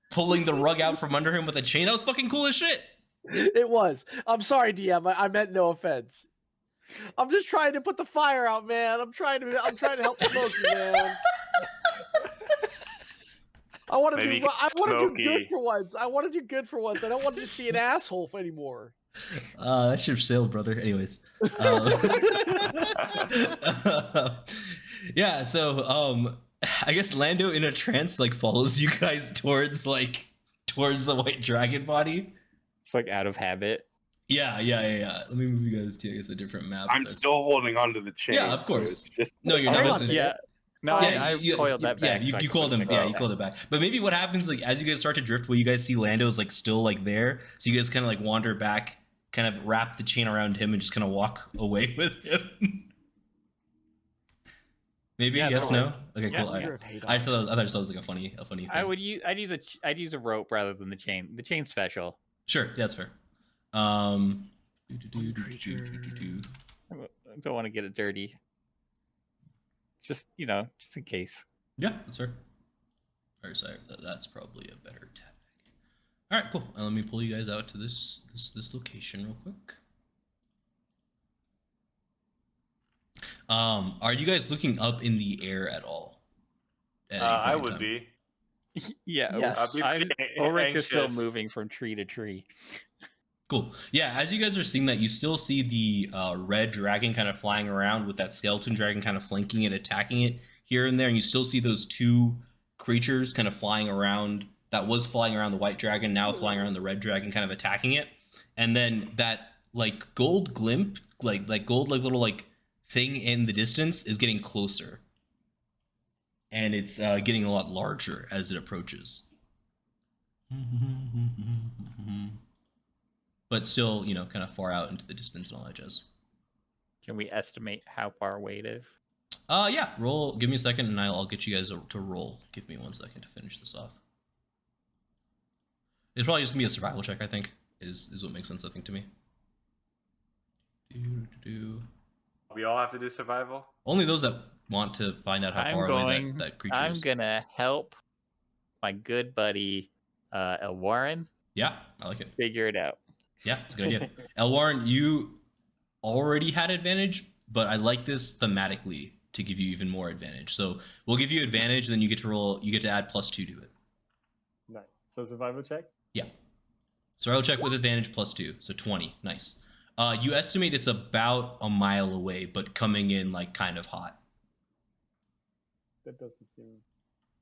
pulling the rug out from under him with a chain. That was fucking cool as shit. It was. I'm sorry, DM. I meant no offense. I'm just trying to put the fire out, man. I'm trying to help Smokey, man. I want to do good for once. I want to do good for once. I don't want to see an asshole anymore. That ship sailed, brother. Anyways. Yeah, so I guess Lando in a trance like follows you guys towards the white dragon body. It's like out of habit. Yeah. Let me move you guys to, I guess, a different map. I'm still holding onto the chain. Yeah, of course. So it's just... No, you're not. Yeah. No, I coiled that back. Yeah, you coiled him. Yeah, you coiled it back. But maybe what happens, like, as you guys start to drift, will you guys see Lando's like still like there? So you guys kind of like wander back, kind of wrap the chain around him, and just kind of walk away with him. Maybe yes, no. Okay, cool. I thought it was like a funny thing. I'd use a rope rather than the chain. The chain's special. Sure, yeah, that's fair. I don't want to get it dirty. Just just in case. Yeah, that's fair. Or sorry, that's probably a better tag. All right, cool. Let me pull you guys out to this location real quick. Are you guys looking up in the air at all? I would be. Yeah, yes. Ulrich is still moving from tree to tree. Cool. Yeah, as you guys are seeing that, you still see the red dragon kind of flying around with that skeleton dragon kind of flanking it, attacking it here and there, and you still see those two creatures kind of flying around. That was flying around the white dragon, now flying around the red dragon, kind of attacking it. And then that like gold glimp, like gold little like thing in the distance is getting closer, and it's getting a lot larger as it approaches. But still, kind of far out into the distance and all that jazz. Can we estimate how far away it is? Yeah. Roll. Give me a second, and I'll get you guys to roll. Give me 1 second to finish this off. It's probably just gonna be a survival check. I think is what makes sense. I think to me. We all have to do survival. Only those that want to find out how far away that creature is. I'm gonna help my good buddy Elwarin. Yeah, I like it. Figure it out. Yeah, it's a good idea. Elwarin, you already had advantage, but I like this thematically to give you even more advantage. So we'll give you advantage, then you get to roll. You get to add +2 to it. Nice. So survival check. Yeah. Survival check with advantage +2, so 20. Nice. You estimate it's about a mile away, but coming in like kind of hot. That doesn't seem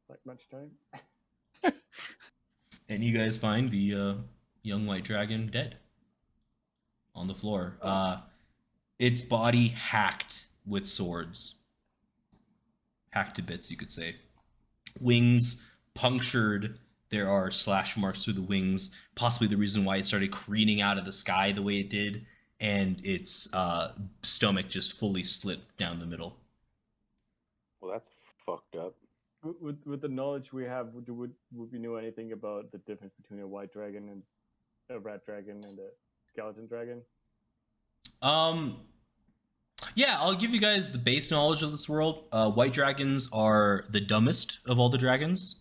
like much time. And you guys find the young white dragon dead on the floor. Its body hacked with swords. Hacked to bits, you could say. Wings punctured. There are slash marks through the wings, possibly the reason why it started careening out of the sky the way it did, and its stomach just fully slit down the middle. Well, that's fucked up. With the knowledge we have, would we know anything about the difference between a white dragon and a red dragon and a skeleton dragon? Yeah, I'll give you guys the base knowledge of this world. White dragons are the dumbest of all the dragons.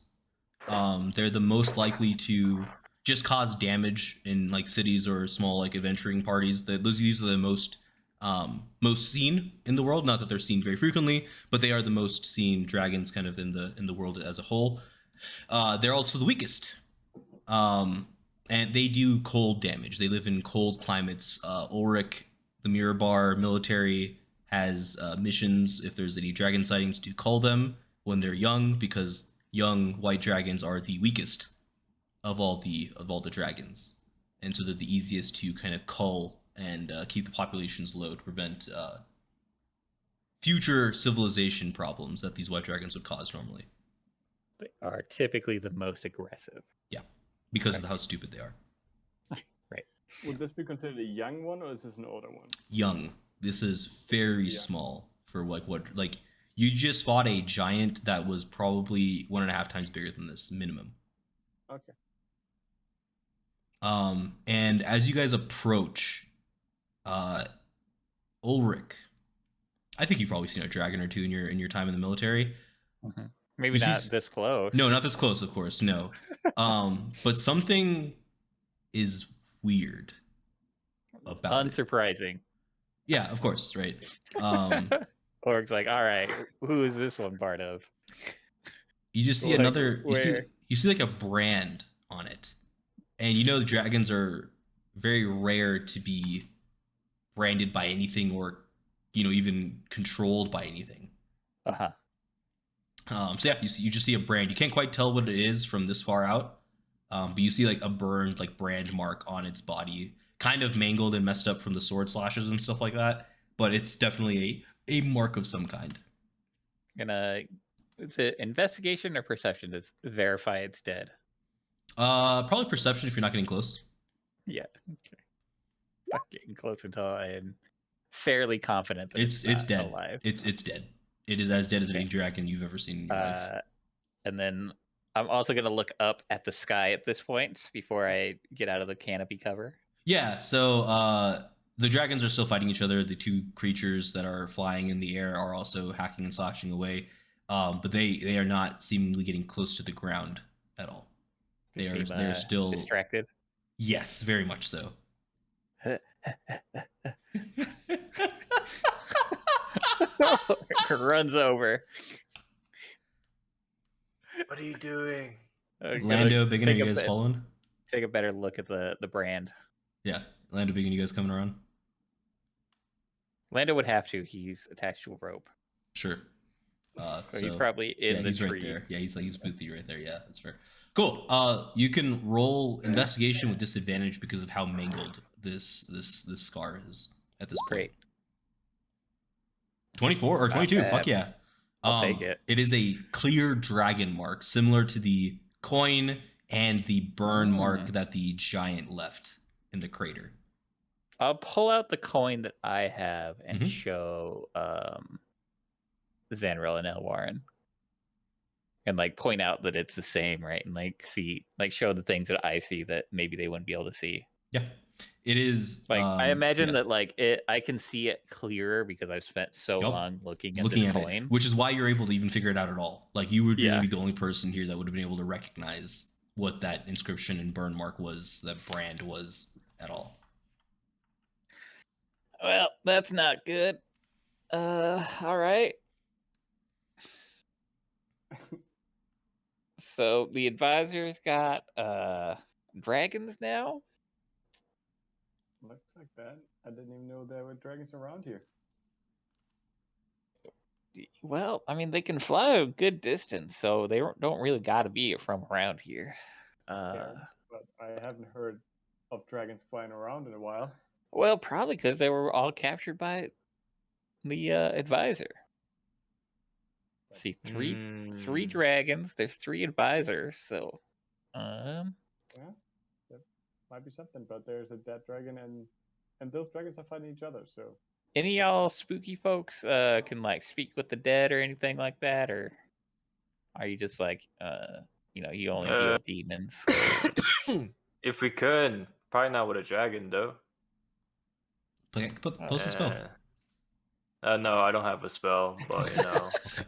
They're the most likely to just cause damage in like cities or small like adventuring parties. These are the most seen in the world. Not that they're seen very frequently, but they are the most seen dragons kind of in the world as a whole. They're also the weakest. And they do cold damage. They live in cold climates. Ulrich, the Mirror Bar military, has missions if there's any dragon sightings to cull them when they're young, because young white dragons are the weakest of all the dragons, and so they're the easiest to kind of cull and keep the populations low to prevent future civilization problems that these white dragons would cause normally. They are typically the most aggressive. Yeah, because of how stupid they are. Right. Would this be considered a young one, or is this an older one? Young. This is very small for like what You just fought a giant that was probably 1.5 times bigger than this minimum. Okay. And as you guys approach, Ulrich, I think you've probably seen a dragon or two in your time in the military. Mm-hmm. Maybe You not see this close. No, not this close, of course. No. But something is weird about it. Unsurprising. Yeah, of course, right. Org's like, all right, who is this one part of? You just see Like, another. You where? see like a brand on it, and you know the dragons are very rare to be branded by anything, or even controlled by anything. Uh-huh. So yeah, you just see a brand. You can't quite tell what it is from this far out, but you see like a burned like brand mark on its body, kind of mangled and messed up from the sword slashes and stuff like that. But it's definitely a mark of some kind. Is it investigation or perception to verify it's dead? Probably perception if you're not getting close. Yeah. Okay. Not getting close until I am fairly confident that it's dead. alive. It's dead. It is as dead as Okay. any dragon you've ever seen in your life. And then I'm also gonna look up at the sky at this point before I get out of the canopy cover. Yeah. So the dragons are still fighting each other. The two creatures that are flying in the air are also hacking and slashing away. But they are not seemingly getting close to the ground at all. They're still distracted. Yes, very much so. Runs over. What are you doing? Lando, BigYin, are you guys following? Take a better look at the brand. Yeah, Lando, BigYin, you guys coming around? Lando would have to. He's attached to a rope. Sure. So he's probably in the tree. Right there. Yeah, he's with you right there. Yeah, that's fair. Cool. You can roll investigation with disadvantage because of how mangled this scar is at this point. Great. 24 or 22. Fuck yeah. I'll take it. It is a clear dragon mark, similar to the coin and the burn mark that the giant left in the crater. I'll pull out the coin that I have and show Zanril and Elwarin. And like point out that it's the same, right? And like show the things that I see that maybe they wouldn't be able to see. Yeah. It is like I imagine that like I can see it clearer because I've spent so long looking at this coin. Which is why you're able to even figure it out at all. Like you would be the only person here that would have been able to recognize what that inscription and burn mark was, that brand was at all. Well, that's not good. All right. So the advisor's got dragons now. Looks like that. I didn't even know there were dragons around here. Well, I mean, they can fly a good distance, so they don't really got to be from around here. Yeah, but I haven't heard of dragons flying around in a while. Well, probably because they were all captured by the advisor. See, three dragons. There's 3 advisors, so yeah, that might be something. But there's a dead dragon, and those dragons are fighting each other. So any of y'all spooky folks can like speak with the dead or anything like that, or are you just like you only deal with demons? If we could, probably not with a dragon though. Post a spell. No, I don't have a spell, but Okay,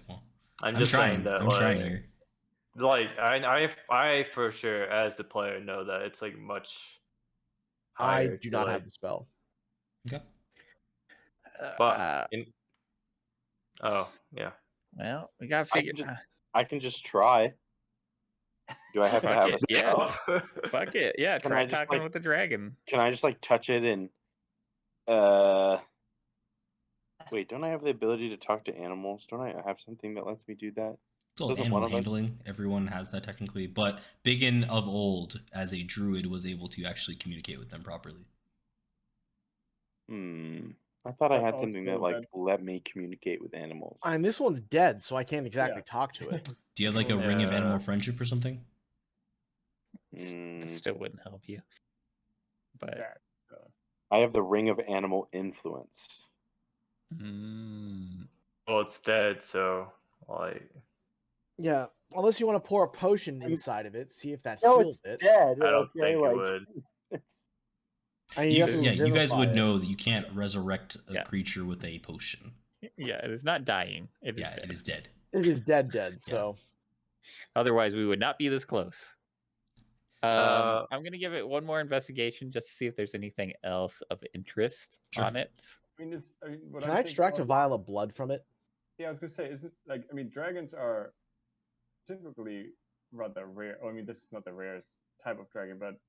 well, I'm just saying that. I'm trying here. Like I for sure as the player know that it's like much higher. I do not have the spell. Okay. But oh yeah. Well, we gotta figure. I can just try. Do I have to have a spell? Yeah. Fuck it. Yeah. Can try I just, talking with the dragon. Can I just like touch it and wait, don't I have the ability to talk to animals? Don't I have something that lets me do that? It's all animal handling. Everyone has that technically, but BigYin of old, as a druid, was able to actually communicate with them properly. I thought I had something that like let me communicate with animals. I mean, this one's dead, so I can't exactly talk to it. Do you have like a ring of animal friendship or something? Still wouldn't help you. But I have the ring of animal influence. Well, it's dead, so like Yeah, unless you want to pour a potion inside of it, see if that No, heals it's it. dead. I don't okay, think it like would. it's I mean, you have to you guys revivify would it. know that you can't resurrect a Yeah. creature with a potion. Yeah, it is not dying. It is Yeah, dead. it is dead. It is dead, Yeah. so Otherwise, we would not be this close. Uh, I'm gonna give it one more investigation just to see if there's anything else of interest Sure. on it. I mean, what can I'm I thinking extract a also- vial of blood from it? Yeah, I was gonna say, is it like, I mean, dragons are typically rather rare. I mean, this is not the rarest type of dragon, but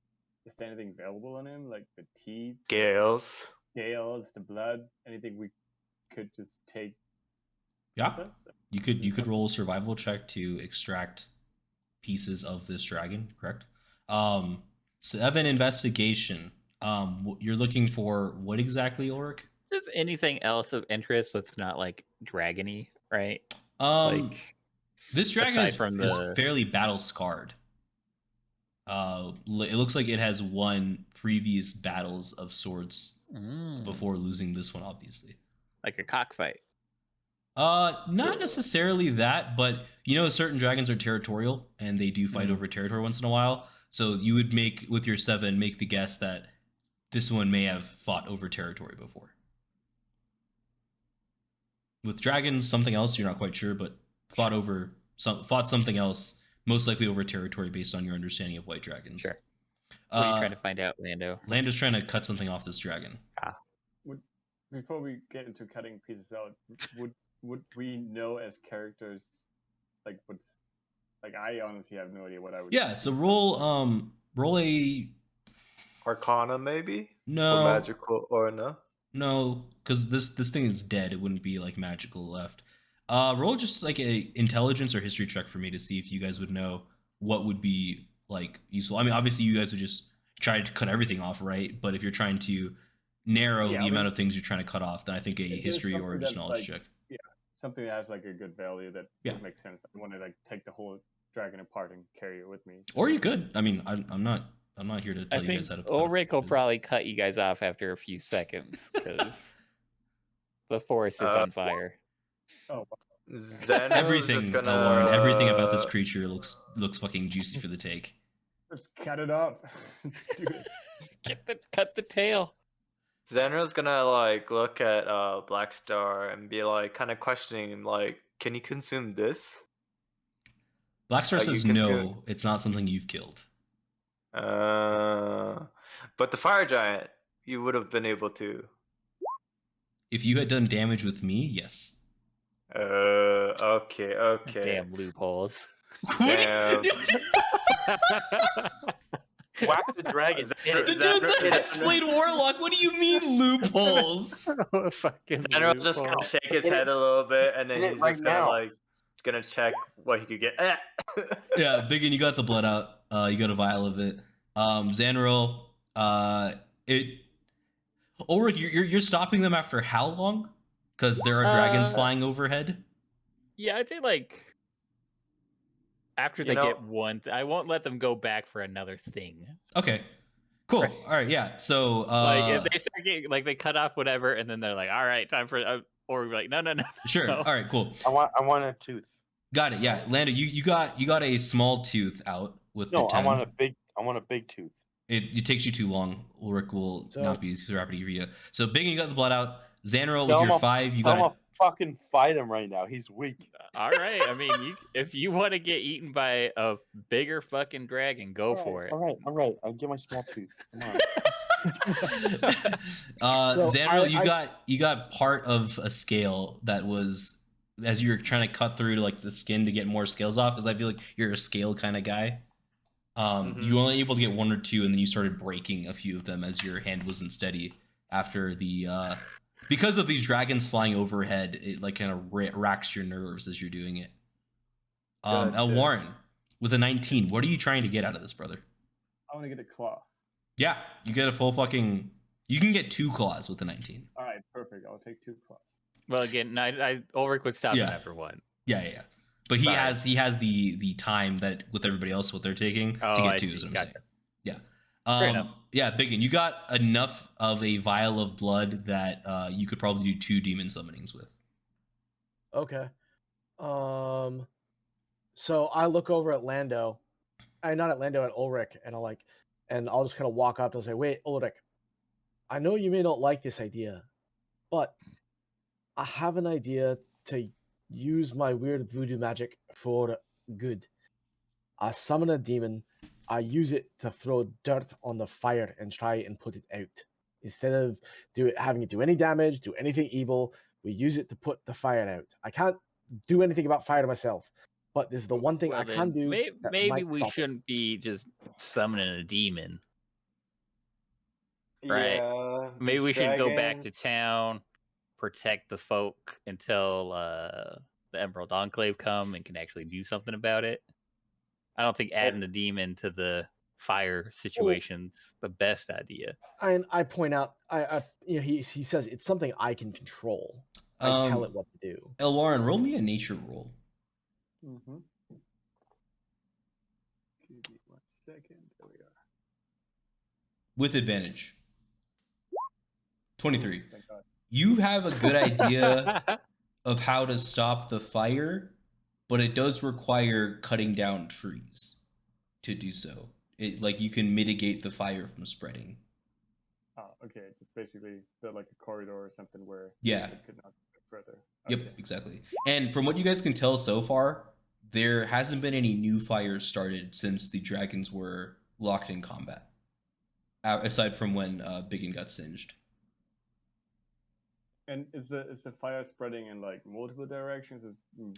is there anything available on him, like the teeth, scales. scales, the blood, anything we could just take Yeah. with us? You could roll a survival check to extract pieces of this dragon, correct? So Evan, investigation. You're looking for what exactly, Ulrich? Just anything else of interest that's not like dragony, right? Like this dragon aside is, from is the- fairly battle scarred. It looks like it has won previous battles of swords before losing this one, obviously. Like a cockfight. Not necessarily that, but you know, certain dragons are territorial and they do fight over territory once in a while. So you would make, with your 7, make the guess that this one may have fought over territory before. With dragons, something else you're not quite sure, but fought something else, most likely over territory based on your understanding of white dragons. Sure. What are you trying to find out, Lando? Lando's trying to cut something off this dragon. Before we get into cutting pieces out, would we know as characters, like what's, like I honestly have no idea what I would. Yeah, so roll a Arcana, maybe? no Or magical, or no? No, because this thing is dead. It wouldn't be like magical left. Roll just like a intelligence or history check for me to see if you guys would know what would be like useful. I mean, obviously you guys would just try to cut everything off, right? But if you're trying to narrow the amount of things you're trying to cut off, then I think a history or just knowledge check. Yeah, something that has like a good value that would make sense. I want to like take the whole dragon apart and carry it with me. Or you could. I mean, I'm not here to tell you guys how to. Ulrich will probably cut you guys off after a few seconds because the forest is on fire. Oh, everything about this creature looks fucking juicy for the take. Let's cut it up. Let's do it. Cut the tail. Zanril's gonna like look at Blackstar and be like kind of questioning him, like, can you consume this? Blackstar says no, it's not something you've killed. But the fire giant, you would have been able to. If you had done damage with me, yes. Okay. Damn loopholes. Damn. Whack the dragon. The dude's an Hexblade Warlock. What do you mean loopholes? Zanril's just gonna shake his head a little bit, and then he's just gonna check what he could get. Yeah, BigYin, you got the blood out. You got a vial of it. Zanril, Ulrich, you're stopping them after how long? Because there are dragons flying overhead. Yeah, I'd say like after they get one. I won't let them go back for another thing. Okay, cool. Right. All right, yeah. So like if they start getting like they cut off whatever, and then they're like, all right, time for or we're like, no. Sure. No. All right, cool. I want a tooth. Got it. Yeah, Lando, you got a small tooth out with the 10. I want a big tooth. It takes you too long. Ulrich will not be so happy to give you. So BigYin, you got the blood out. Zanril with your 5, you got. I'm gonna fucking fight him right now. He's weak. All right. I mean, if you want to get eaten by a bigger fucking dragon, go for it. All right. I'll get my small tooth. Come on. Zanril, you got part of a scale that was as you were trying to cut through to like the skin to get more scales off. Because I feel like you're a scale kind of guy. You were only able to get 1 or 2, and then you started breaking a few of them as your hand wasn't steady after the. Because of these dragons flying overhead, it like kind of racks your nerves as you're doing it. Elwarin, with a 19, what are you trying to get out of this, brother? I want to get a claw. Yeah, you get a full fucking. You can get 2 claws with a 19. All right, perfect. I'll take 2 claws. Well, again, Ulrich would stop him after 1. Yeah. But he has the time that with everybody else what they're taking to get 2. Is what I'm saying. Yeah. Fair enough. Yeah, BigYin, you got enough of a vial of blood that you could probably do 2 demon summonings with. Okay. So I look over at Lando, not at Lando, at Ulrich, and I'll just kind of walk up and say, "Wait, Ulrich, I know you may not like this idea, but I have an idea to use my weird voodoo magic for good. I summon a demon. I use it to throw dirt on the fire and try and put it out. Instead of having it do any damage, do anything evil, we use it to put the fire out. I can't do anything about fire myself, but this is the one thing Well, I can do. that maybe might we stop it. shouldn't be just summoning a demon. Right. Yeah. Maybe these we should go back to dragons. town, protect the folk until the Emerald Enclave come and can actually do something about it. I don't think adding a demon to the fire situation's the best idea. I point out, he says it's something I can control. I tell it what to do. Elwarin, roll me a nature roll. Mm-hmm. Give me 1 second. There we are. With advantage. 23. Thank God. You have a good idea of how to stop the fire, but it does require cutting down trees to do so. You can mitigate the fire from spreading. Oh, okay. Just basically build like a corridor or something where Yeah. it could not go further. Yep, Okay. exactly. And from what you guys can tell so far, there hasn't been any new fires started since the dragons were locked in combat. Aside from when BigYin got singed. And is the fire spreading in like multiple directions?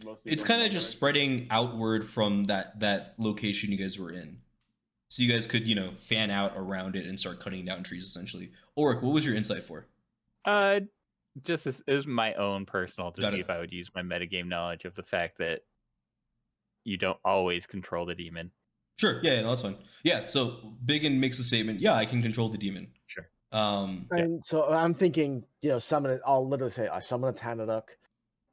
Mostly It's going kind of one just direction? spreading outward from that location you guys were in. So you guys could, fan out around it and start cutting down trees, essentially. Ulrich, what was your insight for? Just as is my own personal to Got see it. if I would use my metagame knowledge of the fact that you don't always control the demon. Sure, yeah, no, that's fine. Yeah, so BigYin makes a statement, yeah, I can control the demon. Sure. And so I'm thinking, summon it. I'll literally say, I summon a Tanaduk,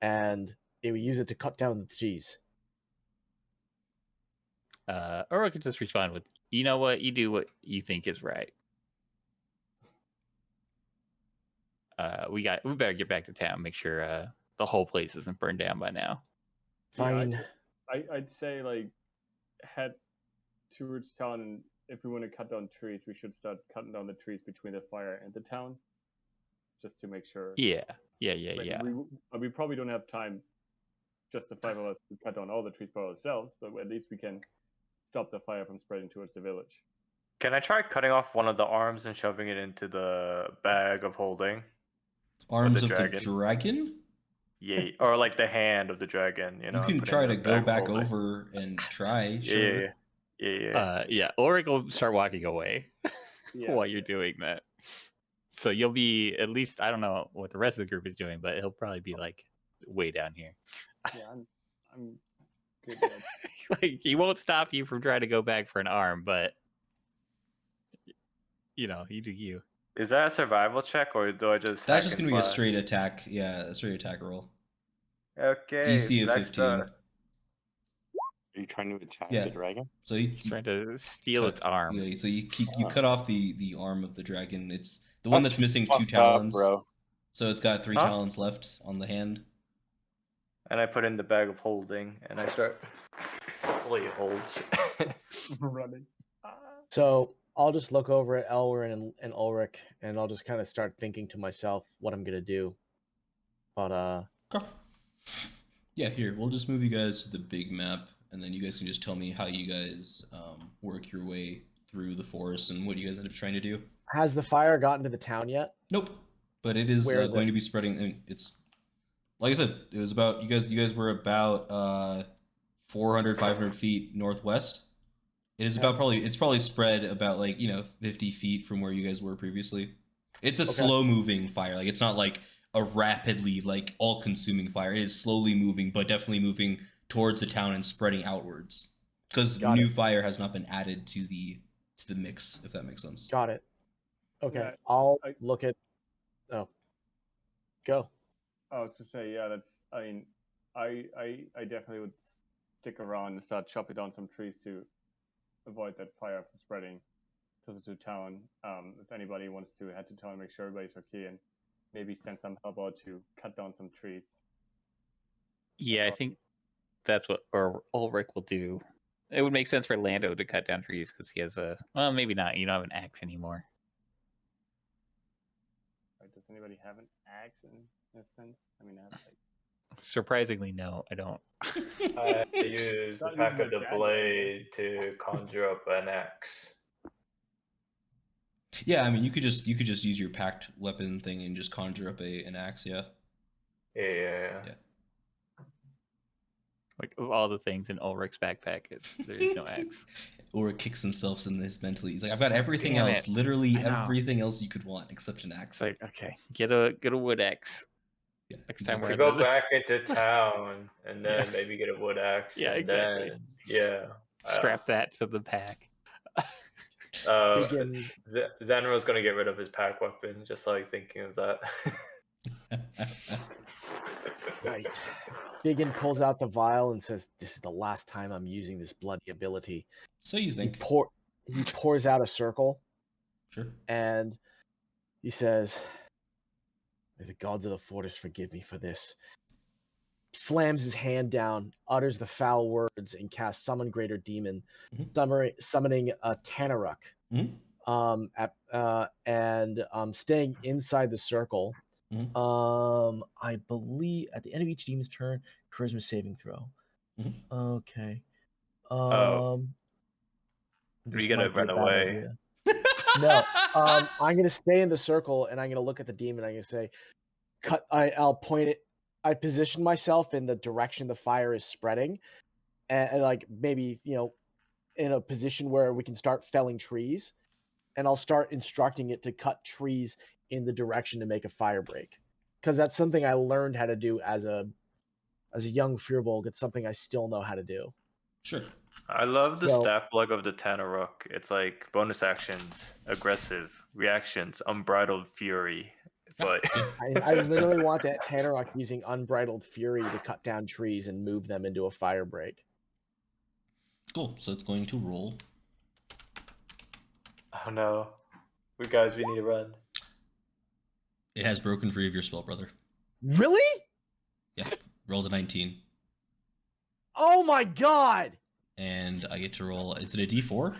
and we use it to cut down the trees. Or I could just respond with, you know what, you do what you think is right. We better get back to town, make sure the whole place isn't burned down by now. Fine. Yeah, I'd say like head towards town, and if we want to cut down trees, we should start cutting down the trees between the fire and the town, just to make sure. Yeah. We probably don't have time, just the 5 of us, to cut down all the trees by ourselves, but at least we can stop the fire from spreading towards the village. Can I try cutting off one of the arms and shoving it into the bag of holding? Arms the of dragon? the dragon? Yeah, or like the hand of the dragon. You and can put it try in to the go bag of back holding. over and try, sure. Yeah. Ulrich will start walking away Yeah. while you're doing that. So you'll be, at least, I don't know what the rest of the group is doing, but he'll probably be like way down here. Yeah, I'm good. At Like, he won't stop you from trying to go back for an arm, but you do you. Is that a survival check, or do I just? That's just gonna be a straight attack. Yeah, a straight attack roll. Okay. DC of next 15. up. Are you trying to attack Yeah. the dragon? So He's trying to steal its arm. Yeah, so you cut off the arm of the dragon. It's the one that's missing 2 fucked up, talons, bro. So it's got 3 talons left on the hand. And I put in the bag of holding, and I start. Hopefully it holds. running. So I'll just look over at Elwarin and Ulrich, and I'll just kind of start thinking to myself what I'm gonna do. But Okay. Yeah, here we'll just move you guys to the big map, and then you guys can just tell me how you guys work your way through the forest and what you guys end up trying to do. has the fire gotten to the town yet? Nope, but it is Where is going it? to be spreading. And it's like I said, it was about you guys were about 400, 500 feet northwest. It is about it's probably spread about 50 feet from where you guys were previously. It's a slow moving fire. It's not like a rapidly all consuming fire. It is slowly moving, but definitely moving towards the town and spreading outwards. Because new fire has not been added to the mix, if that makes sense. Got it. Okay, Yeah, I'll look at. Oh, go. I was to say, yeah, that's. I mean, I definitely would stick around and start chopping down some trees to avoid that fire from spreading closer to town. If anybody wants to head to town, make sure everybody's okay, and maybe send some help out to cut down some trees. Yeah, I think that's what Ulrich will do. It would make sense for Lando to cut down trees because he has a. Well, maybe not. You don't have an axe anymore. Does anybody have an axe in a sense? I mean, I have like. Surprisingly, no, I don't. I use the Not pack using of the the dagger, blade to conjure up an axe. Yeah, I mean, you could just use your packed weapon thing and just conjure up an axe. Yeah. Yeah. Like of all the things in Ulrich's backpack, there is no axe. Or it kicks himself in this mentally. He's like, I've got everything Damn else, it. literally I know. everything else you could want except an axe. It's like, okay, get a wood axe. Yeah, Next time We we're go back into town and then Yeah. maybe get a wood axe. Yeah, and exactly. Then, yeah. Strap that to the pack. BigYin, Zanril's gonna get rid of his pack weapon, just like thinking of that. right. BigYin pulls out the vial and says, "This is the last time I'm using this bloody ability." So you think? He pours out a circle. Sure. And he says, "May the gods of the forest forgive me for this." Slams his hand down, utters the foul words, and casts Summon Greater Demon, summoning a Tanaruk. Staying inside the circle. I believe at the end of each demon's turn, charisma saving throw. Okay. We gotta run away. No, I'm gonna stay in the circle and I'm gonna look at the demon. I'm gonna say, "Cut." I'll point it. I position myself in the direction the fire is spreading, and like maybe in a position where we can start felling trees, and I'll start instructing it to cut trees in the direction to make a fire break, because that's something I learned how to do as a young Firbolg. It's something I still know how to do. Sure. I love the stat plug of the Tanaruk. It's like bonus actions, aggressive reactions, unbridled fury. It's like I literally want that Tanaruk using unbridled fury to cut down trees and move them into a fire break. Cool. So it's going to roll. Oh no, we need to run. It has broken free of your spell, brother. Really? Yeah. Rolled a 19. Oh my god! And I get to roll. Is it a D4?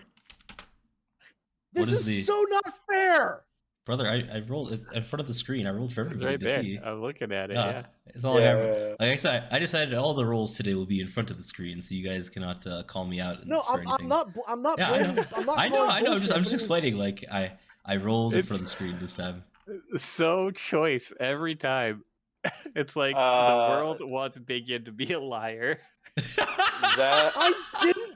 This is so not fair. Brother, I rolled it in front of the screen. I rolled for everybody right to there. see. I'm looking at it. Yeah. It's all I have. Like I said, I decided all the rolls today will be in front of the screen, so you guys cannot call me out. No, for anything. I'm not. Yeah, I know. I'm just explaining. Like I rolled in front of the It's- screen this time. So choice every time. It's like the world wants BigYin to be a liar. I didn't.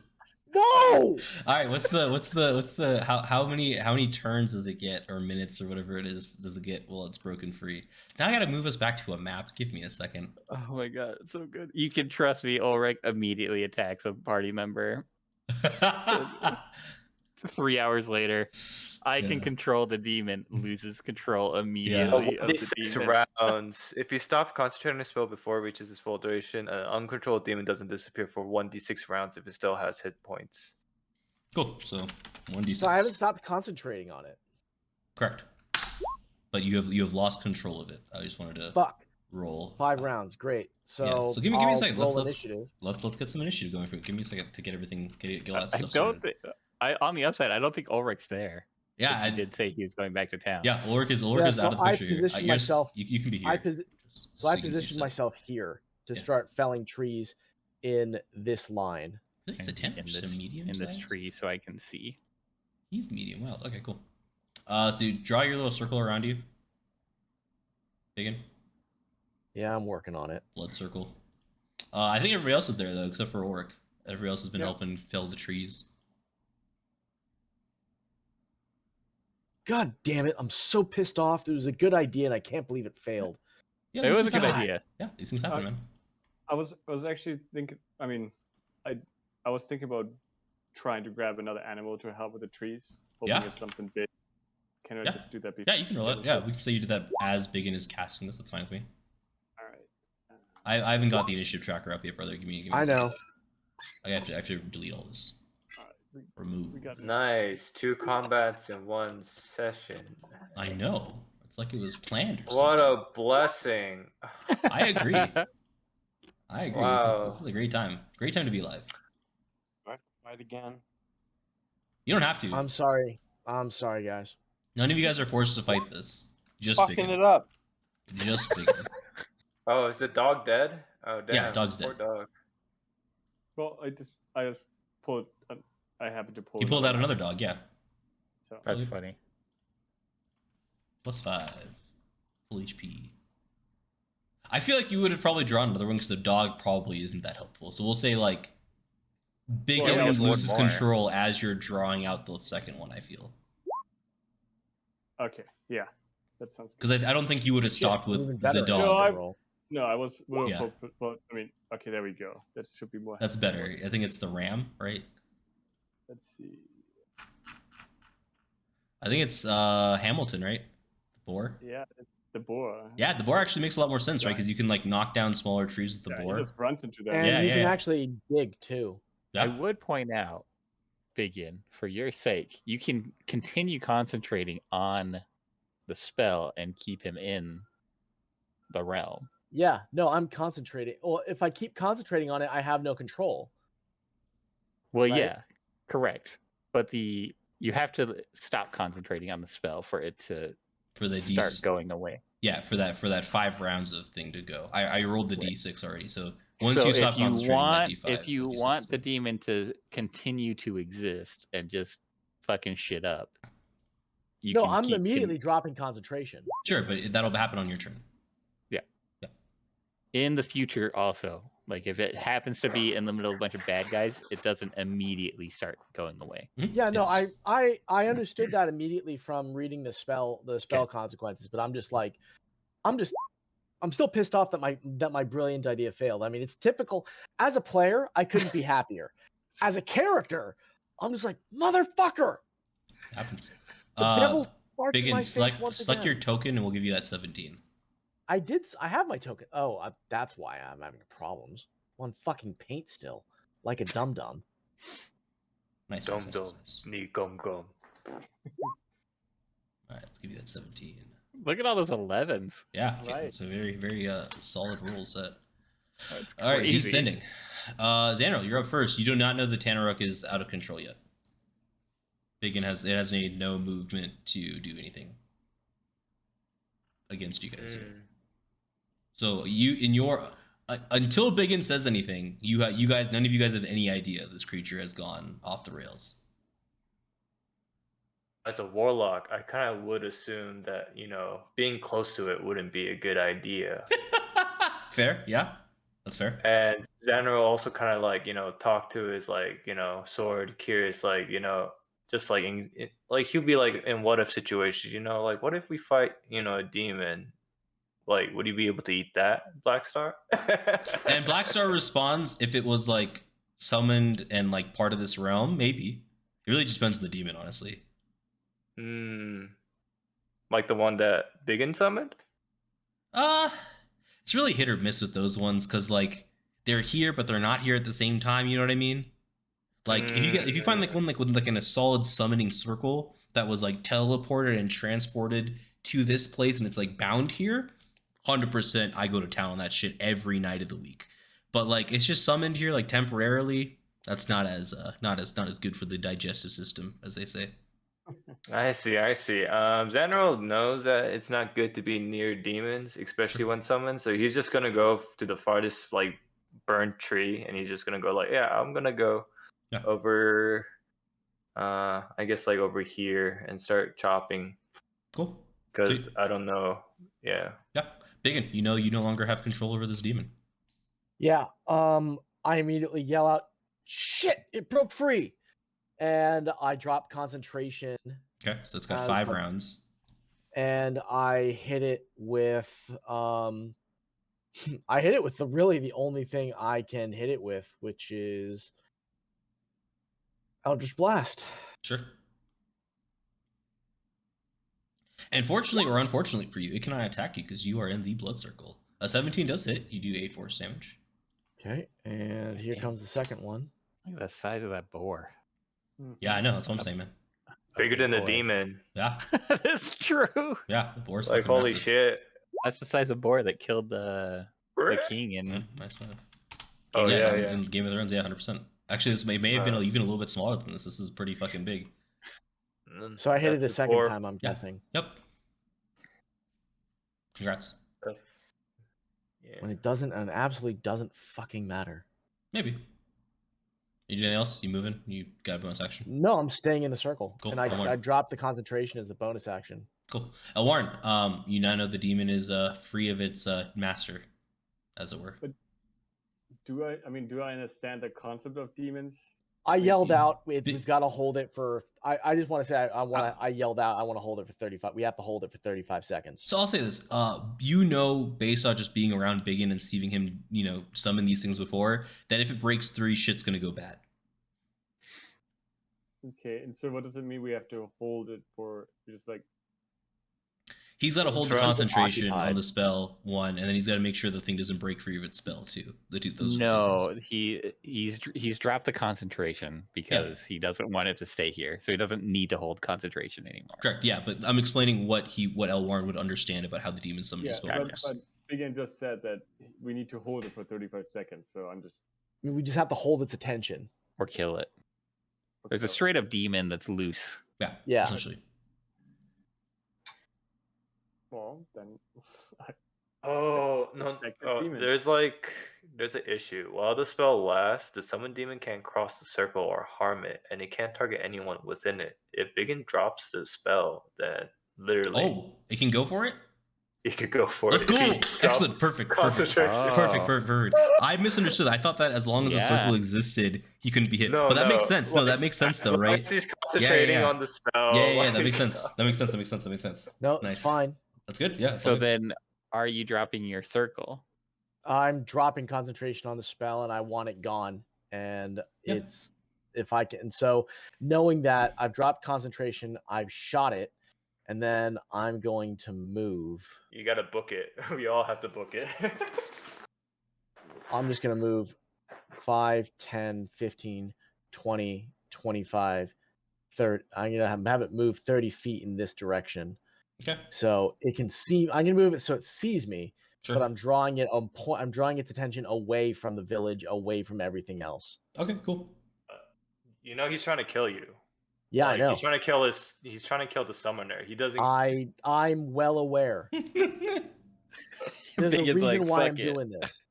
No. All right. What's the how many turns does it get, or minutes, or whatever it is, does it get while it's broken free? Now I gotta move us back to a map. Give me a second. Oh my god, it's so good. You can trust me, Ulrich immediately attacks a party member. 3 hours later, I can control the demon, loses control immediately of the 1d6 demon. rounds. If you stop concentrating a spell before it reaches its full duration, an uncontrolled demon doesn't disappear for 1d6 rounds if it still has hit points. Cool. So 1d6. So I haven't stopped concentrating on it. Correct. But you have lost control of it. I just wanted to roll 5 rounds. Great. So So give me a second. roll Let's get some initiative going for it. Give me a second to get everything get all that I stuff don't sorted. on the upside, I don't think Ulrich's there. Yeah, I did say he was going back to town. Yeah, Ulrich is out of the picture here. You can be here. I positioned myself here to start felling trees in this line. I think it's a 10 in just a medium in this size? tree, so I can see. He's medium wild. Okay, cool. So you draw your little circle around you. BigYin. Yeah, I'm working on it. Blood circle. I think everybody else is there though, except for Ulrich. Everybody else has been helping fell the trees. God damn it! I'm so pissed off. It was a good idea, and I can't believe it failed. Yeah, It these was a things good happen. idea. Yeah, these things happen, man. I was actually thinking. I mean, I was thinking about trying to grab another animal to help with the trees. Hoping it's something big. Can I just do that? Yeah, you can roll it. Yeah, we can say you did that as BigYin is casting this. That's fine with me. All right. I haven't got the initiative tracker up yet, brother. Give me. I know. I have to delete all this. Remove. Nice. 2 combats in 1 session. I know. It's like it was planned. Or What something. a blessing. I agree. I agree. Wow. This is a great time. Great time to be alive. Do I have to fight again? You don't have to. I'm sorry. I'm sorry, guys. None of you guys are forced to fight this. Just Fucking BigYin. it up. Just BigYin. Oh, is the dog dead? Oh damn. Yeah, dog's Poor dead. dog. Well, I just pulled. I happened to pull. You pulled out another dog, yeah. So That's funny. +5. Full HP. I feel like you would have probably drawn another one because the dog probably isn't that helpful. So we'll say like BigYin Well, yeah, loses one more. control as you're drawing out the second one, I feel. okay, yeah, that sounds good. Because I don't think you would have stopped Even with better the at No, dog. I- roll. No, I was. Well, Yeah. I mean, okay, there we go. That should be more. That's better. I think it's the ram, right? Let's see. I think it's Hamilton, right? The boar. Yeah, it's the boar. Yeah, the boar actually makes a lot more sense, right? Because you can like knock down smaller trees with the Yeah, boar. he just runs into them. And Yeah, you yeah, can yeah. actually dig too. Yeah. I would point out, BigYin, for your sake, you can continue concentrating on the spell and keep him in the realm. Yeah, no, I'm concentrating. Well, if I keep concentrating on it, I have no control. Well, Right. yeah, correct. But you have to stop concentrating on the spell for it to For the start going away. Yeah, for that 5 rounds of thing to go. I rolled the Right. D6 already, so once So you stop if you concentrating on want, that D5, if you D6 want is the good. demon to continue to exist and just fucking shit up, you No, can I'm keep immediately dropping concentration. Sure, but that'll happen on your turn. in the future also. Like if it happens to be in the middle of a bunch of bad guys, it doesn't immediately start going away. Mhm. Yeah, no, It's- I understood that immediately from reading the spell consequences, but I'm still pissed off that my brilliant idea failed. I mean, it's typical. As a player, I couldn't be happier. As a character, I'm just like, motherfucker. happens. The devil farts in my BigYin, face once select again. your token, and we'll give you that 17. I have my token. Oh, that's why I'm having problems. One fucking paint still, like a dum dum. Nice. Dum nice, dum. nice, nice. Ni gum gum. All right, let's give you that 17. Look at all those 11s. Yeah, okay, Right. it's a very, very solid roll set. That's All right, crazy. descending. Zanril, you're up first. You do not know the Tanaruk is out of control yet. BigYin has made no movement to do anything against you guys. Yet. So until BigYin says anything, none of you guys have any idea this creature has gone off the rails. As a warlock, I kind of would assume that, being close to it wouldn't be a good idea. Fair, yeah, that's fair. And Zanril also kind of like, talk to his sword, curious, just like he'll be like in what if situations, like what if we fight, a demon? Like, would you be able to eat that, Blackstar? And Blackstar responds if it was like summoned and like part of this realm, maybe. It really just depends on the demon, honestly. Like the one that BigYin summoned? It's really hit or miss with those ones because like they're here but they're not here at the same time. You know what I mean? Like if you find like one like with like in a solid summoning circle that was like teleported and transported to this place and it's like bound here, 100% I go to town on that shit every night of the week. But like it's just summoned here like temporarily. That's not as good for the digestive system, as they say. I see. Zanril knows that it's not good to be near demons, especially when summoned. So he's just gonna go to the farthest like burnt tree, and he's just gonna go like, yeah, I'm gonna go over, I guess like over here and start chopping. Cool. Because I don't know. Yeah. Yeah. BigYin, you no longer have control over this demon. Yeah. I immediately yell out, "Shit! It broke free!" And I drop concentration. Okay, so it's got 5 rounds. And I hit it with the only thing I can hit it with, which is Eldritch Blast. Sure. And fortunately or unfortunately for you, it cannot attack you because you are in the blood circle. A 17 does hit. You do 8 force damage. Okay, and here comes the second one. Look at the size of that boar. Yeah, I know. That's what I'm saying, man. Bigger than the boy. demon. Yeah. That's true. Yeah, the boar's Like, fucking holy massive. shit. That's the size of boar that killed the king in Nice move. Oh yeah, in Game of Thrones, yeah, 100%. Actually, this may have been even a little bit smaller than this. This is pretty fucking big. So I hit it That's the second before- time, I'm Yeah. guessing. Yep. Congrats. That's, yeah. When it doesn't, and it absolutely doesn't fucking matter. Maybe. You do anything else? You moving? You got a bonus action? No, I'm staying in the circle. Cool. And I'm on. I dropped the concentration as the bonus action. Cool. Elwarin, you now know the demon is free of its master, as it were. But do I understand the concept of demons? I yelled out, Big- we've got to hold it for. I just want to say, I yelled out, I want to hold it for 35. We have to hold it for 35 seconds. So I'll say this. You know, based on just being around BigYin and seeing him, summon these things before, that if it breaks 3, shit's gonna go bad. Okay, and so what does it mean we have to hold it for? Just like He's got to hold the Try to concentration on occupy. the spell 1, and then he's got to make sure the thing doesn't break free of its spell 2. Those are two No, things. he's dropped the concentration because he doesn't want it to stay here, so he doesn't need to hold concentration anymore. Correct. Yeah, but I'm explaining what Elwarin would understand about how the demon summoning spell but, works. but BigYin just said that we need to hold it for 35 seconds. So I'm just I mean, we just have to hold its attention. Or kill it. There's a straight up demon that's loose. Yeah. Essentially. well then. Oh no! Like a Oh, demon. there's an issue. While the spell lasts, the summoned demon can't cross the circle or harm it, and it can't target anyone within it. If BigYin drops the spell, then literally Oh, it can go for it? you could go for Let's it. If go! he drops Excellent. Perfect. concentration. Oh. Perfect. I misunderstood. I thought that as long as the circle existed, he couldn't be hit. No, but that makes no, sense. No, like- that makes sense though, right? Once he's concentrating yeah. on the spell. Yeah, that like- makes sense. That makes sense. No, Nice. it's fine. That's good. Yeah. it's So all good. then, are you dropping your circle? I'm dropping concentration on the spell and I want it gone. And Yeah. it's if I can. So knowing that I've dropped concentration, I've shot it, and then I'm going to move. You gotta book it. We all have to book it. I'm just going to move 5, 10, 15, 20, 25, 30. I'm going to have it move 30 feet in this direction. Okay. So it can see. I'm going to move it so it sees me, Sure. but I'm drawing it on point. I'm drawing its attention away from the village, away from everything else. Okay, cool. You know he's trying to kill you. Yeah, I know. He's trying to kill He's trying to kill the summoner. He doesn't. I'm well aware. There's a BigYin's reason like, why I'm "Fuck it." doing this.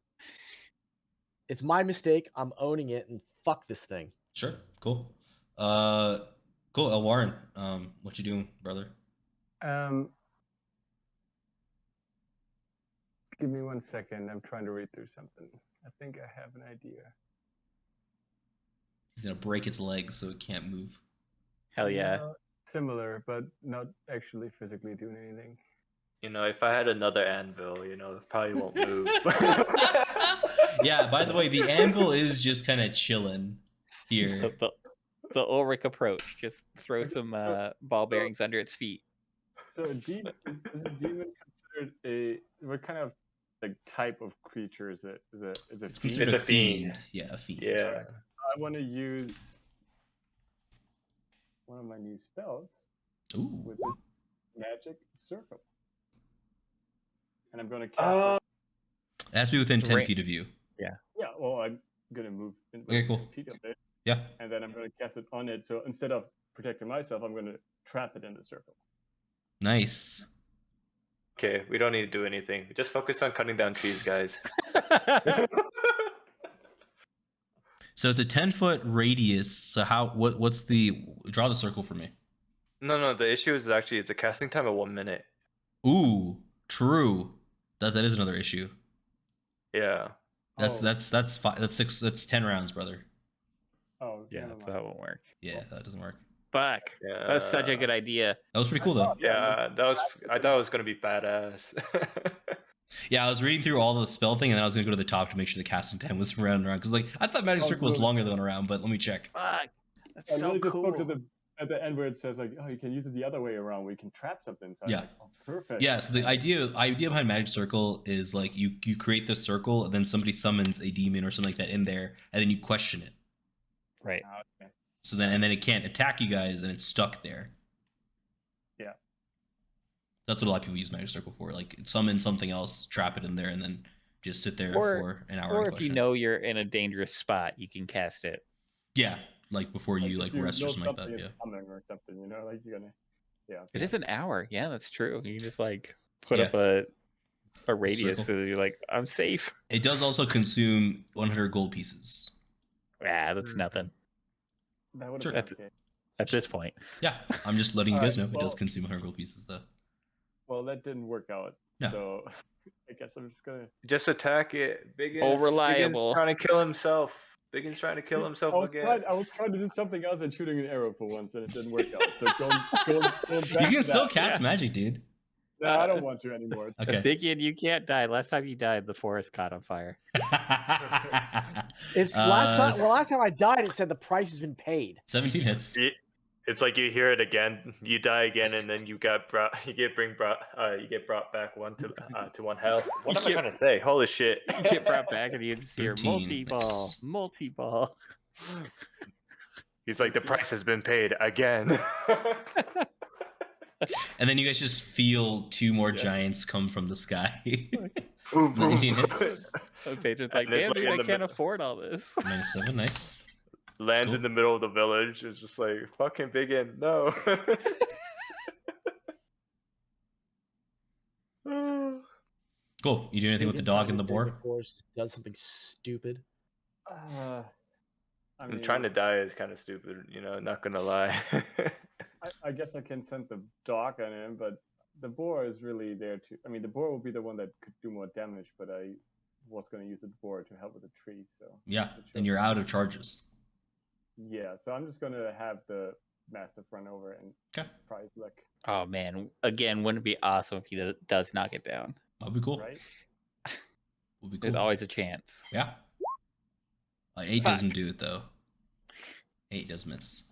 It's my mistake. I'm owning it, and fuck this thing. Sure. Cool. Cool. Elwarin, what you doing, brother? Give me 1 second. I'm trying to read through something. I think I have an idea. He's gonna break its legs so it can't move. Hell yeah. Similar, but not actually physically doing anything. If I had another anvil, it probably won't move. Yeah. By the way, the anvil is just kind of chilling here. The Ulrich approach. Just throw some ball bearings under its feet. So is a demon considered what kind of type of creature is it? Is it It's fiend? considered It's a a fiend. fiend. Yeah, a fiend. Yeah. I want to use one of my new spells Ooh. with this magic circle, and I'm going to cast it. It has to be within 10 Right. feet of you. Yeah, well, I'm going to move in Okay, cool. feet of it, Yeah. and then I'm going to cast it on it. So instead of protecting myself, I'm going to trap it in the circle. Nice. Okay, we don't need to do anything. Just focus on cutting down trees, guys. So it's a 10-foot radius. So what's draw the circle for me? No. The issue is actually it's a casting time of 1 minute. Ooh, true. That is another issue. Yeah. That's 5. That's 10 rounds, brother. Oh, Yeah, never so mind. that won't work. Yeah, that doesn't work. Fuck. Yeah. That's such a good idea. That was pretty cool though. Yeah, I thought it was gonna be badass. Yeah, I was reading through all the spell thing, and then I was gonna go to the top to make sure the casting time was around because I thought magic Oh, circle was good. longer than around, but let me check. Fuck. That's I so really just cool. spoke to at the end where it says oh, you can use it the other way around. We can trap something. So I was Yeah. like, oh, perfect. Yeah, so the idea behind magic circle is you create this circle, and then somebody summons a demon or something like that in there, and then you question it. Right. Okay. So then it can't attack you guys, and it's stuck there. Yeah. That's what a lot of people use magic circle for. Summon something else, trap it in there, and then just sit there Or- for an hour. Or and if you question. know you're in a dangerous spot, you can cast it. Yeah, like before you if like rest or know something like that. is Yeah. coming or something, you know, like you're gonna. Yeah. It Yeah. is an hour. Yeah, that's true. You can just like put Yeah. up a radius Circle. so you're like, I'm safe. It does also consume 100 gold pieces. Yeah, that's nothing That would Sure. have been okay. at this point. Yeah, I'm just letting you guys know Alright, it does well- consume 100 gold pieces though. Well, that didn't work out. No. So I guess I'm just gonna. Just attack it. Oh, reliable. BigYin's trying to kill himself. BigYin's trying to kill himself again. I was trying to do something else and shooting an arrow for once, and it didn't work out. So going back You to can still that. cast magic, dude. No, I don't want to anymore. It's Okay. BigYin, you can't die. Last time you died, the forest caught on fire. It's last time. Well, last time I died, it said the price has been paid. 17 hits. It's like you hear it again, you die again, and then you get brought back one to 1 health. What am I trying to say? Holy shit! You get brought back and you just hear 13, multi-ball, nice. multi-ball. He's like, the price has been paid again. And then you guys just feel 2 more giants come from the sky. Boom, boom. 19 hits. So Patrion's like, And it's damn, like dude, in I the can't mid- afford all this. -7, nice. Lands Cool. in the middle of the village. It's just like, fucking BigYin, no. Cool. You do anything with the dog and the boar? Does something stupid. I'm trying to die is kind of stupid, you know, not gonna lie. I guess I can send the dog on him, but the boar is really there to. I mean, the boar will be the one that could do more damage, but I was going to use the boar to help with the tree. So Yeah, and you're out of charges. yeah, so I'm just going to have the mastiff run over and Okay. prize luck. Oh man, again, wouldn't it be awesome if he does knock it down? That'll be cool. Right? Will be There's cool. always a chance. Yeah. 8 Fuck. doesn't do it though. 8 does miss.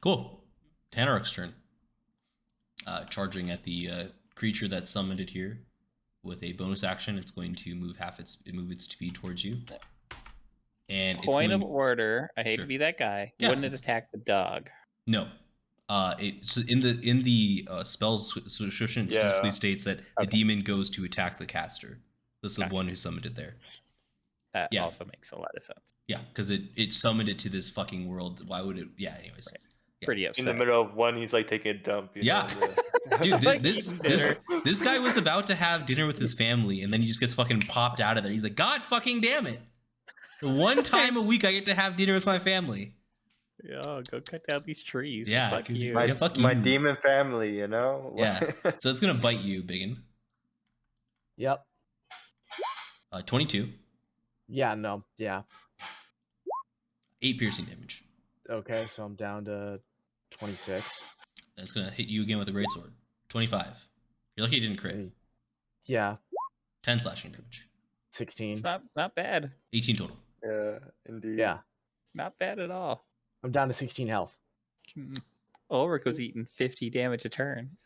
Cool. Tanaruk's turn. Charging at the creature that summoned it here with a bonus action. It's going to move move its speed towards you. And it's Point of going- order. I hate Sure. to be that guy. Yeah. Wouldn't it attack the dog? No. So in the spell's description, it specifically Yeah. states that the demon goes to attack the caster. This is the Gotcha. one who summoned it there. That Yeah. also makes a lot of sense. Yeah, because it summoned it to this fucking world. Why would it? Yeah. Anyways. Right. Yeah. Pretty In upset. the middle of one, he's like taking a dump. You Yeah. know, Dude, Like this eating dinner. this guy was about to have dinner with his family, and then he just gets fucking popped out of there. He's like, God fucking damn it! The one time a week I get to have dinner with my family. Yeah, go cut down these trees. Yeah, Fuck could you- you. my, Yeah, fuck my you. demon family, you know. Yeah. So it's gonna bite you, BigYin. Yep. 22, Yeah. No. Yeah. 8 piercing damage. Okay. So I'm down to 26. And it's gonna hit you again with a greatsword. 25. You're lucky you didn't crit. Yeah. 10 slashing damage. 16. It's not bad. 18 total. Yeah, indeed. Yeah. Not bad at all. I'm down to 16 health. Ulrich was eating 50 damage a turn.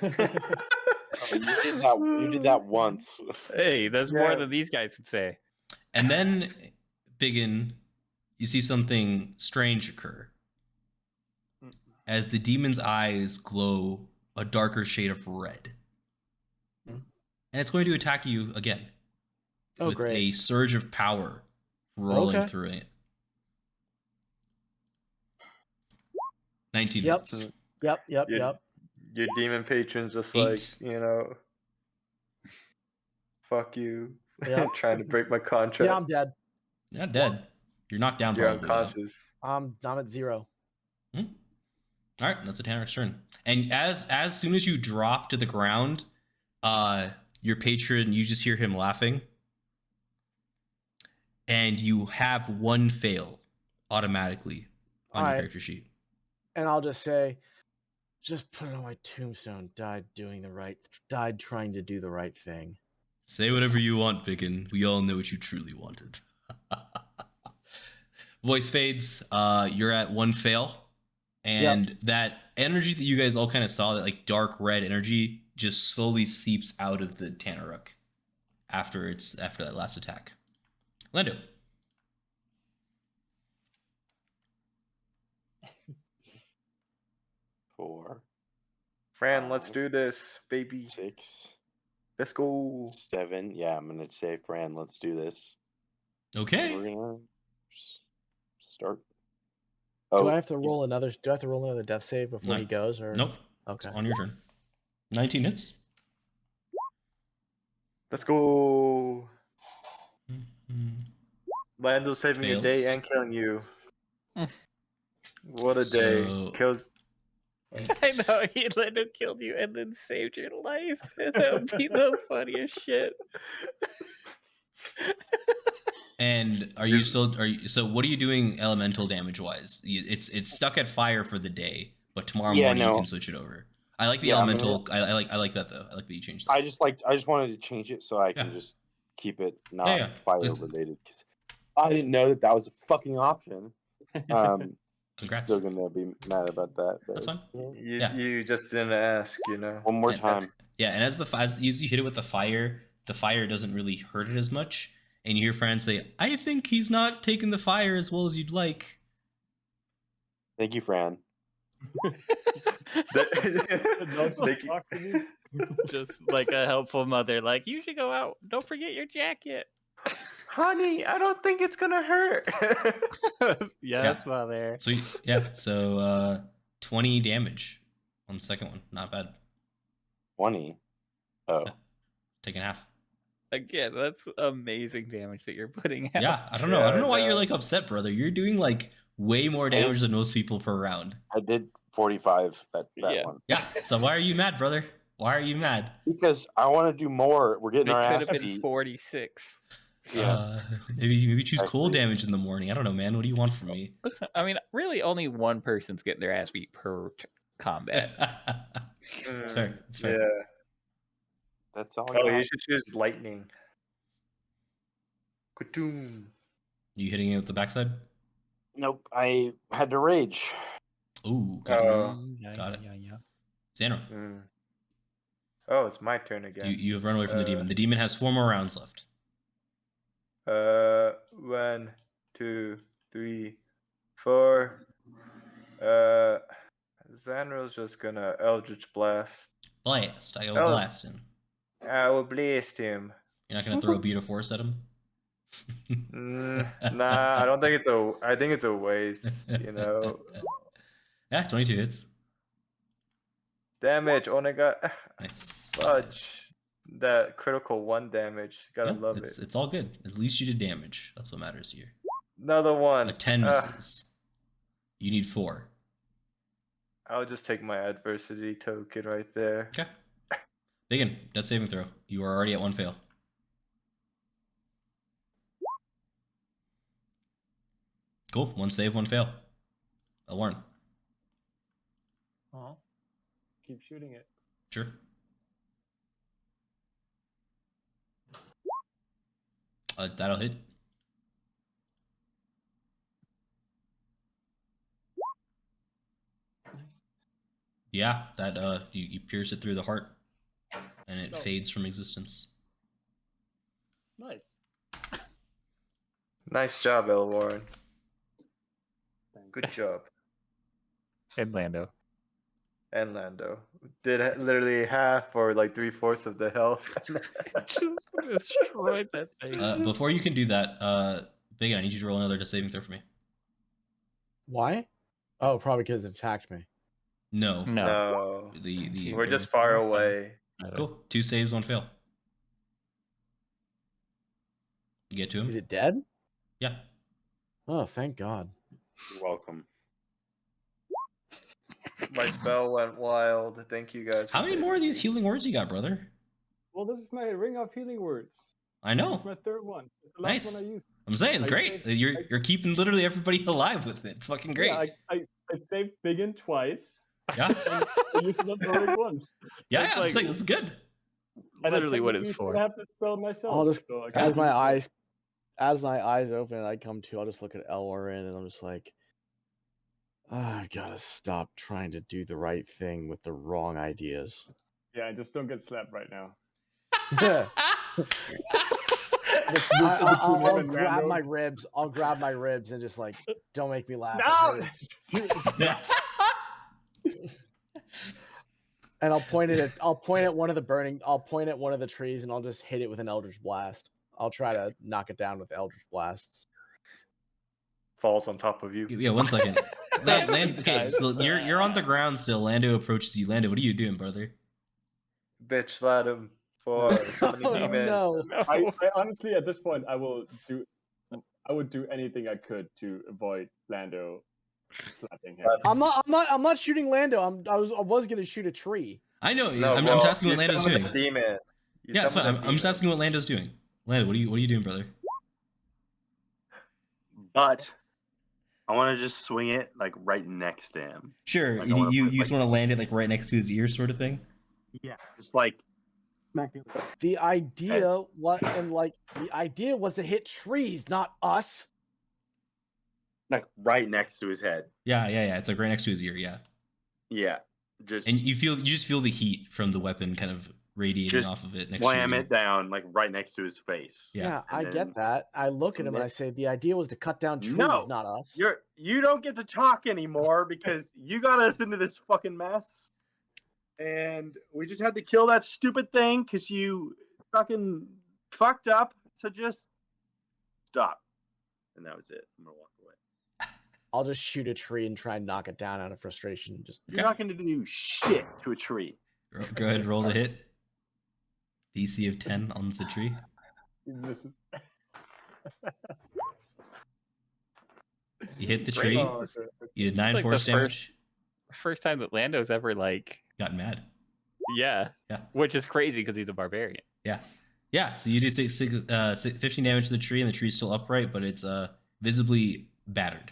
You did that once. Hey, that's more Yeah. than these guys would say. And then, BigYin, you see something strange occur. As the demon's eyes glow a darker shade of red. Hmm. And it's going to attack you again. Oh, with great. a surge of power rolling Okay. through it. 19 Yep. hits. Yep. Your- Yep. Your demon patron's just 8. like, you know, fuck you. Yeah. Trying to break my contract. Yeah. I'm dead. You're not dead. You're knocked down. You're probably, though. unconscious. I'm at 0. All right, that's a Tanner's turn. And as soon as you drop to the ground, your patron, you just hear him laughing, and you have 1 fail automatically on your Alright. character sheet. And I'll just say, just put it on my tombstone. Died trying to do the right thing. Say whatever you want, BigYin. We all know what you truly wanted. Voice fades. You're at 1 fail. And that energy that you guys all kind of saw, that like dark red energy, just slowly seeps out of the Tanaruk after that last attack. Lando. Four, Fran, let's do this, baby. 6, Let's go. 7. Yeah, I'm gonna say Fran. Let's do this. Okay. We're gonna start. Do I have to roll another? Do I have to roll another death save before he No. goes? Or Nope. Okay. It's on your turn. 19 hits. Let's go. Mhm. Lando saving your day Fails. and killing you. What a day. So- Kills. I know, he Lando killed you and then saved your life. That would be the funniest shit. And are you still? So what are you doing elemental damage wise? It's stuck at fire for the day, but tomorrow morning you can switch it over. I like the Yeah, elemental. I like that though. I like that you changed that. I just wanted to change it so I can just keep it not fire related. Because I didn't know that was a fucking option. Congrats. Still gonna be mad about that. But That's fine. You just didn't ask, you know. One more time. Yeah, and as you hit it with the fire doesn't really hurt it as much. And you hear Fran say, "I think he's not taking the fire as well as you'd like." Thank you, Fran. Just like a helpful mother, like, you should go out. Don't forget your jacket. Honey, I don't think it's gonna hurt. Yes, mother. So 20 damage on the second one. Not bad. 20. Oh. Yeah. Taking half. Again, that's amazing damage that you're putting out. Yeah, I don't know. I don't know why you're like upset, brother. You're doing like way more damage than most people per round. I did 45 that one. Yeah. So why are you mad, brother? Why are you mad? Because I want to do more. We're getting It our could ass have been beat. 46. Yeah. Maybe choose cold damage in the morning. I don't know, man. What do you want from me? I mean, really, only one person's getting their ass beat per combat. It's fair. It's fair. Yeah. That's all. Oh, you should choose lightning. Ka-doom. You hitting it with the backside? Nope. I had to rage. Ooh, got it. Zanril. Oh, it's my turn again. You have run away from the demon. The demon has 4 more rounds left. 1, 2, 3, 4. Zanril's just gonna Eldritch Blast. Blast. I go blasting. I will blast him. You're not gonna throw a beat of force at him? Nah, I don't think it's a. I think it's a waste. You know. Yeah, 22 hits. Damage. Onega. Nice. Fudge. That critical 1 damage. Gotta love it. It's all good. At least you did damage. That's what matters here. Another one. A 10 misses. You need 4. I'll just take my adversity token right there. Okay. BigYin, death saving throw. You are already at 1 fail. Cool. 1 save, 1 fail. Elwarin. Oh. Keep shooting it. Sure. That'll hit. Yeah, that you pierce it through the heart, and it fades from existence. Nice. Nice job, Elwarin. Good job. And Lando. And Lando did literally half or like 3/4 of the health. Just destroyed that thing. Before you can do that, BigYin, I need you to roll another death saving throw for me. Why? Oh, probably because it attacked me. No. No. The We're just far away. Cool. 2 saves, 1 fail. You get to him? Is it dead? Yeah. Oh, thank God. You're welcome. My spell went wild. Thank you guys. How many more of these healing words you got, brother? Well, this is my ring of healing words. I know. It's my 3rd one. It's the last Nice. one I used. I'm saying it's great. You're keeping literally everybody alive with it. It's fucking great. Yeah, I saved BigYin twice. Yeah. I used it up already once. Yeah, It's I'm saying this is good. And Literally what it's technically for. I have to spell myself. I'll just so I as can't my use it. eyes open and I come to, I'll just look at Elwarin and I'm just like, I gotta stop trying to do the right thing with the wrong ideas. Yeah, I just don't get slapped right now. I'll grab my ribs. I'll grab my ribs and just like, don't make me laugh. No! And I'll point at one of the trees, and I'll just hit it with an Eldritch Blast. I'll try to knock it down with Eldritch Blasts. Falls on top of you. Yeah, 1 second. Okay, so you're on the ground still. Lando approaches you. Lando, what are you doing, brother? Bitch slap him for summoning Oh, demon. no. I honestly, at this point, I would do anything I could to avoid Lando slapping him. I'm not shooting Lando. I was gonna shoot a tree. I know. No, I'm just asking what you Lando's summoned doing. a demon. You Yeah, that's fine. summoned a I'm just demon. asking what Lando's doing. Lando, what are you doing, brother? But I want to just swing it like right next to him. Sure. Like, you just want to land it like right next to his ear, sort of thing. Yeah, just like. The idea was to hit trees, not us. Like right next to his head. Yeah. It's like right next to his ear. Yeah. Yeah, just And you just feel the heat from the weapon kind of radiating Just off of it. Next slam to it down like right next to his face. Yeah. I then- get that. I look at him and I say the idea was to cut down trees, No, not us. You don't get to talk anymore because you got us into this fucking mess, and we just had to kill that stupid thing because you fucking fucked up. So just stop, and that was it. I'm gonna walk away. I'll just shoot a tree and try and knock it down out of frustration. Just You're not gonna do shit to a tree. Go ahead, roll the hit. DC of 10 on the tree. You hit the tree. You did 9 like force the damage. First time that Lando's ever like Got mad. Yeah. Yeah. Which is crazy because he's a barbarian. Yeah. So you do 15 damage to the tree, and the tree's still upright, but it's visibly battered.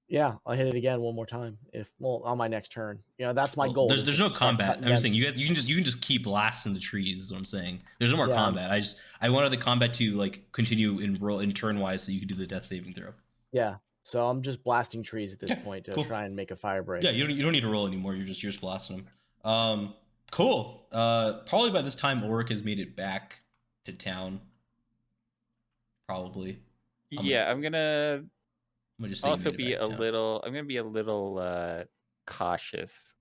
yeah, I'll hit it again one more time. On my next turn. That's my Well, goal. There's is no to start combat. cutting I'm just them. saying you can just keep blasting the trees. Is what I'm saying. There's no more Yeah. combat. I wanted the combat to like continue in turn wise, so you could do the death saving throw. Yeah. So I'm just blasting trees at this Yeah, point to cool. try and make a fire break. Yeah, you don't need to roll anymore. You're just blasting them. Cool. Probably by this time Ulrich has made it back to town. Probably. I'm gonna just say he also made it be back a to town. little. I'm gonna be a little cautious.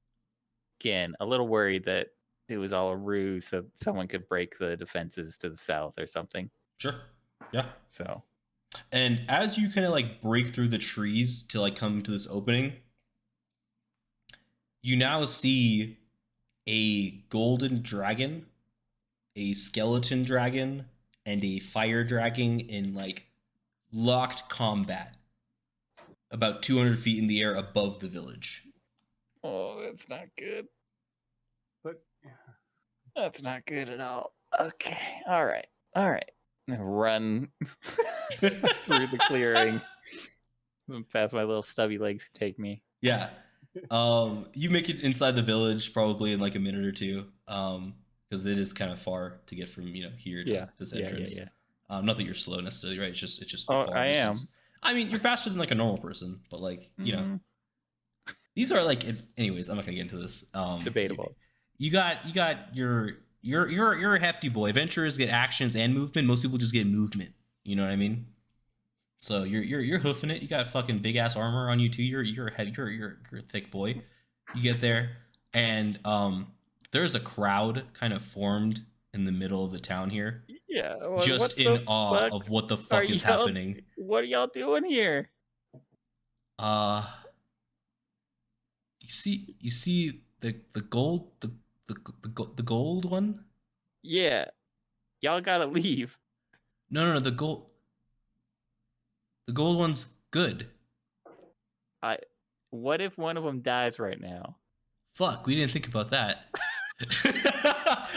Again, a little worried that it was all a ruse, so someone could break the defenses to the south or something. Sure. Yeah. So. And as you kind of like break through the trees to like come to this opening, you now see a golden dragon, a skeleton dragon, and a fire dragon in like locked combat about 200 feet in the air above the village. Oh, that's not good. But That's not good at all. Okay. All right. I'm gonna run through the clearing. Past my little stubby legs take me. Yeah. You make it inside the village probably in like a minute or two. Because it is kind of far to get from here to this entrance. Yeah. Not that you're slow necessarily, right? It's just Oh, a far I am. distance. I mean, you're faster than like a normal person, but like Mhm. these are like. Anyways, I'm not gonna get into this. Debatable. You got you're a hefty boy. Adventurers get actions and movement. Most people just get movement. You know what I mean? So you're hoofing it. You got fucking big ass armor on you too. You're a thick boy. You get there, and there's a crowd kind of formed in the middle of the town here, Yeah. Well, just what in the awe fuck of what the are fuck is y'all- happening. What are y'all doing here? You see the gold the gold one? Yeah. Y'all gotta leave. No, the gold one's good. What if one of them dies right now? Fuck, we didn't think about that.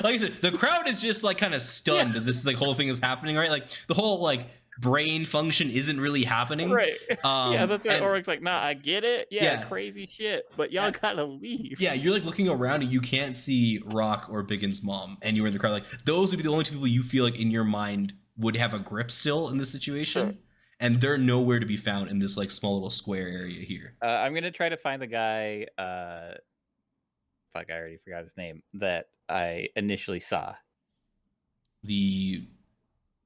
Like I said, the crowd is just like kind of stunned that this like whole thing is happening, right? Like the whole like brain function isn't really happening. Right. Yeah, that's why and- Ulrich's like, nah, I get it. Yeah, Yeah. crazy shit. But y'all gotta leave. Yeah, you're like looking around and you can't see Rock or BigYin's mom, and you're in the crowd. Like those would be the only two people you feel like in your mind would have a grip still in this situation, Sure. and they're nowhere to be found in this like small little square area here. I'm gonna try to find the guy. Fuck, I already forgot his name. That I initially saw. The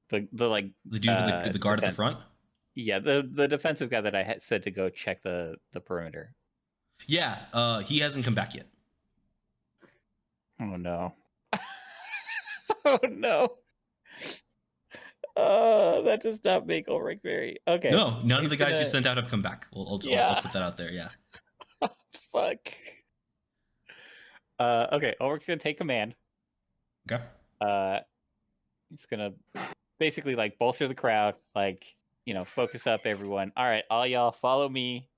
The like dude with the guard at the defense- front. Yeah, the defensive guy that I had said to go check the perimeter. Yeah, he hasn't come back yet. Oh no. Oh no. That does not make Ulrich very okay. No, none of the guys you sent out have come back. I'll put that out there. Yeah. Fuck. Okay, Ulrich's gonna take command. Okay. He's gonna basically like bolster the crowd, like, you know, focus up everyone. All right, all y'all follow me.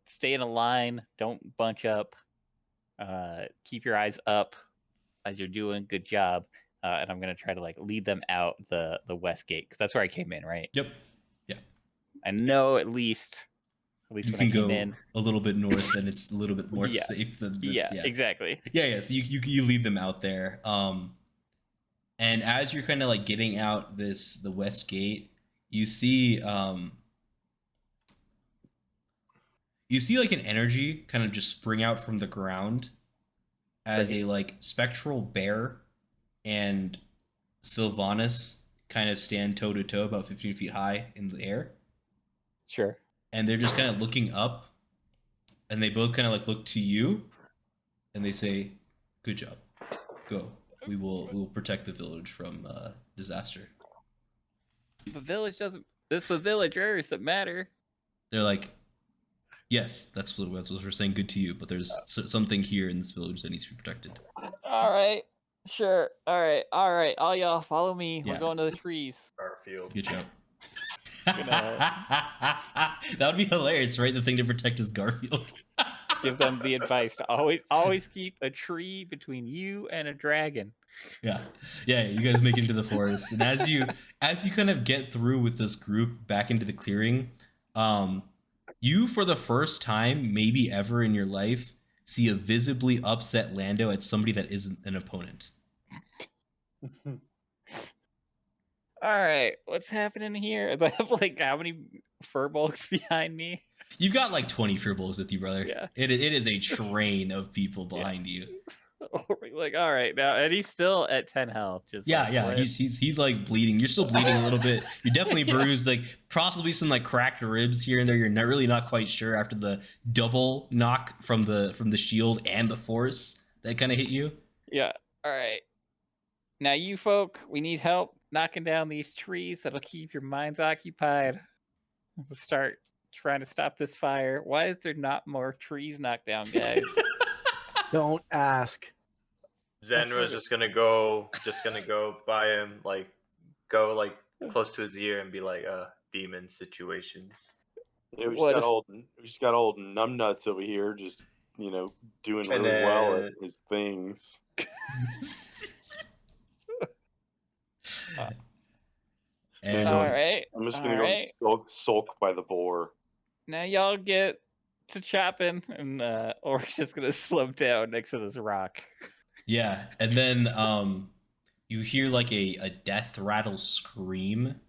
Stay in a line. Don't bunch up. Keep your eyes up as you're doing. Good job. And I'm gonna try to like lead them out the west gate because that's where I came in, right? Yep. Yeah. I know at least you when I can came go in a little bit north, and it's a little bit more Yeah. safe than this. Yeah, exactly. Yeah. So you lead them out there. And as you're kind of like getting out the west gate, you see like an energy kind of just spring out from the ground as a like spectral bear and Sylvanas kind of stand toe to toe about 15 feet high in the air. Sure. And they're just kind of looking up, and they both kind of like look to you, and they say, "Good job, go. We will protect the village from disaster." The village doesn't. It's the villagers that matter. They're like, "Yes, that's what we're saying. Good to you, but there's something here in this village that needs to be protected." All right. Sure. All right. All y'all follow me. Yeah. We're going to the trees. Garfield. Good job. That would be hilarious, right? The thing to protect is Garfield. Give them the advice to always keep a tree between you and a dragon. Yeah. You guys make it into the forest, and as you kind of get through with this group back into the clearing, you for the first time, maybe ever in your life, see a visibly upset Lando at somebody that isn't an opponent. All right, what's happening here? I have like how many furbolgs behind me? You've got like 20 furbolgs with you, brother. Yeah. It is a train of people behind you. Like, all right, now, and he's still at 10 health. Just yeah. He's like bleeding. You're still bleeding a little bit. You're definitely bruised. Like possibly some like cracked ribs here and there. You're not quite sure after the double knock from the shield and the force that kind of hit you. Yeah. All right. Now you folk, we need help knocking down these trees. That'll keep your minds occupied. Let's start trying to stop this fire. Why is there not more trees knocked down, guys? Don't ask. Zanril is just gonna go by him, like go like close to his ear and be like, demon situations. Yeah, we just got old numbnuts over here, just doing really well at his things. And all right. I'm just gonna go sulk by the boar. Now y'all get to chopping, and Ulrich's just gonna slow down next to this rock. Yeah, and then you hear like a death rattle scream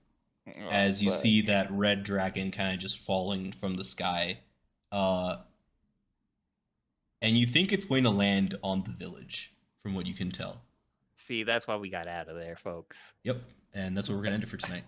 as you see that red dragon kind of just falling from the sky, and you think it's going to land on the village, from what you can tell. See, that's why we got out of there, folks. Yep, and that's what we're gonna end it for tonight.